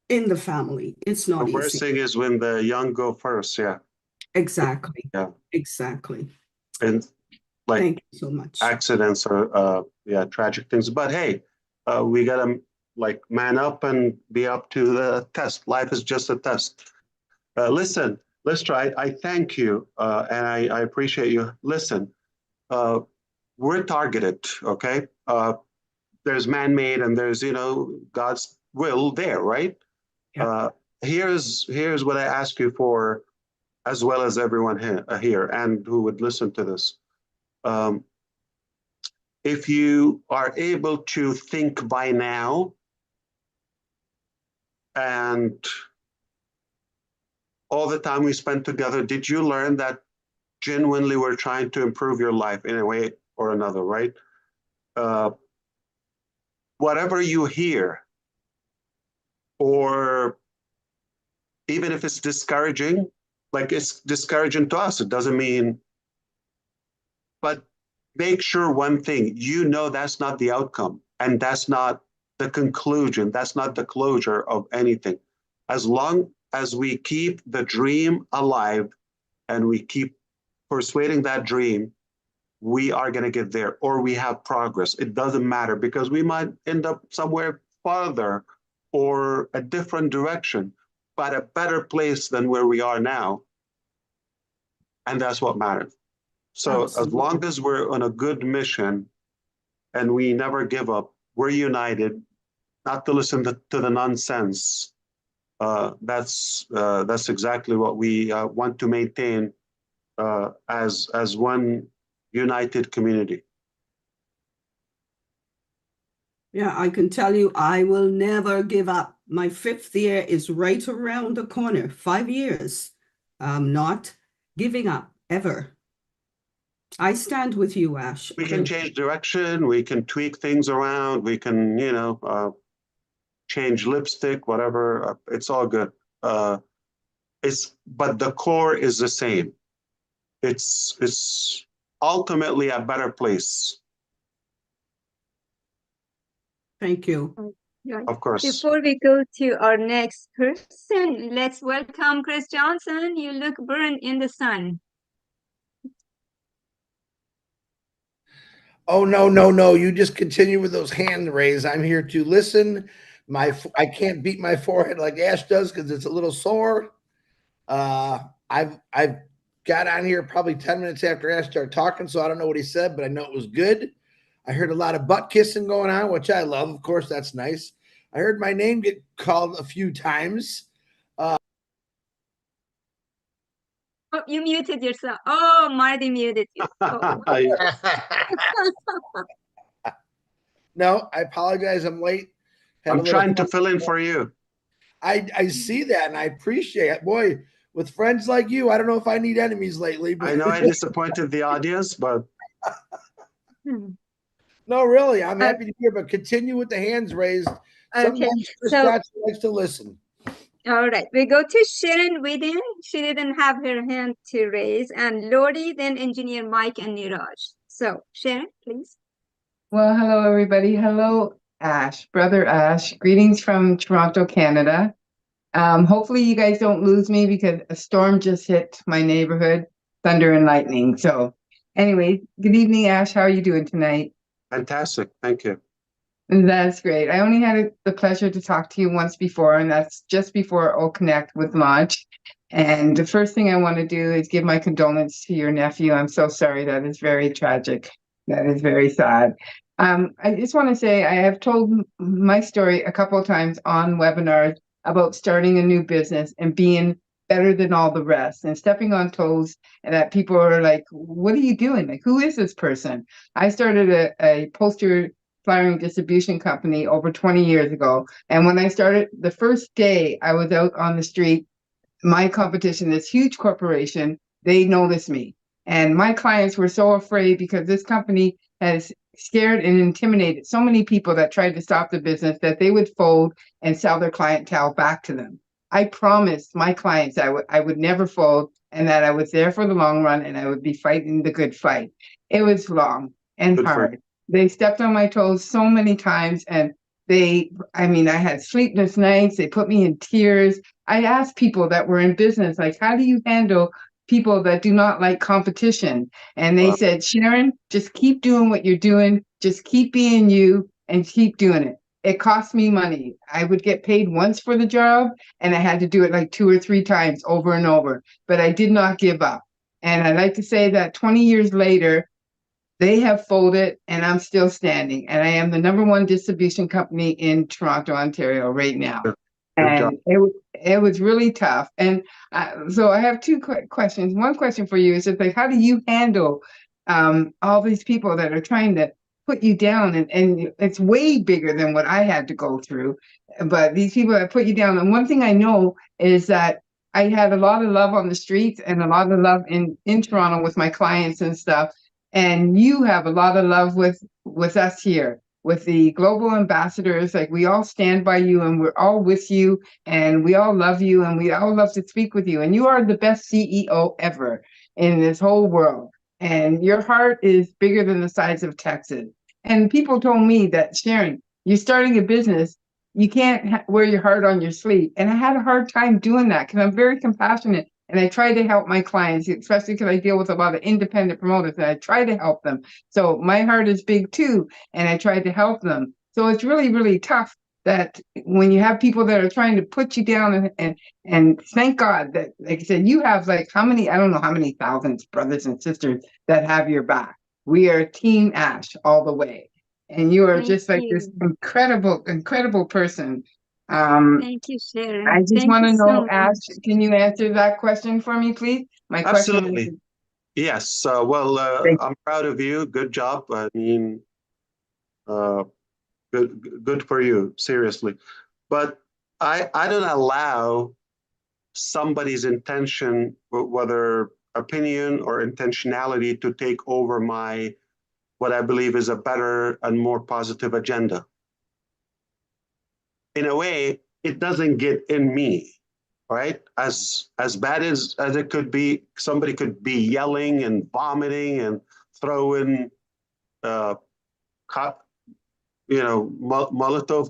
in the family. It's not The worst easy. thing is when the young go first. Yeah. Exactly. Yeah. Exactly. And like Thank you so much. accidents or yeah, tragic things. But hey, we gotta like man up and be up to the test. Life is just a test. Listen, Lystra, I thank you and I appreciate you. Listen, we're targeted, okay? There's man-made and there's, you know, God's will there, right? Yeah. Here's what I ask you for, as well as everyone here and who would listen to this. If you are able to think by now and all the time we spent together, did you learn that genuinely we're trying to improve your life in a way or another, right? Whatever you hear, or even if it's discouraging, like it's discouraging to us, it doesn't mean, but make sure one thing, you know that's not the outcome and that's not the conclusion, that's not the closure of anything. As long as we keep the dream alive and we keep persuading that dream, we are going to get there, or we have progress. It doesn't matter because we might end up somewhere farther or a different direction, but a better place than where we are now. And that's what matters. So as long as we're on a good mission and we never give up, we're united, not to listen to the nonsense. That's exactly what we want to maintain as one united community. Yeah, I can tell you, I will never give up. My 5th year is right around the corner. 5 years. I'm not giving up ever. I stand with you, Ash. We can change direction. We can tweak things around. We can, change lipstick, whatever. It's all good. But the core is the same. It's ultimately a better place. Thank you. Of course. Before we go to our next person, let's welcome Chris Johnson. You look burned in the sun. Oh, no. You just continue with those hand raise. I'm here to listen. I can't beat my forehead like Ash does because it's a little sore. I've got on here probably 10 minutes after Ash started talking, so I don't know what he said, but I know it was good. I heard a lot of butt kissing going on, which I love. Of course, that's nice. I heard my name get called a few times. Oh, you muted yourself. Oh, Marty muted you. Oh. No, I apologize. I'm late. I'm trying to fill in for you. I see that, and I appreciate it. Boy, with friends like you, I don't know if I need enemies lately. But I know I disappointed the audience, but... No, really, I'm happy to hear, but continue with the hands raised. Sometimes Chris Johnson likes to listen. All right, we go to Sharon Whedon. She didn't have her hand to raise, and Lori, then engineer Mike and Niraj. So Sharon, please. Well, hello, everybody. Hello, Ash, brother Ash. Greetings from Toronto, Canada. Hopefully you guys don't lose me because a storm just hit my neighborhood, thunder and lightning. So anyway, good evening, Ash. How are you doing tonight? Fantastic. Thank you. That's great. I only had the pleasure to talk to you once before, and that's just before O Connect with launch. And the first thing I want to do is give my condolence to your nephew. I'm so sorry. That is very tragic. That is very sad. I just want to say I have told my story a couple of times on webinars about starting a new business and being better than all the rest and stepping on toes, and that people are like, what are you doing? Like, who is this person? I started a poster flyering distribution company over 20 years ago. And when I started, the first day I was out on the street, my competition, this huge corporation, they noticed me. And my clients were so afraid because this company has scared and intimidated so many people that tried to stop the business that they would fold and sell their clientele back to them. I promised my clients I would never fold and that I was there for the long run and I would be fighting the good fight. It was long and hard. They stepped on my toes so many times, and I had sleepless nights. They put me in tears. I asked people that were in business, like, how do you handle people that do not like competition? And they said, Sharon, just keep doing what you're doing. Just keep being you and keep doing it. It cost me money. I would get paid once for the job, and I had to do it like 2 or 3 times over and over, but I did not give up. And I'd like to say that 20 years later, they have folded and I'm still standing. And I am the #1 distribution company in Toronto, Ontario right now. And it was really tough. And so I have 2 questions. One question for you is just like, how do you handle all these people that are trying to put you down? And it's way bigger than what I had to go through. But these people that put you down. And one thing I know is that I had a lot of love on the streets and a lot of love in Toronto with my clients and stuff. And you have a lot of love with us here, with the global ambassadors. Like, we all stand by you and we're all with you and we all love you and we all love to speak with you. And you are the best CEO ever in this whole world. And your heart is bigger than the size of Texas. And people told me that, Sharon, you're starting a business, you can't wear your heart on your sleeve. And I had a hard time doing that because I'm very compassionate. And I try to help my clients, especially because I deal with a lot of independent promoters, and I try to help them. So my heart is big too, and I try to help them. So it's really, really tough that when you have people that are trying to put you down, and thank God that, like I said, you have like I don't know how many thousands brothers and sisters that have your back. We are Team Ash all the way. And you are just like this incredible, incredible person. Thank you, Sharon. I just want to know, Ash, can you answer that question for me, please? My Absolutely. question is, Yes. I'm proud of you. Good job. I mean, good Good for you, seriously. But I don't allow somebody's intention, whether opinion or intentionality, to take over my what I believe is a better and more positive agenda. In a way, it doesn't get in me, right? As bad as it could be, somebody could be yelling and vomiting and throwing, Molotov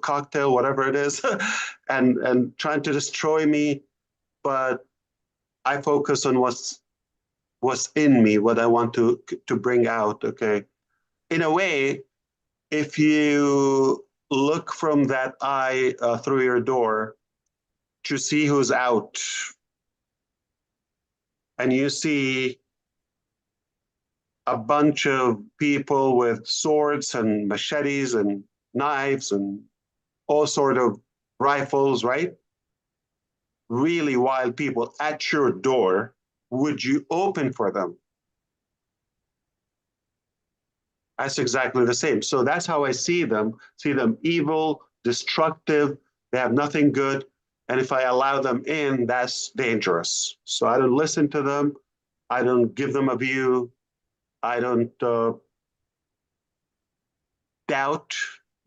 cocktail, whatever it is, and trying to destroy me. But I focus on what's in me, what I want to bring out. Okay, in a way, if you look from that eye through your door to see who's out, and you see a bunch of people with swords and machetes and knives and all sort of rifles, right? Really wild people at your door, would you open for them? That's exactly the same. So that's how I see them evil, destructive, they have nothing good. And if I allow them in, that's dangerous. So I don't listen to them. I don't give them a view. I don't doubt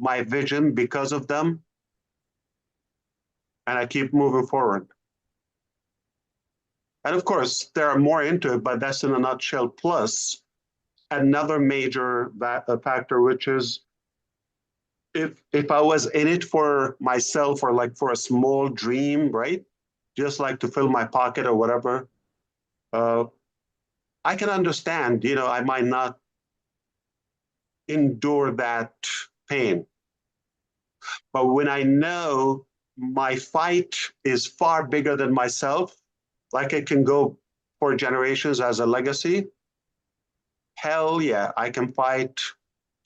my vision because of them. And I keep moving forward. And of course, there are more into it, but that's in a nutshell. Plus, another major factor, which is if I was in it for myself or like for a small dream, right? Just like to fill my pocket or whatever, I can understand, I might not endure that pain. But when I know my fight is far bigger than myself, like it can go for generations as a legacy, hell yeah, I can fight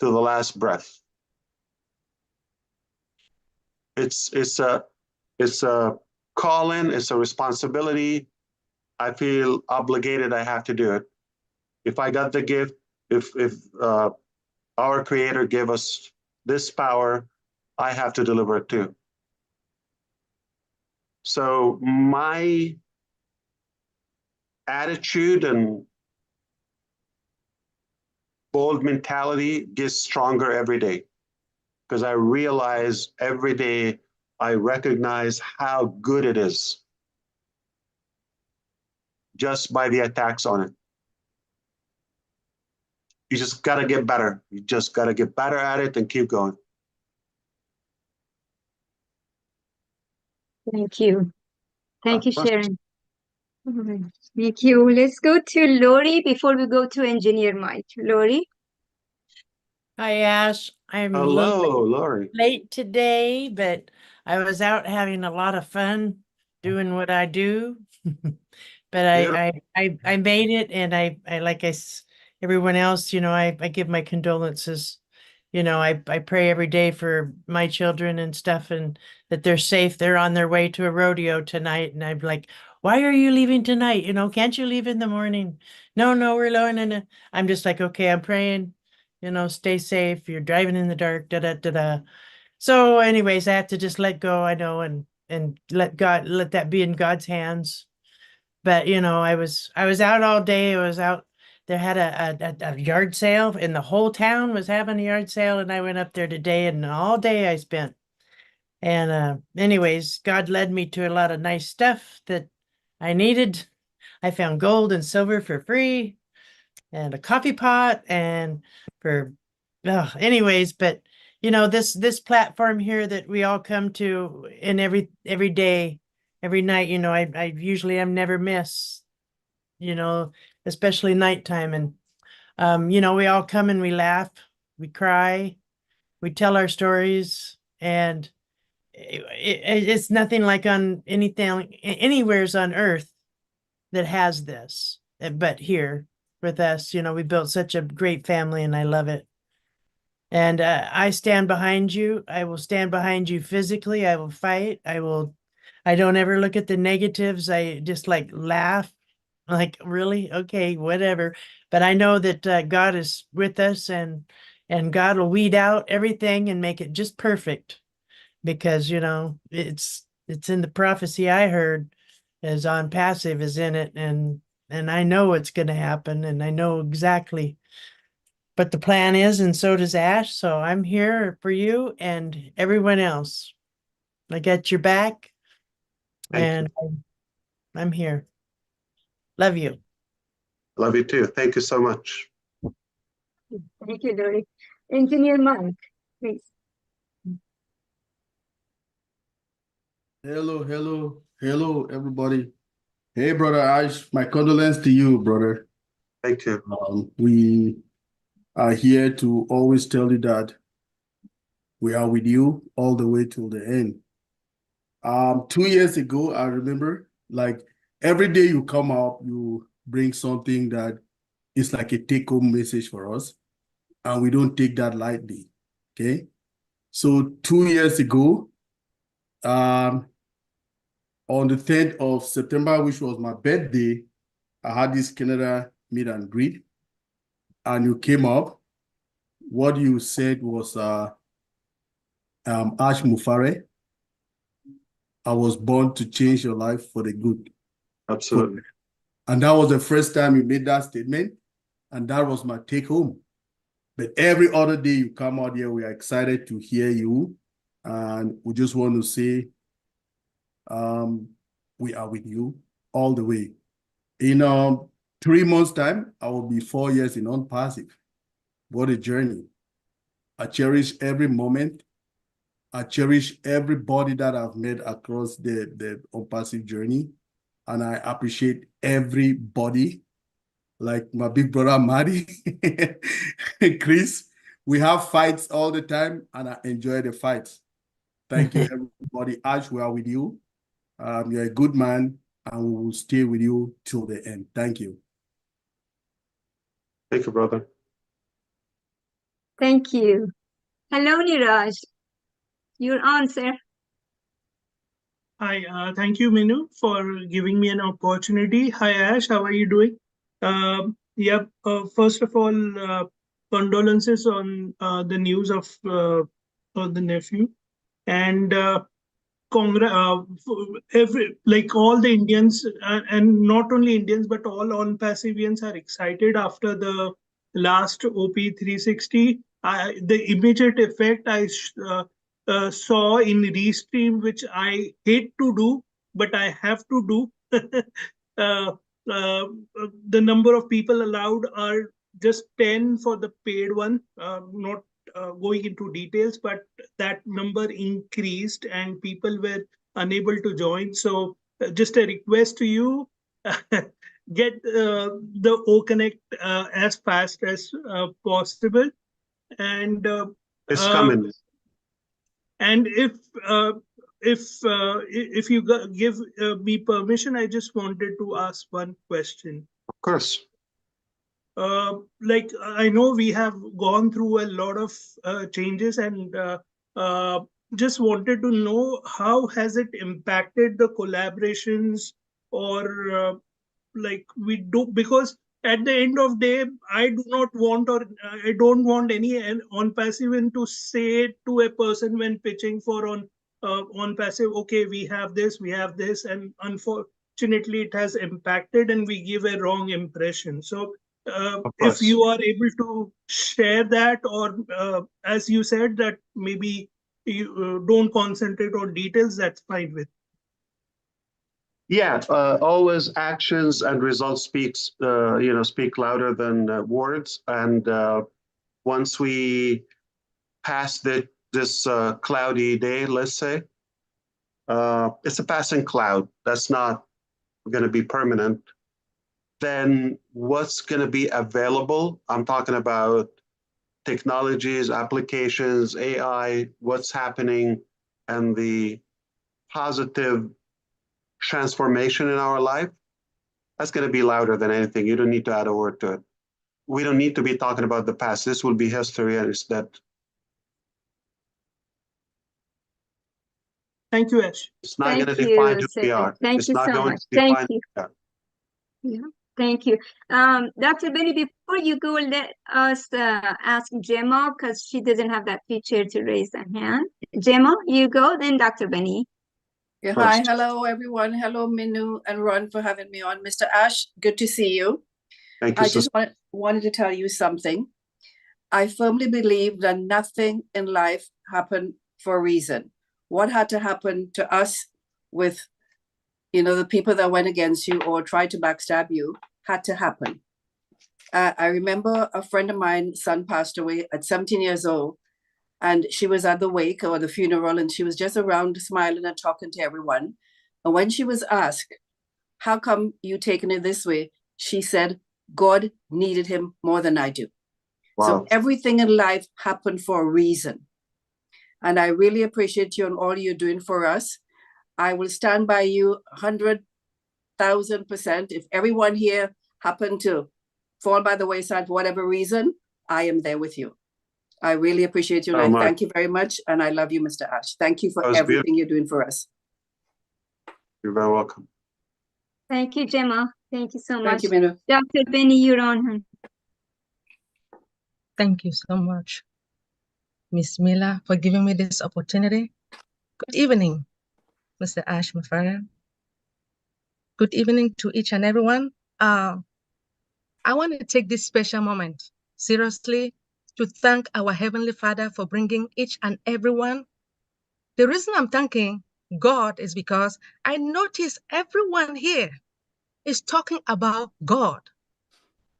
to the last breath. It's a calling, it's a responsibility. I feel obligated, I have to do it. If I got the gift, if our Creator gave us this power, I have to deliver it too. So my attitude and bold mentality gets stronger every day, because I realize every day, I recognize how good it is just by the attacks on it. You just got to get better. You just got to get better at it and keep going. Thank you. Thank you, Sharon. All right. Thank you. Let's go to Lori before we go to Engineer Mike. Lori. Hi, Ash. I'm a little Hello, Lori. late today, but I was out having a lot of fun doing what I do. But I made it, and I like everyone else, I give my condolences. I pray every day for my children and stuff, and that they're safe. They're on their way to a rodeo tonight, and I'm like, why are you leaving tonight? Can't you leave in the morning? No, we're going. And I'm just like, okay, I'm praying. Stay safe. You're driving in the dark. Da da da da. So, anyways, I have to just let go. I know, and let that be in God's hands. But I was out all day. I was out. They had a yard sale, and the whole town was having a yard sale. And I went up there today, and all day I spent. And anyways, God led me to a lot of nice stuff that I needed. I found gold and silver for free, and a coffee pot, and for anyways. But this platform here that we all come to, and every day, every night, I usually am never miss, especially nighttime. And we all come and we laugh, we cry, we tell our stories, and it's nothing like on anything anywheres on earth that has this, but here with us, we built such a great family, and I love it. And I stand behind you. I will stand behind you physically. I will fight. I don't ever look at the negatives. I just like laugh, like, really? Okay, whatever. But I know that God is with us, and and God will weed out everything and make it just perfect. Because, you know, it's in the prophecy I heard, as ONPASSIVE is in it, and I know it's going to happen, and I know exactly what the plan is, and so does Ash. So I'm here for you and everyone else. I got your back, and I'm here. Love you. Love you too. Thank you so much. Thank you, Dory. Engineer Mike, please. Hello, everybody. Hey, brother Ash, my condolence to you, brother. Thank you. We are here to always tell you that we are with you all the way till the end. 2 years ago, I remember, like every day you come up, you bring something that is like a take-home message for us, and we don't take that lightly. Okay, so 2 years ago, on the 10th of September, which was my birthday, I had this Canada meet and greet, and you came up. What you said was, Ash Mufare, I was born to change your life for the good. Absolutely. And that was the first time you made that statement, and that was my take home. But every other day you come out here, we are excited to hear you, and we just want to say, we are with you all the way. In 3 months' time, I will be 4 years in ONPASSIVE. What a journey. I cherish every moment. I cherish everybody that I've met across the ONPASSIVE journey. And I appreciate everybody, like my big brother, Maddie, Chris. We have fights all the time, and I enjoy the fights. Thank you, everybody. Ash, we are with you. You're a good man, and we will stay with you till the end. Thank you. Thank you, brother. Thank you. Hello, Niraj. Your answer. Hi, thank you, Minoo, for giving me an opportunity. Hi, Ash, how are you doing? First of all, condolences on the news of the nephew, and like all the Indians, and not only Indians, but all ONPASSIVians are excited after the last OP 360. The immediate effect I saw in Restream, which I hate to do, but I have to do. uh, the number of people allowed are just 10 for the paid one, not going into details, but that number increased and people were unable to join. So just a request to you, get the O Connect as fast as possible. And it's coming. And if you give me permission, I just wanted to ask one question. Of course. Like I know we have gone through a lot of changes, and just wanted to know how has it impacted the collaborations, or like we do, because at the end of day, I do not want, or I don't want any ONPASSIVian to say to a person when pitching for ONPASSIVE, okay, we have this, and unfortunately it has impacted and we give a wrong impression. So if you are able to share that, or as you said that maybe you don't concentrate on details, that's fine with. Yeah, always actions and results speak louder than words. And once we pass this cloudy day, let's say, it's a passing cloud. That's not going to be permanent. Then what's going to be available? I'm talking about technologies, applications, AI, what's happening, and the positive transformation in our life. That's going to be louder than anything. You don't need to add a word to it. We don't need to be talking about the past. This will be history, and it's that. Thank you, Ash. It's not going to define who we are. Thank It's you not so going much. to define Thank you. who we are. Yeah. Thank you. Dr. Benny, before you go, let us ask Gemma, because she doesn't have that feature to raise a hand. Gemma, you go, then Dr. Benny. Yeah, hi, hello everyone. Hello, Minoo and Ron for having me on. Mr. Ash, good to see you. Thank you, I just wanted to tell you something. I firmly believe that nothing in life happened for a reason. What had to happen to us with, the people that went against you or tried to backstab you had to happen. I remember a friend of mine's son passed away at 17 years old, and she was at the wake or the funeral, and she was just around smiling and talking to everyone. And when she was asked, how come you taking it this way? She said, God needed him more than I do. Wow. So everything in life happened for a reason. And I really appreciate you and all you're doing for us. I will stand by you 100,000%. If everyone here happened to fall by the wayside for whatever reason, I am there with you. I really appreciate you, and I thank you very much, and I love you, Mr. Ash. Thank you for everything you're doing for us. You're very welcome. Thank you, Gemma. Thank you so much. Thank you, Minoo. Dr. Benny, you're on. Thank you so much, Miss Miller, for giving me this opportunity. Good evening, Mr. Ash Mufareh. Good evening to each and everyone. I want to take this special moment seriously to thank our Heavenly Father for bringing each and everyone. The reason I'm thanking God is because I notice everyone here is talking about God.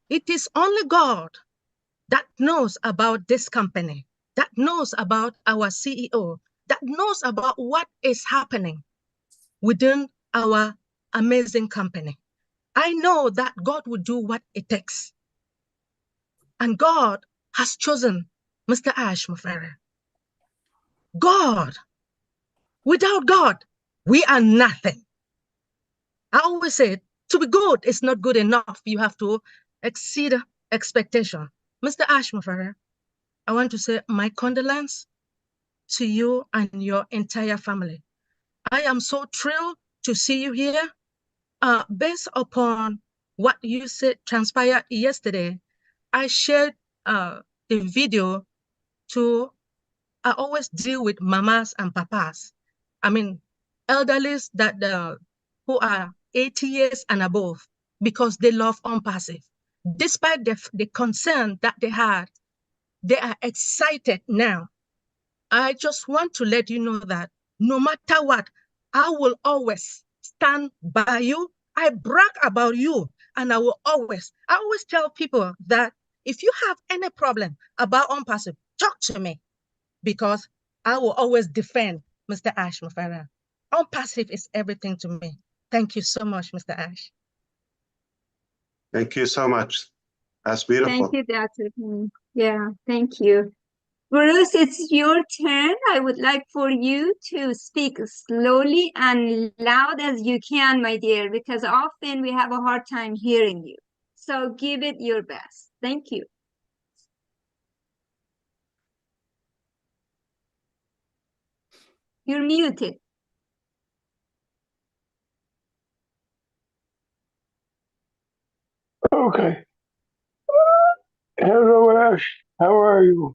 It is only God that knows about this company, that knows about our CEO, that knows about what is happening within our amazing company. I know that God will do what it takes. And God has chosen Mr. Ash Mufareh. God, without God, we are nothing. I always say, to be good is not good enough. You have to exceed expectation. Mr. Ash Mufareh, I want to say my condolence to you and your entire family. I am so thrilled to see you here. Based upon what you said transpired yesterday, I shared the video I always deal with mamas and papas. I mean, elderlies that who are 80 years and above, because they love ONPASSIVE. Despite the concern that they had, they are excited now. I just want to let you know that no matter what, I will always stand by you. I brag about you, and I always tell people that if you have any problem about ONPASSIVE, talk to me, because I will always defend Mr. Ash Mufareh. ONPASSIVE is everything to me. Thank you so much, Mr. Ash. Thank you so much. That's beautiful. Thank you, Dr. Benny. Yeah, thank you. Bruce, it's your turn. I would like for you to speak slowly and loud as you can, my dear, because often we have a hard time hearing you. So give it your best. Thank you. You're muted. Okay. Hello, Ash. How are you?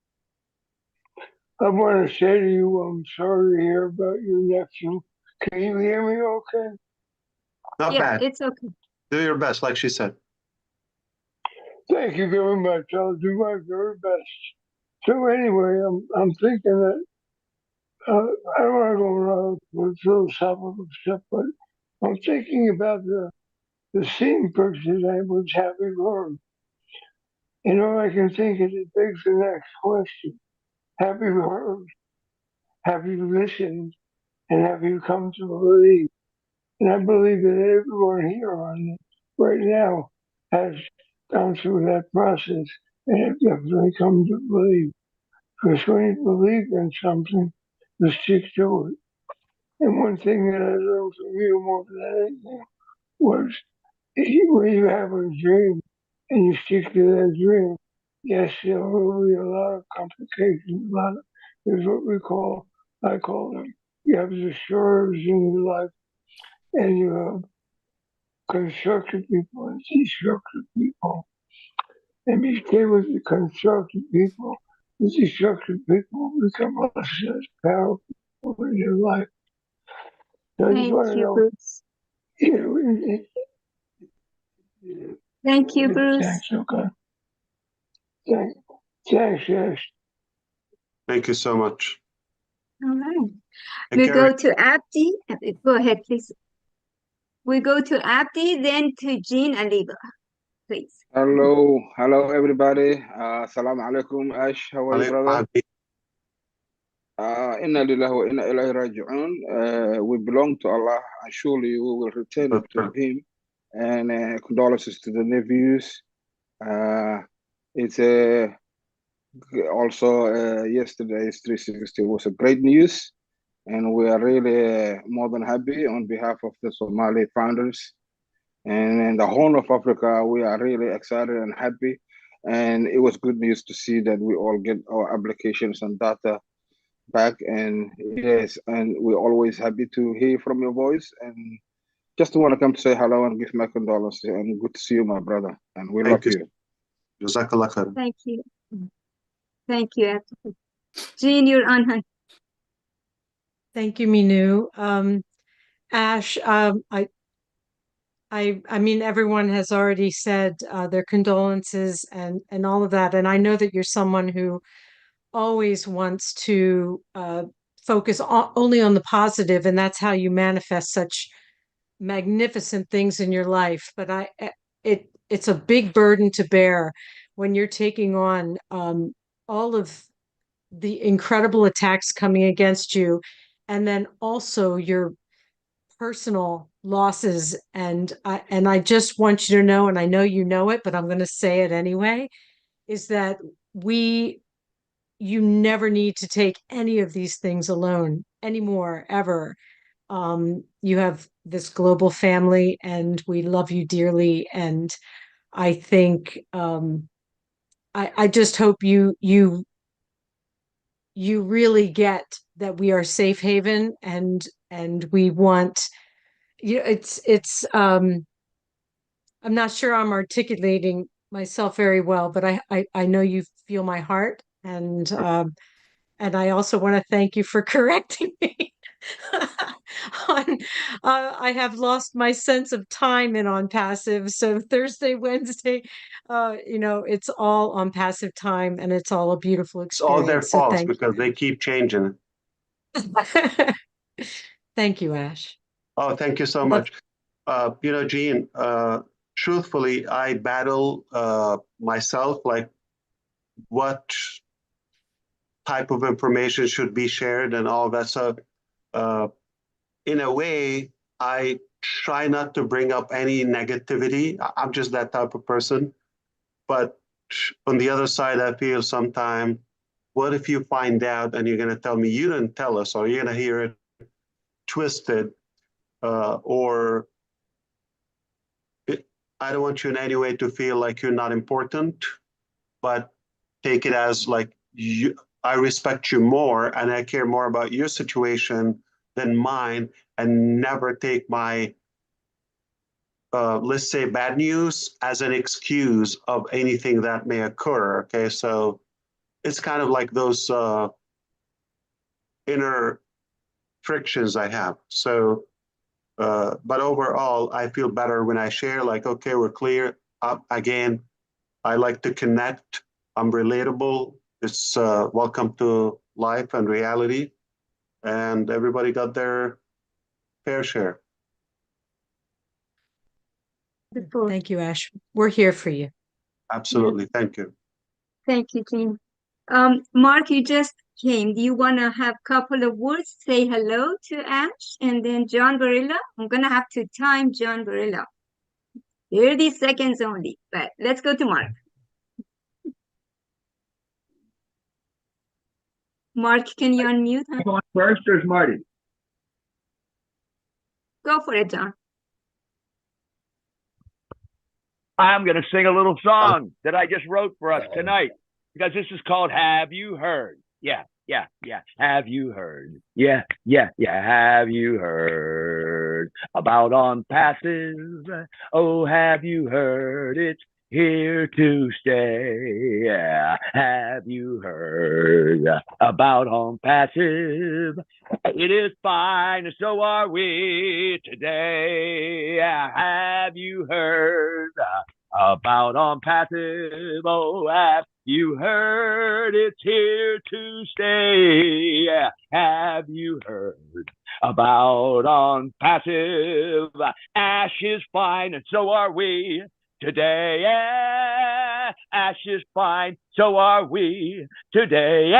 I want to say to you, I'm sorry to hear about your nephew. Can you hear me okay? Not bad. It's okay. Do your best, like she said. Thank you very much. I'll do my very best. So anyway, I'm thinking that I don't want to go around with philosophical stuff, but I'm thinking about the theme for today, which happy heard. And all I can think is it begs the next question. Have you heard? Have you listened? And have you come to believe? And I believe that everyone here on it right now has gone through that process and have definitely come to believe. Because when you believe in something, you stick to it. And one thing that I learned from you more than anything was when you have a dream and you stick to that dream, yes, there will be a lot of complications, there's what I call them, you have the swerves in your life, and you have constructive people and destructive people. And be stay with the constructive people. The destructive people become less powerful in your life. So I just Thank want to you, know, Bruce. Thank you, Bruce. Thanks, okay. Thanks, yes. Thank you so much. All right. Hey, We Gary. go to Abdi. Go ahead, please. We go to Abdi, then to Jean and Eva, please. Hello everybody. Assalamu alaikum, Ash. How are you, brother? Inna lillahi wa inna ilayhi raji'un. We belong to Allah, and surely we will return to Him. And condolences to the nephews. It's also yesterday's 360 was a great news, and we are really more than happy on behalf of the Somali founders. And in the Horn of Africa, we are really excited and happy. And it was good news to see that we all get our applications and data back. And yes, and we're always happy to hear from your voice. And just want to come to say hello and give my condolences. And good to see you, my brother. And we love you. Jazakallah khair. Thank you. Thank you, Abdi. Jean, you're on. Thank you, Minoo. Ash, I mean, everyone has already said their condolences and all of that. And I know that you're someone who always wants to focus only on the positive, and that's how you manifest such magnificent things in your life. But it's a big burden to bear when you're taking on all of the incredible attacks coming against you, and then also your personal losses. And I just want you to know, and I know you know it, but I'm going to say it anyway, is that you never need to take any of these things alone anymore, ever. You have this global family, and we love you dearly. And I think I just hope you really get that we are safe haven, and we want it's I'm not sure I'm articulating myself very well, but I know you feel my heart, and I also want to thank you for correcting me on I have lost my sense of time in On Passive. So Thursday, Wednesday, it's all on passive time, and it's all a beautiful It's all their experience. So fault thank because they keep changing it. thank you, Ash. Oh, thank you so much. Jean, truthfully, I battle myself, like what type of information should be shared and all that. So in a way, I try not to bring up any negativity. I'm just that type of person. But on the other side, I feel sometimes, what if you find out and you're going to tell me you didn't tell us, or you're going to hear it twisted, or I don't want you in any way to feel like you're not important, but take it as like I respect you more and I care more about your situation than mine, and never take my, let's say, bad news as an excuse of anything that may occur. Okay, so it's kind of like those inner frictions I have. So, but overall, I feel better when I share, like, okay, we're clear. Again, I like to connect. I'm relatable. It's welcome to life and reality. And everybody got their fair share. Thank you, Ash. We're here for you. Absolutely. Thank you. Thank you, Jean. Mark, you just came. Do you want to have a couple of words? Say hello to Ash, and then John Barilla. I'm going to have to time John Barilla. 30 seconds only, but let's go to Mark. Mark, can you unmute? First, there's Marty. Go for it, John. I'm going to sing a little song that I just wrote for us tonight, because this is called Have You Heard? Yeah. Have you heard? Yeah. Have you heard? heard about ONPASSIVE? Oh, have you heard it's here to stay? Yeah. Have you heard about ONPASSIVE? It is fine, and so are we today. Have you heard about ONPASSIVE? Oh, have you heard it's here to stay? Have you heard about ONPASSIVE? Ash is fine, and so are we today. Ash is fine, so are we today.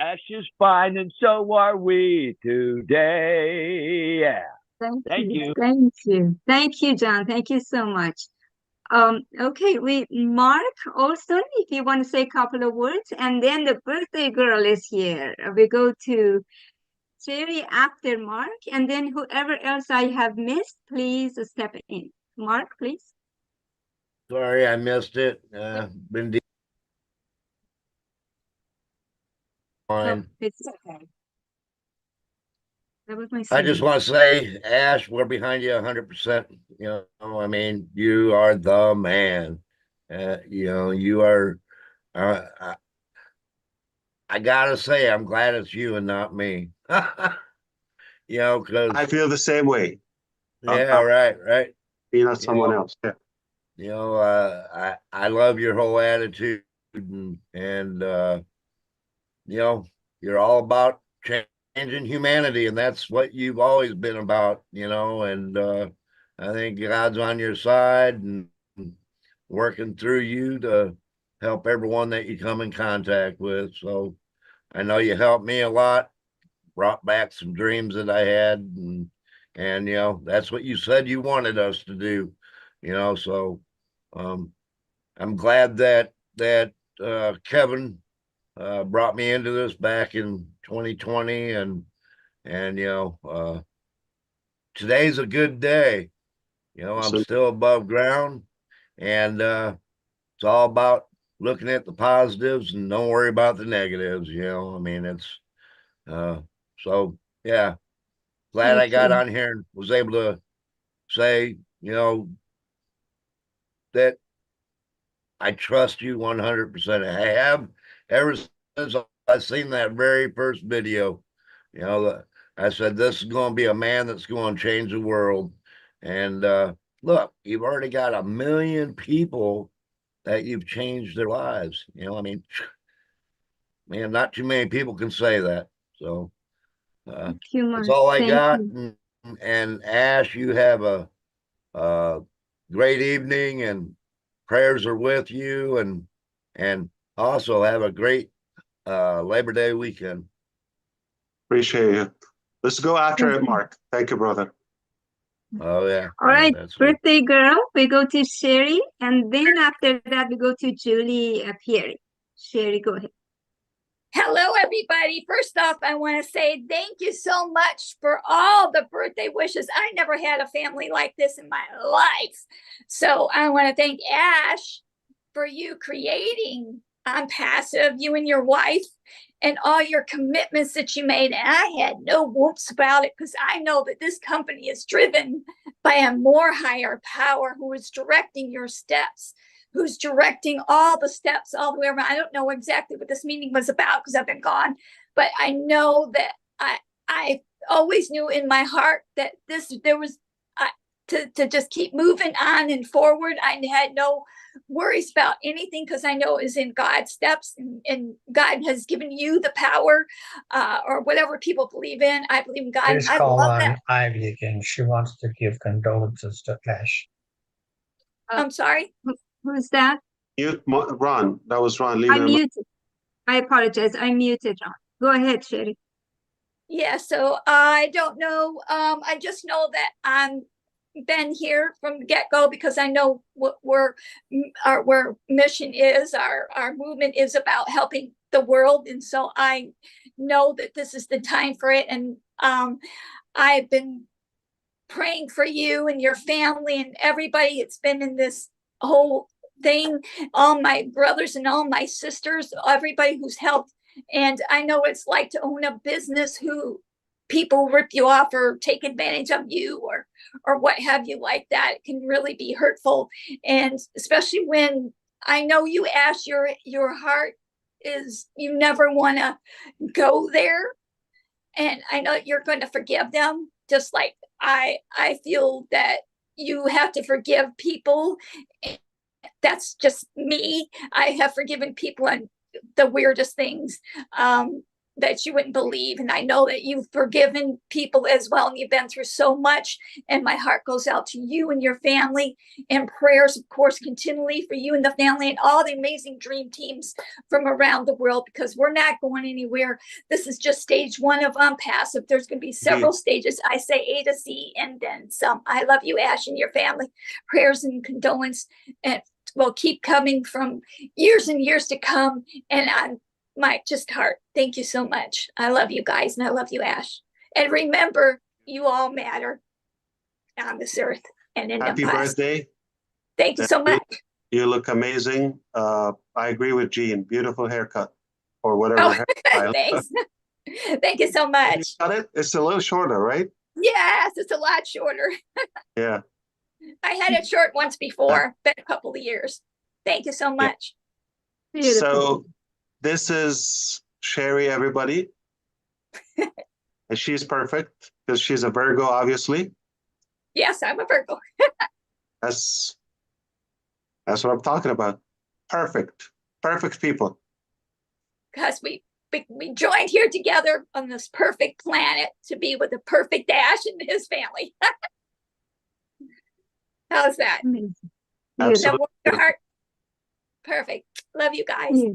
Ash is fine, and so are we today. Thank you. Thank you. Thank you, John. Thank you so much. Okay, Mark Olson, if you want to say a couple of words, and then the birthday girl is here. We go to Jerry after Mark, and then whoever else I have missed, please step in. Mark, please. Sorry, I missed it. Been on. It's okay. That was my I just son. want to say, Ash, we're behind you 100%. You know, I mean, you are the man. You know, you are. I gotta say, I'm glad it's you and not me. You know, because I feel the same way. yeah, right. You're not someone else. Yeah. You know, I love your whole attitude, and you know, you're all about changing humanity, and that's what you've always been about, you know, and I think God's on your side and working through you to help everyone that you come in contact with. So I know you helped me a lot, brought back some dreams that I had, and you know, that's what you said you wanted us to do, you know. So I'm glad that Kevin brought me into this back in 2020, and you know, today's a good day. You know, I'm still above ground, and it's all about looking at the positives and don't worry about the negatives. You know, I mean, it's so yeah. Glad I got on here and was able to say, you know, that I trust you 100%. I have ever since I seen that very first video. You know, I said, this is going to be a man that's going to change the world. And look, you've already got 1 million people that you've changed their lives. You know, I mean, man, not too many people can say that. So that's all I got. And Ash, you have a great evening, and prayers are with you, and also have a great Labor Day weekend. Appreciate you. Let's go after it, Mark. Thank you, brother. Oh yeah. All right, birthday girl, we go to Sherry, and then after that we go to Julie Pierre. Sherry, go ahead. Hello, everybody. First off, I want to say thank you so much for all the birthday wishes. I never had a family like this in my life. So I want to thank Ash for you creating ONPASSIVE, you and your wife, and all your commitments that you made. And I had no whoops about it, because I know that this company is driven by a more higher power who is directing your steps, who's directing all the steps all the way around. I don't know exactly what this meeting was about because I've been gone, but I know that I always knew in my heart that there was to just keep moving on and forward. I had no worries about anything, because I know it is in God's steps, and God has given you the power, or whatever people believe in. I believe in God. Please I call love on that. Ivy again. She wants to give condolences to Ash. I'm sorry. Who's that? Ron. That was Ron. Leave I him. muted. I apologize. I muted Ron. Go ahead, Sherry. Yeah, so I don't know. I just know that I'm been here from the get-go, because I know what our mission is, our movement is about helping the world. And so I know that this is the time for it. And I've been praying for you and your family and everybody that's been in this whole thing, all my brothers and all my sisters, everybody who's helped. And I know what it's like to own a business who people rip you off or take advantage of you or what have you like that. It can really be hurtful. And especially when I know you, Ash, your heart is, you never want to go there. And I know you're going to forgive them, just like I feel that you have to forgive people. That's just me. I have forgiven people on the weirdest things that you wouldn't believe. And I know that you've forgiven people as well. And you've been through so much. And my heart goes out to you and your family, and prayers, of course, continually for you and the family and all the amazing dream teams from around the world, because we're not going anywhere. This is just stage 1 of Unpassive. There's going to be several stages. I say A to C and then some. I love you, Ash, and your family. Prayers and condolence and will keep coming from years and years to come. And I'm my just heart. Thank you so much. I love you guys, and I love you, Ash. And remember, you all matter on this earth and in Happy the past. birthday. Thank you so much. You look amazing. I agree with Jean. Beautiful haircut or whatever hairstyle. Thanks. Thank you so much. You got it? It's a little shorter, right? Yes, it's a lot shorter. Yeah. I had it short once before, been a couple of years. Thank you so much. So this is Sherry, everybody. And she's perfect because she's a Virgo, obviously. Yes, I'm a Virgo. That's what I'm talking about. Perfect. Perfect people. Because we joined here together on this perfect planet to be with the perfect Ash and his family. How's that? Absolutely. Your heart. Perfect. Love you guys. Yeah.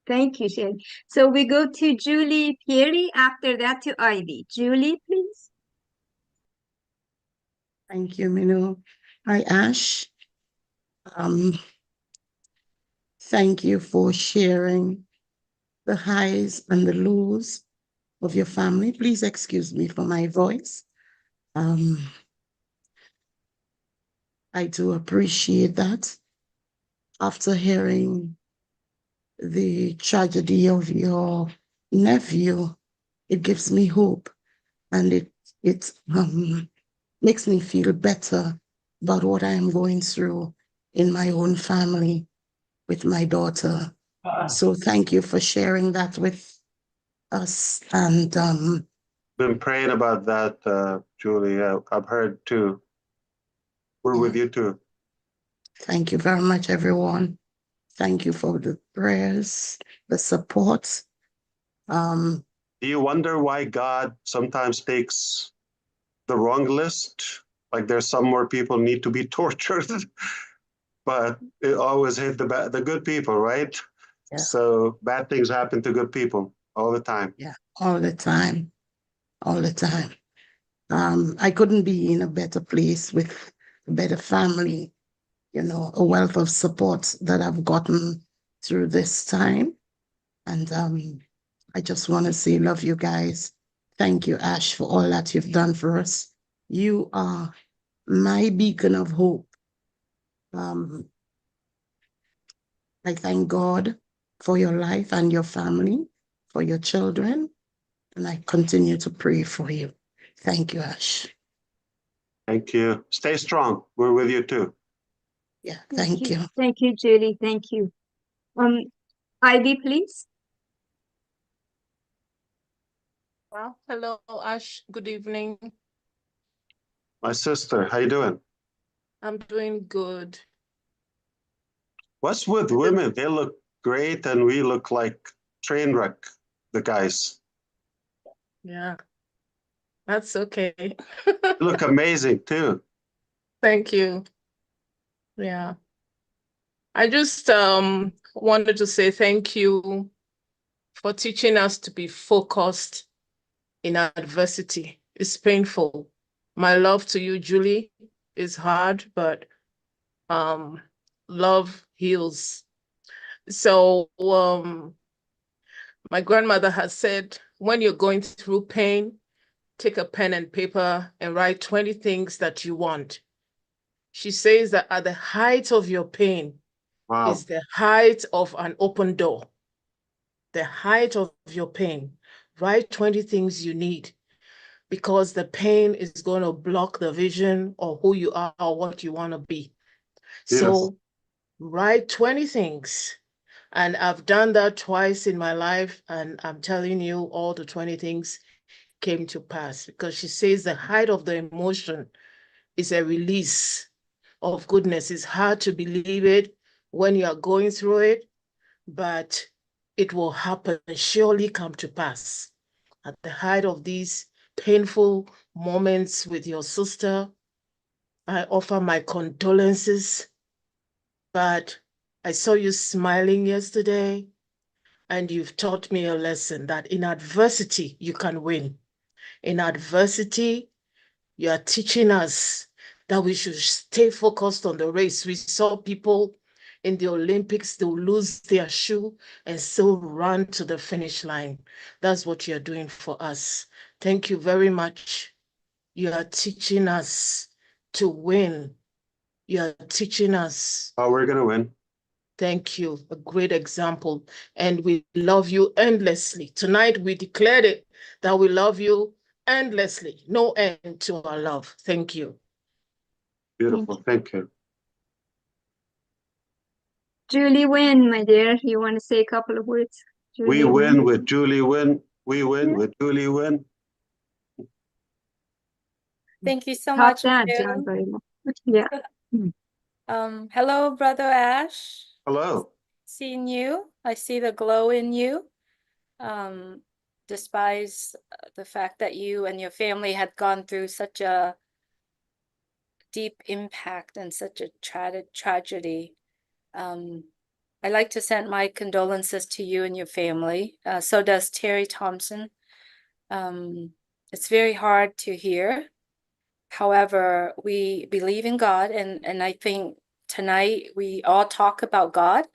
Thank you, Sherry. So we go to Julie Pieri, after that to Ivy. Julie, please. Thank you, Minoo. Hi, Ash. Thank you for sharing the highs and the lows of your family. Please excuse me for my voice. I do appreciate that. After hearing the tragedy of your nephew, it gives me hope, and it makes me feel better about what I am going through in my own family with my daughter. So thank you for sharing that with us. And been praying about that, Julie. I've heard too. We're with you too. Thank you very much, everyone. Thank you for the prayers, the support. Do you wonder why God sometimes takes the wrong list? Like there's some where people need to be tortured, but it always hit the good people, right? Yeah. So bad things happen to good people all the time. Yeah, all the time, all the time. I couldn't be in a better place with a better family, you know, a wealth of support that I've gotten through this time. And I just want to say, love you guys. Thank you, Ash, for all that you've done for us. You are my beacon of hope. I thank God for your life and your family, for your children, and I continue to pray for you. Thank you, Ash. Thank you. Stay strong. We're with you too. Yeah, thank you. Thank you, Julie. Thank you. Ivy, please. Well, hello, Ash. Good evening. My sister, how you doing? I'm doing good. What's with women? They look great and we look like train wreck, the guys. Yeah, that's okay. You look amazing too. Thank you. Yeah. I just wanted to say thank you for teaching us to be focused in adversity. It's painful. My love to you, Julie, is hard, but love heals. So my grandmother has said, when you're going through pain, take a pen and paper and write 20 things that you want. She says that at the height of your pain is the height of an open door. The height of your pain. Write 20 things you need. because the pain is going to block the vision of who you are or what you want to be. Beautiful. So write 20 things. And I've done that twice in my life. And I'm telling you, all the 20 things came to pass, because she says the height of the emotion is a release of goodness. It's hard to believe it when you are going through it, but it will happen, surely come to pass. At the height of these painful moments with your sister, I offer my condolences, but I saw you smiling yesterday, and you've taught me a lesson that in adversity, you can win. In adversity, you are teaching us that we should stay focused on the race. We saw people in the Olympics, they'll lose their shoe and still run to the finish line. That's what you're doing for us. Thank you very much. You are teaching us to win. You are teaching us. Oh, we're going to win. Thank you. A great example. And we love you endlessly. Tonight, we declared it that we love you endlessly. No end to our love. Thank you. Beautiful. Thank you. Julie Wynn, my dear, you want to say a couple of words? We Julie win with Julie Wynn. We win with Julie Wynn. Thank you so Taught much, that Stu. down very much. Yeah. Hello, Brother Ash. Hello. Seeing you. I see the glow in you. Despite the fact that you and your family had gone through such a deep impact and such a tragedy. I'd like to send my condolences to you and your family. So does Terry Thompson. It's very hard to hear. However, we believe in God, and I think tonight we all talk about God,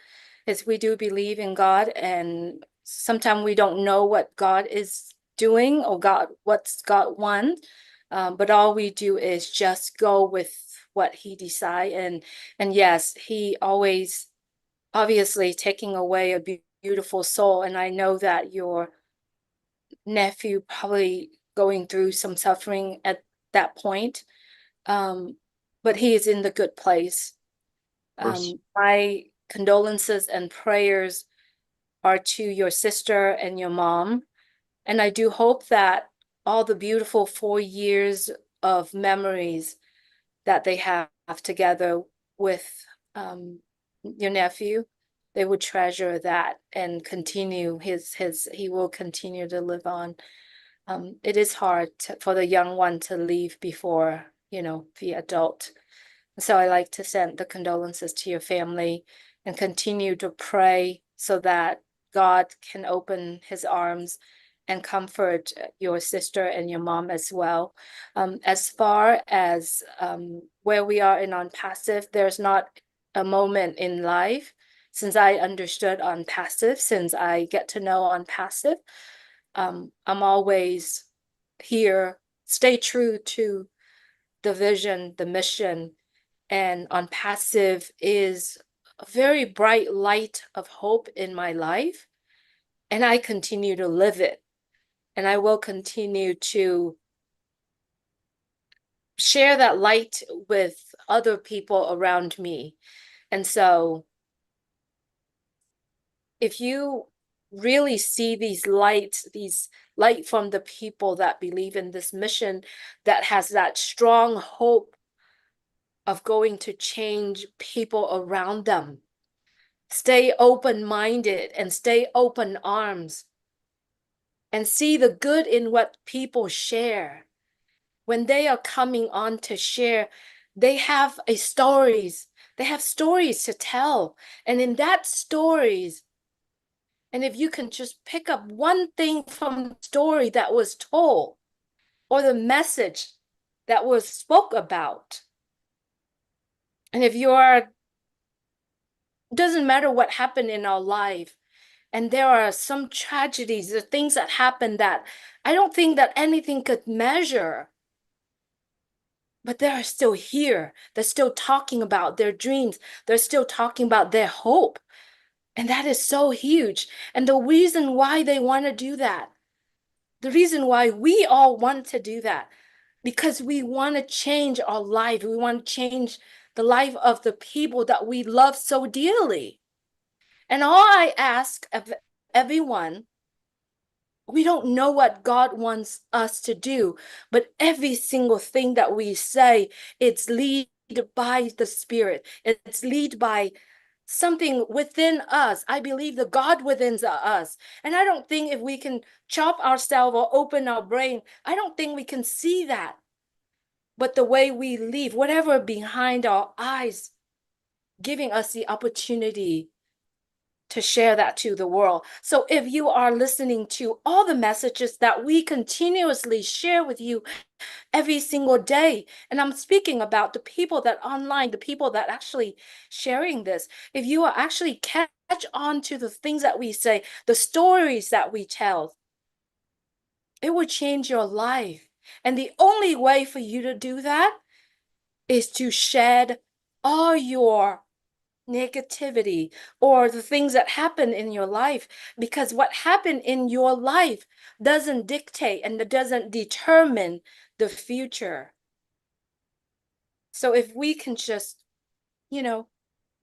is we do believe in God, and sometimes we don't know what God is doing or what's God want, but all we do is just go with what He decide, and yes, He always obviously taking away a beautiful soul, and I know that your nephew probably going through some suffering at that point. But he is in the good place. My condolences and prayers are to your sister and your mom. And I do hope that all the beautiful 4 years of memories that they have together with your nephew, they would treasure that and continue he will continue to live on. It is hard for the young one to leave before, the adult. So I like to send the condolences to your family and continue to pray so that God can open His arms and comfort your sister and your mom as well. As far as where we are in ONPASSIVE, there's not a moment in life since I understood ONPASSIVE, since I get to know ONPASSIVE. I'm always here, stay true to the vision, the mission, and ONPASSIVE is a very bright light of hope in my life. And I continue to live it. And I will continue to share that light with other people around me. And so if you really see these light from the people that believe in this mission, that has that strong hope of going to change people around them, stay open-minded and stay open arms and see the good in what people share. When they are coming on to share, they have stories to tell. And in that stories, and if you can just pick up one thing from the story that was told or the message that was spoke about, and if you are, doesn't matter what happened in our life, and there are some tragedies, the things that happen that I don't think that anything could measure, but they are still here. They're still talking about their dreams. They're still talking about their hope. And that is so huge. And the reason why they want to do that The reason why we all want to do that, because we want to change our life. We want to change the life of the people that we love so dearly. And all I ask of everyone, we don't know what God wants us to do, but every single thing that we say, it's led by the Spirit. It's led by something within us. I believe the God within us. And I don't think if we can chop ourselves or open our brain, I don't think we can see that. But the way we live, whatever behind our eyes, giving us the opportunity to share that to the world. So if you are listening to all the messages that we continuously share with you every single day, and I'm speaking about the people that online, the people that actually sharing this, if you are actually catch on to the things that we say, the stories that we tell, it will change your life. And the only way for you to do that is to shed all your negativity or the things that happen in your life, because what happened in your life doesn't dictate and it doesn't determine the future. So if we can just,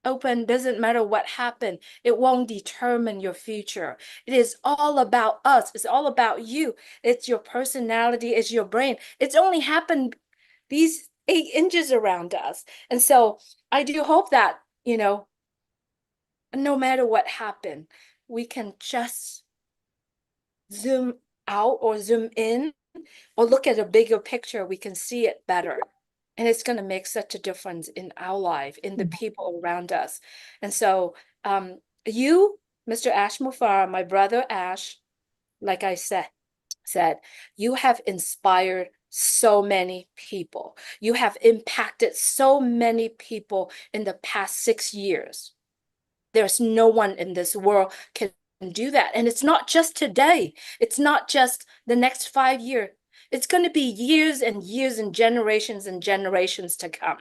open, doesn't matter what happened, it won't determine your future. It is all about us. It's all about you. It's your personality, it's your brain. It's only happened these 8 inches around us. And so I do hope that, no matter what happened, we can just zoom out or zoom in or look at a bigger picture. We can see it better. And it's going to make such a difference in our life, in the people around us. And so you, Mr. Ash Mufareh, my brother Ash, like I said, you have inspired so many people. You have impacted so many people in the past 6 years. There's no one in this world can do that. And it's not just today. It's not just the next 5 years. It's going to be years and years and generations to come.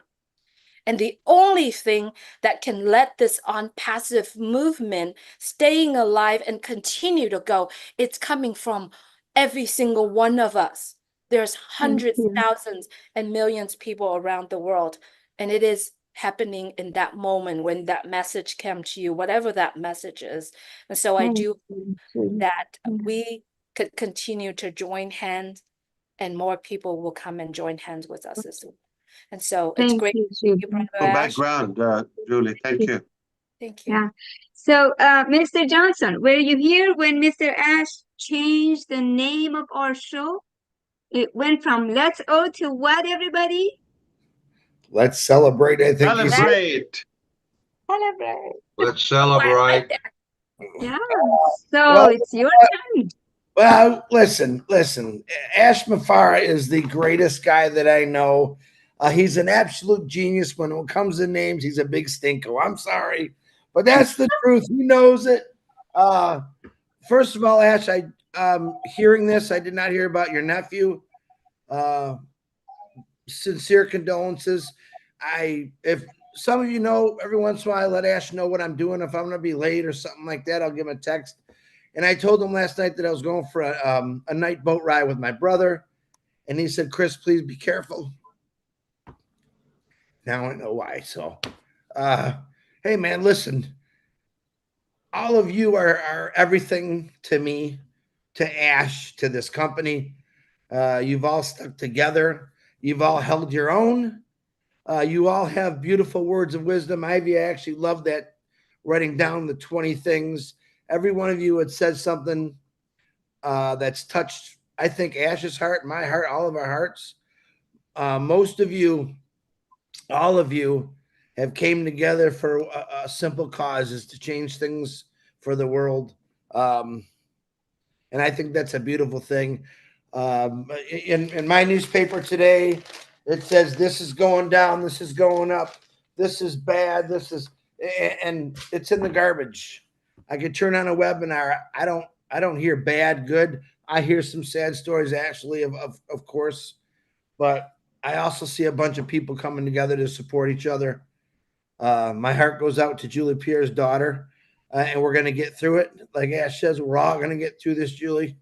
And the only thing that can let this ONPASSIVE movement staying alive and continue to go, it's coming from every single one of us. There's hundreds, thousands, and millions of people around the world. And it is happening in that moment when that message came to you, whatever that message is. And so I do hope that we could continue to join hands and more people will come and join hands with us as well. And so it's great to see you, Brother Ash. Background, Julie. Thank you. Thank you. Yeah. So, Mr. Johnson, were you here when Mr. Ash changed the name of our show? It went from Let's O to what, everybody? Let's celebrate. I think he said. Celebrate. Celebrate. Let's celebrate. Yeah. So it's your turn. Well, listen. Ash Mufareh is the greatest guy that I know. He's an absolute genius when it comes to names. He's a big stinko. I'm sorry, but that's the truth. He knows it. First of all, Ash, hearing this, I did not hear about your nephew. Sincere condolences. If some of you know, every once in a while, I let Ash know what I'm doing. If I'm going to be late or something like that, I'll give him a text. And I told him last night that I was going for a night boat ride with my brother. And he said, Chris, please be careful. Now I know why. So, hey, man, listen. All of you are everything to me, to Ash, to this company. You've all stuck together. You've all held your own. You all have beautiful words of wisdom. Ivy, I actually love that, writing down the 20 things. Every one of you had said something that's touched, I think, Ash's heart, my heart, all of our hearts. Most of you, all of you, have came together for a simple cause, is to change things for the world. And I think that's a beautiful thing. In my newspaper today, it says, this is going down, this is going up, this is bad, and it's in the garbage. I could turn on a webinar. I don't hear bad, good. I hear some sad stories, actually, of course, but I also see a bunch of people coming together to support each other. My heart goes out to Julie Pierre's daughter, and we're going to get through it. Like Ash says, we're all going to get through this, Julie.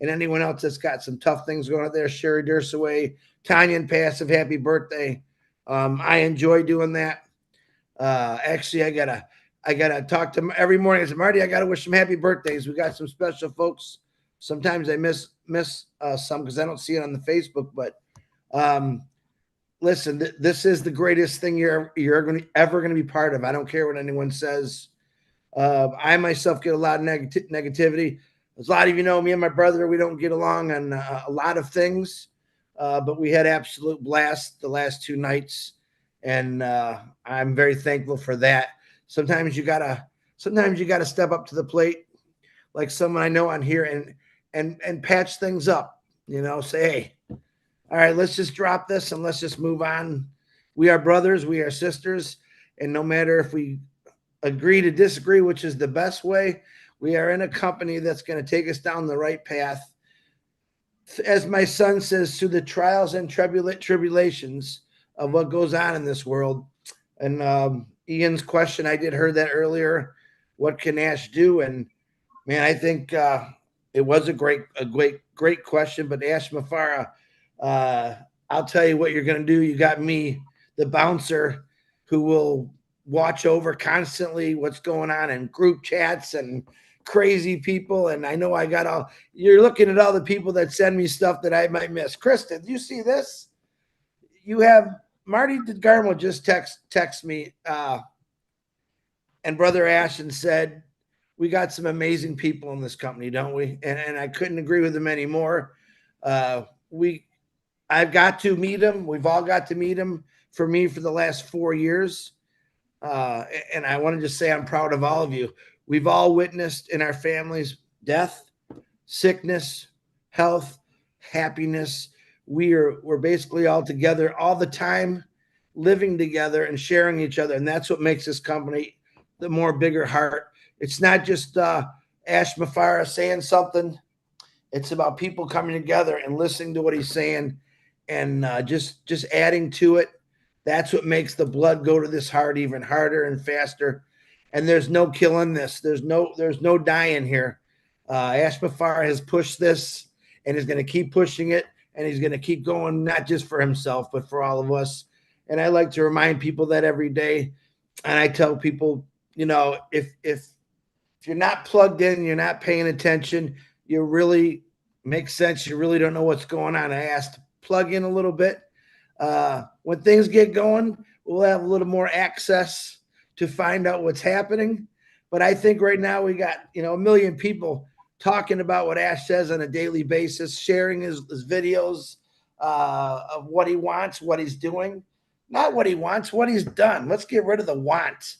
and anyone else that's got some tough things going on there. Sherry Dursaway, Tanya and Passive, happy birthday. I enjoy doing that. Actually, I gotta talk to them every morning. I said, Marty, I gotta wish them happy birthdays. We got some special folks. Sometimes I miss some because I don't see it on the Facebook. But listen, this is the greatest thing you're ever gonna be part of. I don't care what anyone says. I myself get a lot of negativity. As a lot of you know, me and my brother, we don't get along on a lot of things, but we had absolute blast the last 2 nights, and I'm very thankful for that. Sometimes you gotta step up to the plate, like someone I know on here, and patch things up. You know, say, hey, all right, let's just drop this and let's just move on. We are brothers, we are sisters, and no matter if we agree to disagree, which is the best way, we are in a company that's going to take us down the right path. As my son says, through the trials and tribulations of what goes on in this world. And Ian's question, I did heard that earlier. What can Ash do? And man, I think it was a great question. But Ash Mufareh, I'll tell you what you're going to do. You got me, the bouncer, who will watch over constantly what's going on in group chats and crazy people. And I know you're looking at all the people that send me stuff that I might miss. Kristen, do you see this? You have Marty DeGarmo just text me and Brother Ash and said, we got some amazing people in this company, don't we? And I couldn't agree with him anymore. I've got to meet him. We've all got to meet him for the last 4 years. And I want to just say I'm proud of all of you. We've all witnessed in our families death, sickness, health, happiness. We're basically all together all the time, living together and sharing each other. And that's what makes this company the more bigger heart. It's not just Ash Mufareh saying something. It's about people coming together and listening to what he's saying and just adding to it. That's what makes the blood go to this heart even harder and faster. And there's no killing this. There's no dying here. Ash Mufareh has pushed this and is going to keep pushing it. And he's going to keep going, not just for himself, but for all of us. And I like to remind people that every day. And I tell people, you know, if you're not plugged in, you're not paying attention, you really makes sense. You really don't know what's going on. I asked to plug in a little bit. When things get going, we'll have a little more access to find out what's happening. But I think right now we got, you know, 1 million people talking about what Ash says on a daily basis, sharing his videos of what he wants, what he's doing. Not what he wants, what he's done. Let's get rid of the wants.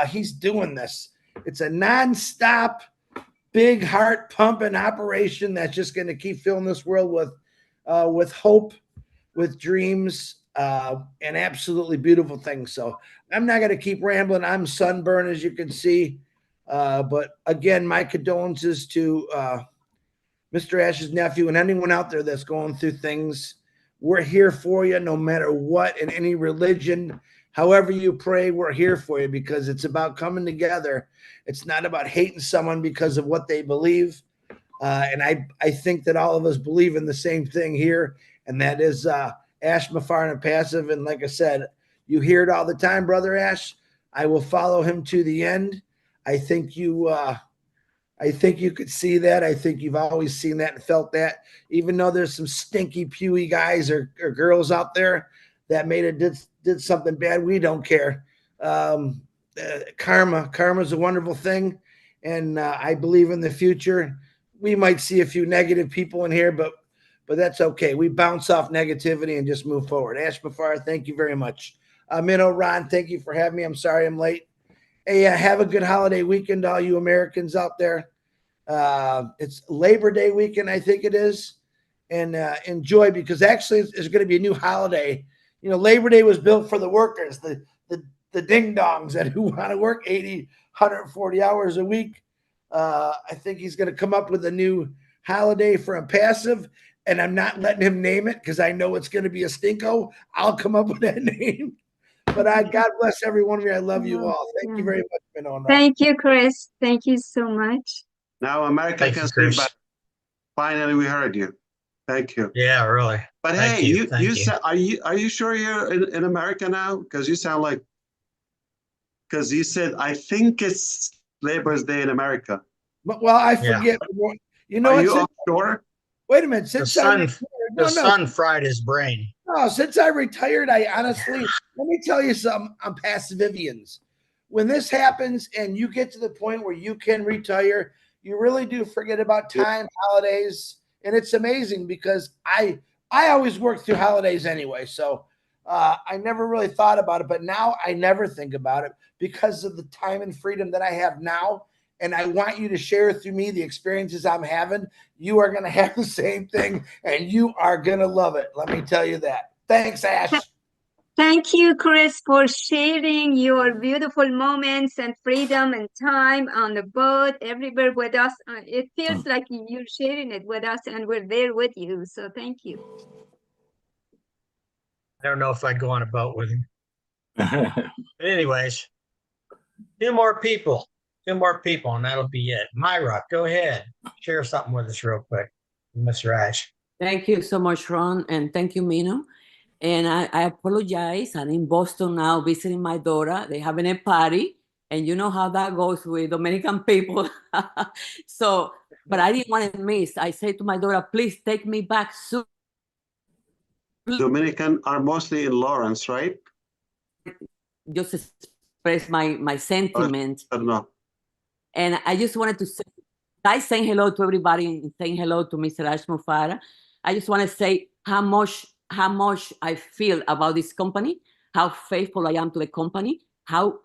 He's doing this. It's a nonstop, big heart pumping operation that's just going to keep filling this world with hope, with dreams, and absolutely beautiful things. So I'm not going to keep rambling. I'm sunburned, as you can see. But again, my condolences to Mr. Ash's nephew and anyone out there that's going through things. We're here for you no matter what, in any religion. However you pray, we're here for you because it's about coming together. It's not about hating someone because of what they believe. And I think that all of us believe in the same thing here, and that is Ash Mufareh and Passive. And like I said, you hear it all the time, Brother Ash. I will follow him to the end. I think you could see that. I think you've always seen that and felt that, even though there's some stinky, pewy guys or girls out there that did something bad. We don't care. Karma's a wonderful thing. And I believe in the future, we might see a few negative people in here, but that's okay. We bounce off negativity and just move forward. Ash Mufareh, thank you very much. Minnow, Ron, thank you for having me. I'm sorry I'm late. Hey, have a good holiday weekend, all you Americans out there. It's Labor Day weekend, I think it is. And enjoy, because actually there's going to be a new holiday. You know, Labor Day was built for the workers, the ding-dongs that who want to work 80, 140 hours a week. I think he's going to come up with a new holiday for a passive, and I'm not letting him name it because I know it's going to be a stinko. I'll come up with that name. But God bless every one of you. I love you all. Thank you very much, Minnow. Thank you, Chris. Thank you so much. Now America can say bye. Finally, we heard you. Thank you. Yeah, really. But Thank hey, you. Thank you. are you sure you're in America now? Because you sound like, because you said, I think it's Labor's Day in America. Well, I forget. You know, are you offshore? Wait a minute. The Since I sun fried his brain. No, since I retired, I honestly, let me tell you something on Passive Vivians. When this happens and you get to the point where you can retire, you really do forget about time, holidays, and it's amazing because I always work through holidays anyway, so I never really thought about it, but now I never think about it because of the time and freedom that I have now. And I want you to share through me the experiences I'm having. You are going to have the same thing, and you are going to love it. Let me tell you that. Thanks, Ash. Thank you, Chris, for sharing your beautiful moments and freedom and time on the boat, everywhere with us. It feels like you're sharing it with us, and we're there with you. So thank you. I don't know if I'd go on a boat with him. Anyways, two more people, and that'll be it. Myra, go ahead. Share something with us real quick, Mr. Ash. Thank you so much, Ron, and thank you, Minoo. And I apologize. I'm in Boston now visiting my daughter. They're having a party, and you know how that goes with Dominican people. So, but I didn't want to miss. I said to my daughter, please take me back soon. Dominican are mostly in Lawrence, right? Just express my sentiment. I don't know. And I just wanted to say, I saying hello to everybody and saying hello to Mr. Ash Mufareh. I just want to say how much I feel about this company, how faithful I am to the company, how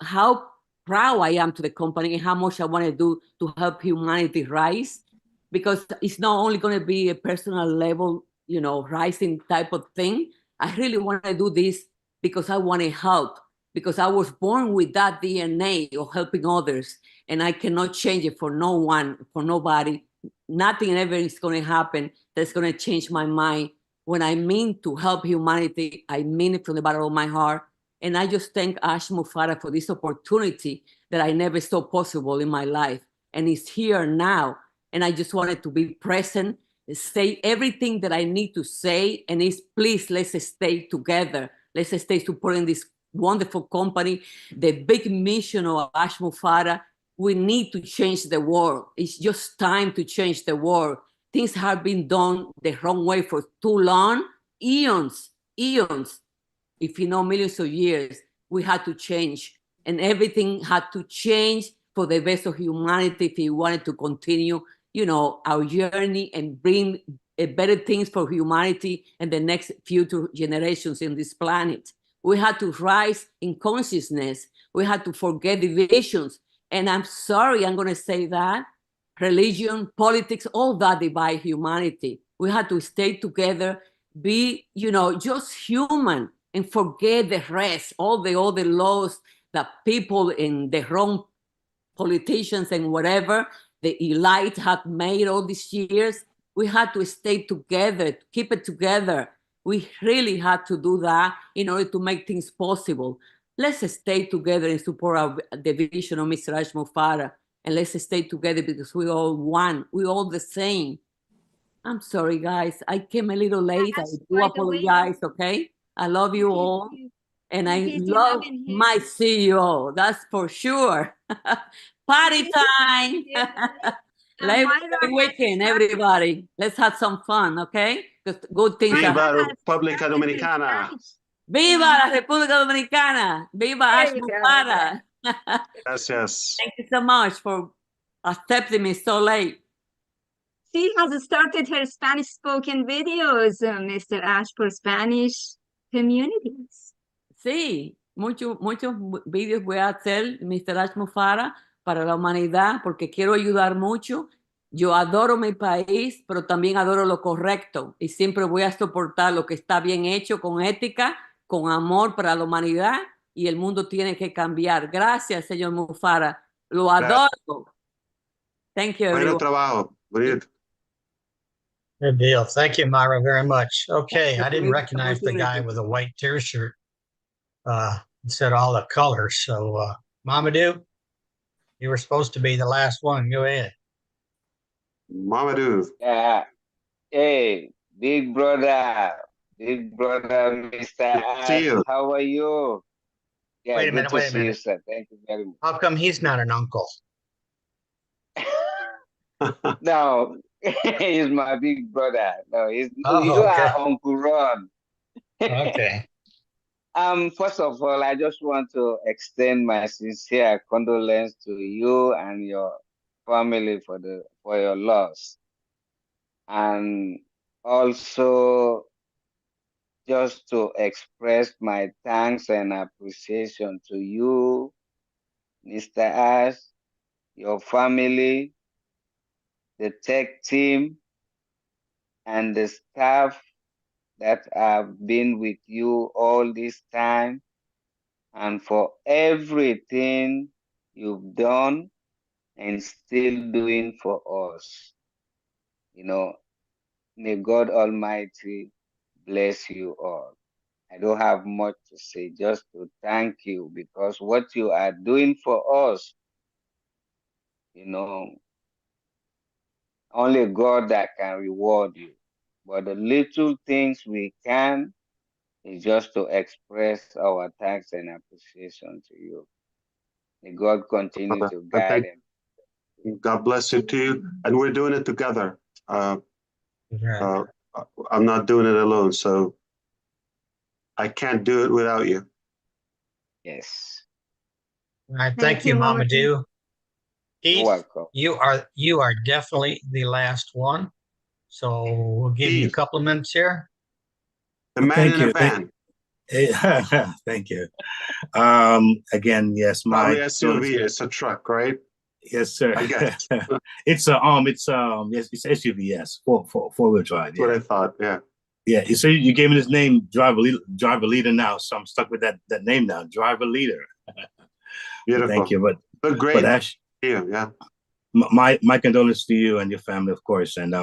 proud I am to the company, and how much I want to do to help humanity rise. Because it's not only going to be a personal level, you know, rising type of thing. I really want to do this because I want to help, because I was born with that DNA of helping others, and I cannot change it for no one, for nobody. Nothing ever is going to happen that's going to change my mind. When I mean to help humanity, I mean it from the bottom of my heart. And I just thank Ash Mufareh for this opportunity that I never saw possible in my life. And it's here now. And I just wanted to be present, say everything that I need to say. And it's please, let's stay together. Let's stay supporting this wonderful company. The big mission of Ash Mufareh, we need to change the world. It's just time to change the world. Things have been done the wrong way for too long, eons. If you know, millions of years, we had to change. And everything had to change for the best of humanity if we wanted to continue, you know, our journey and bring better things for humanity and the next future generations in this planet. We had to rise in consciousness. We had to forget divisions. And I'm sorry, I'm going to say that. Religion, politics, all that divide humanity. We had to stay together, be, you know, just human and forget the rest, all the other laws that people in the wrong politicians and whatever, the elite have made all these years. We had to stay together, keep it together. We really had to do that in order to make things possible. Let's stay together and support the vision of Mr. Ash Mufareh. And let's stay together because we all one. We all the same. I'm sorry, guys. I came a little late. I do apologize, okay? I love you all. And I love my CEO. That's for sure. Party time. Labor Day weekend, everybody. Let's have some fun, okay? Because good things are Viva República Dominicana. Viva la República Dominicana. Viva Ash Mufareh. Yes. Thank you so much for accepting me so late. She has started her Spanish spoken videos, Mr. Ash, for Spanish communities. Sí, muchos vídeos voy a hacer, Mr. Ash Mufareh, para la humanidad, porque quiero ayudar mucho. Yo adoro mi país, pero también adoro lo correcto y siempre voy a soportar lo que está bien hecho, con ética, con amor para la humanidad, y el mundo tiene que cambiar. Gracias, señor Mufareh. Lo adoro. Thank you, everyone. Buen trabajo. Bonito. Good deal. Thank you, Myra, very much. Okay, I didn't recognize the guy with a white t-shirt. It said all the colors. So, Mamadou, you were supposed to be the last one. Go ahead. Mamadou. Yeah, Hey, big brother, Mr. See Ash, you. how are you? Yeah, Wait a good minute, to wait a see you, minute. sir. Thank you very much. How come he's not an uncle? No, he's my big brother. No, you Oh, okay. are Uncle Ron. Okay. First of all, I just want to extend my sincere condolence to you and your family for your loss. And also just to express my thanks and appreciation to you, Mr. Ash, your family, the tech team, and the staff that have been with you all this time, and for everything you've done and still doing for us. You know, may God Almighty bless you all. I don't have much to say, just to thank you, because what you are doing for us, you know, only God that can reward you. But the little things we can is just to express our thanks and appreciation to you. May God continue to I guide think him. God bless you too. And we're doing it together. Right. I'm not doing it alone, so I can't do it without you. Yes. All right. Thank you, Mama Do. You're Keith, welcome. you are definitely the last one. So we'll give you a couple of minutes here. The man Thank in you. a van. Thank you. Again, yes, Probably my SUV. It's a truck, right? yes, sir. I guess. It's yes, it's SUV, yes, four-wheel drive. That's what I thought. Yeah. Yeah, so you gave me this name, driver leader now, so I'm stuck with that name now, driver leader. Beautiful. Thank you, But great. but Ash, Yeah. my condolences to you and your family, of course, and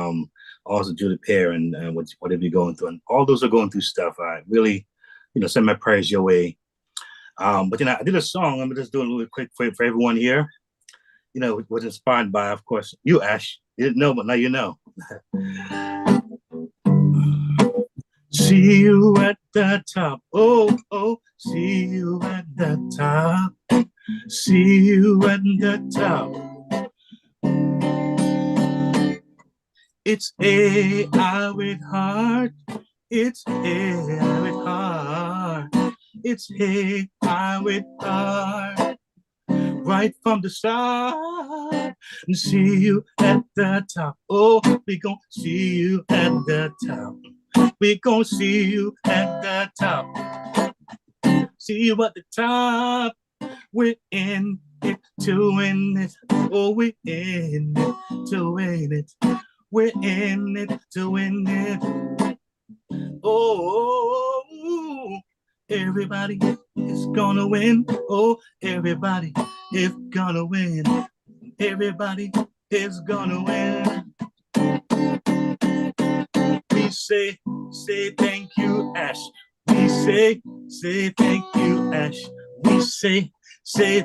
also Julie Pear and whatever you're going through, and all those are going through stuff. I really, send my prayers your way. But I did a song. I'm just doing a little quick for everyone here. It was inspired by, of course, you, Ash. You didn't know, but now you know. See you at the top. Oh, oh, see you at the top. See you at the top. It's AI with heart. It's AI with heart. It's AI with heart. Right from the start. And see you at the top. Oh, we gon' see you at the top. We gon' see you at the top. See you at the top. We're in it to win it. Oh, we're in it to win it. We're in it to win it. Oh, everybody is gonna win. Oh, everybody is gonna win. Everybody is gonna win. We say thank you, Ash. We say thank you, Ash. We say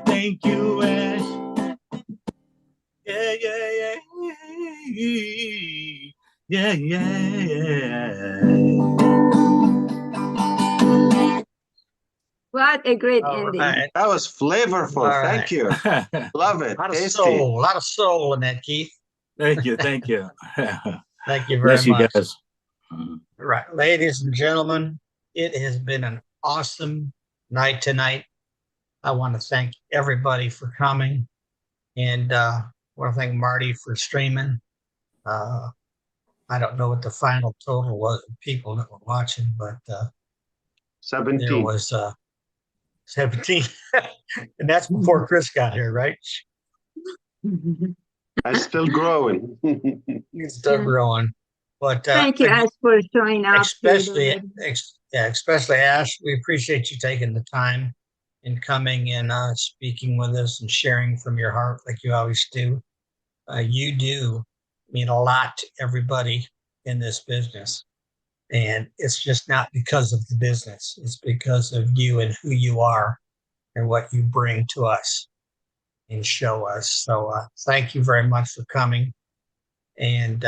thank you, Ash. Yeah, yeah, yeah. Yeah, yeah. What a great All ending. right. That was flavorful. All Thank right. you. Love it. A lot of Tasty. soul, a lot of soul in that, Keith. Thank you. Thank you. Thank you very Bless you much. guys. Right. Ladies and gentlemen, it has been an awesome night tonight. I want to thank everybody for coming, and I want to thank Marty for streaming. I don't know what the final total was of people that were watching, but 17. there was 17. And that's before Chris got here, right? I'm still growing. He's still growing. But Thank you, Ash, for showing up. especially Ash, we appreciate you taking the time and coming and speaking with us and sharing from your heart like you always do. You do mean a lot to everybody in this business. And it's just not because of the business. It's because of you and who you are and what you bring to us and show us. So thank you very much for coming. And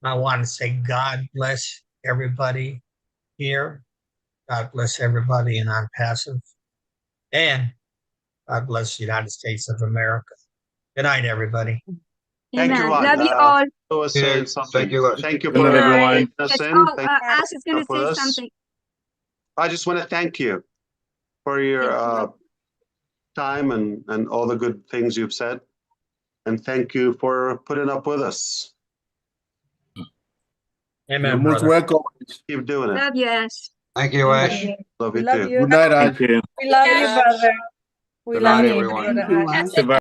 I want to say God bless everybody here. God bless everybody in ONPASSIVE. And God bless the United States of America. Good night, everybody. Thank you, Amen. Juan. Love you all. I was saying something. Thank you. Thank you Good for night, everyone. taking us Yes. in. Oh, Thank you Ash is going to for say us. something. I just want to thank you for your time and all the good things you've said. And thank you for putting up with us. Amen, You're most brother. welcome. Keep doing it. Love you, Ash. Thank you, Ash. Love We you love too. you. Good night, Thank Ash. you. We love you, brother. We Good love night, you, everyone. brother Ash. Goodbye.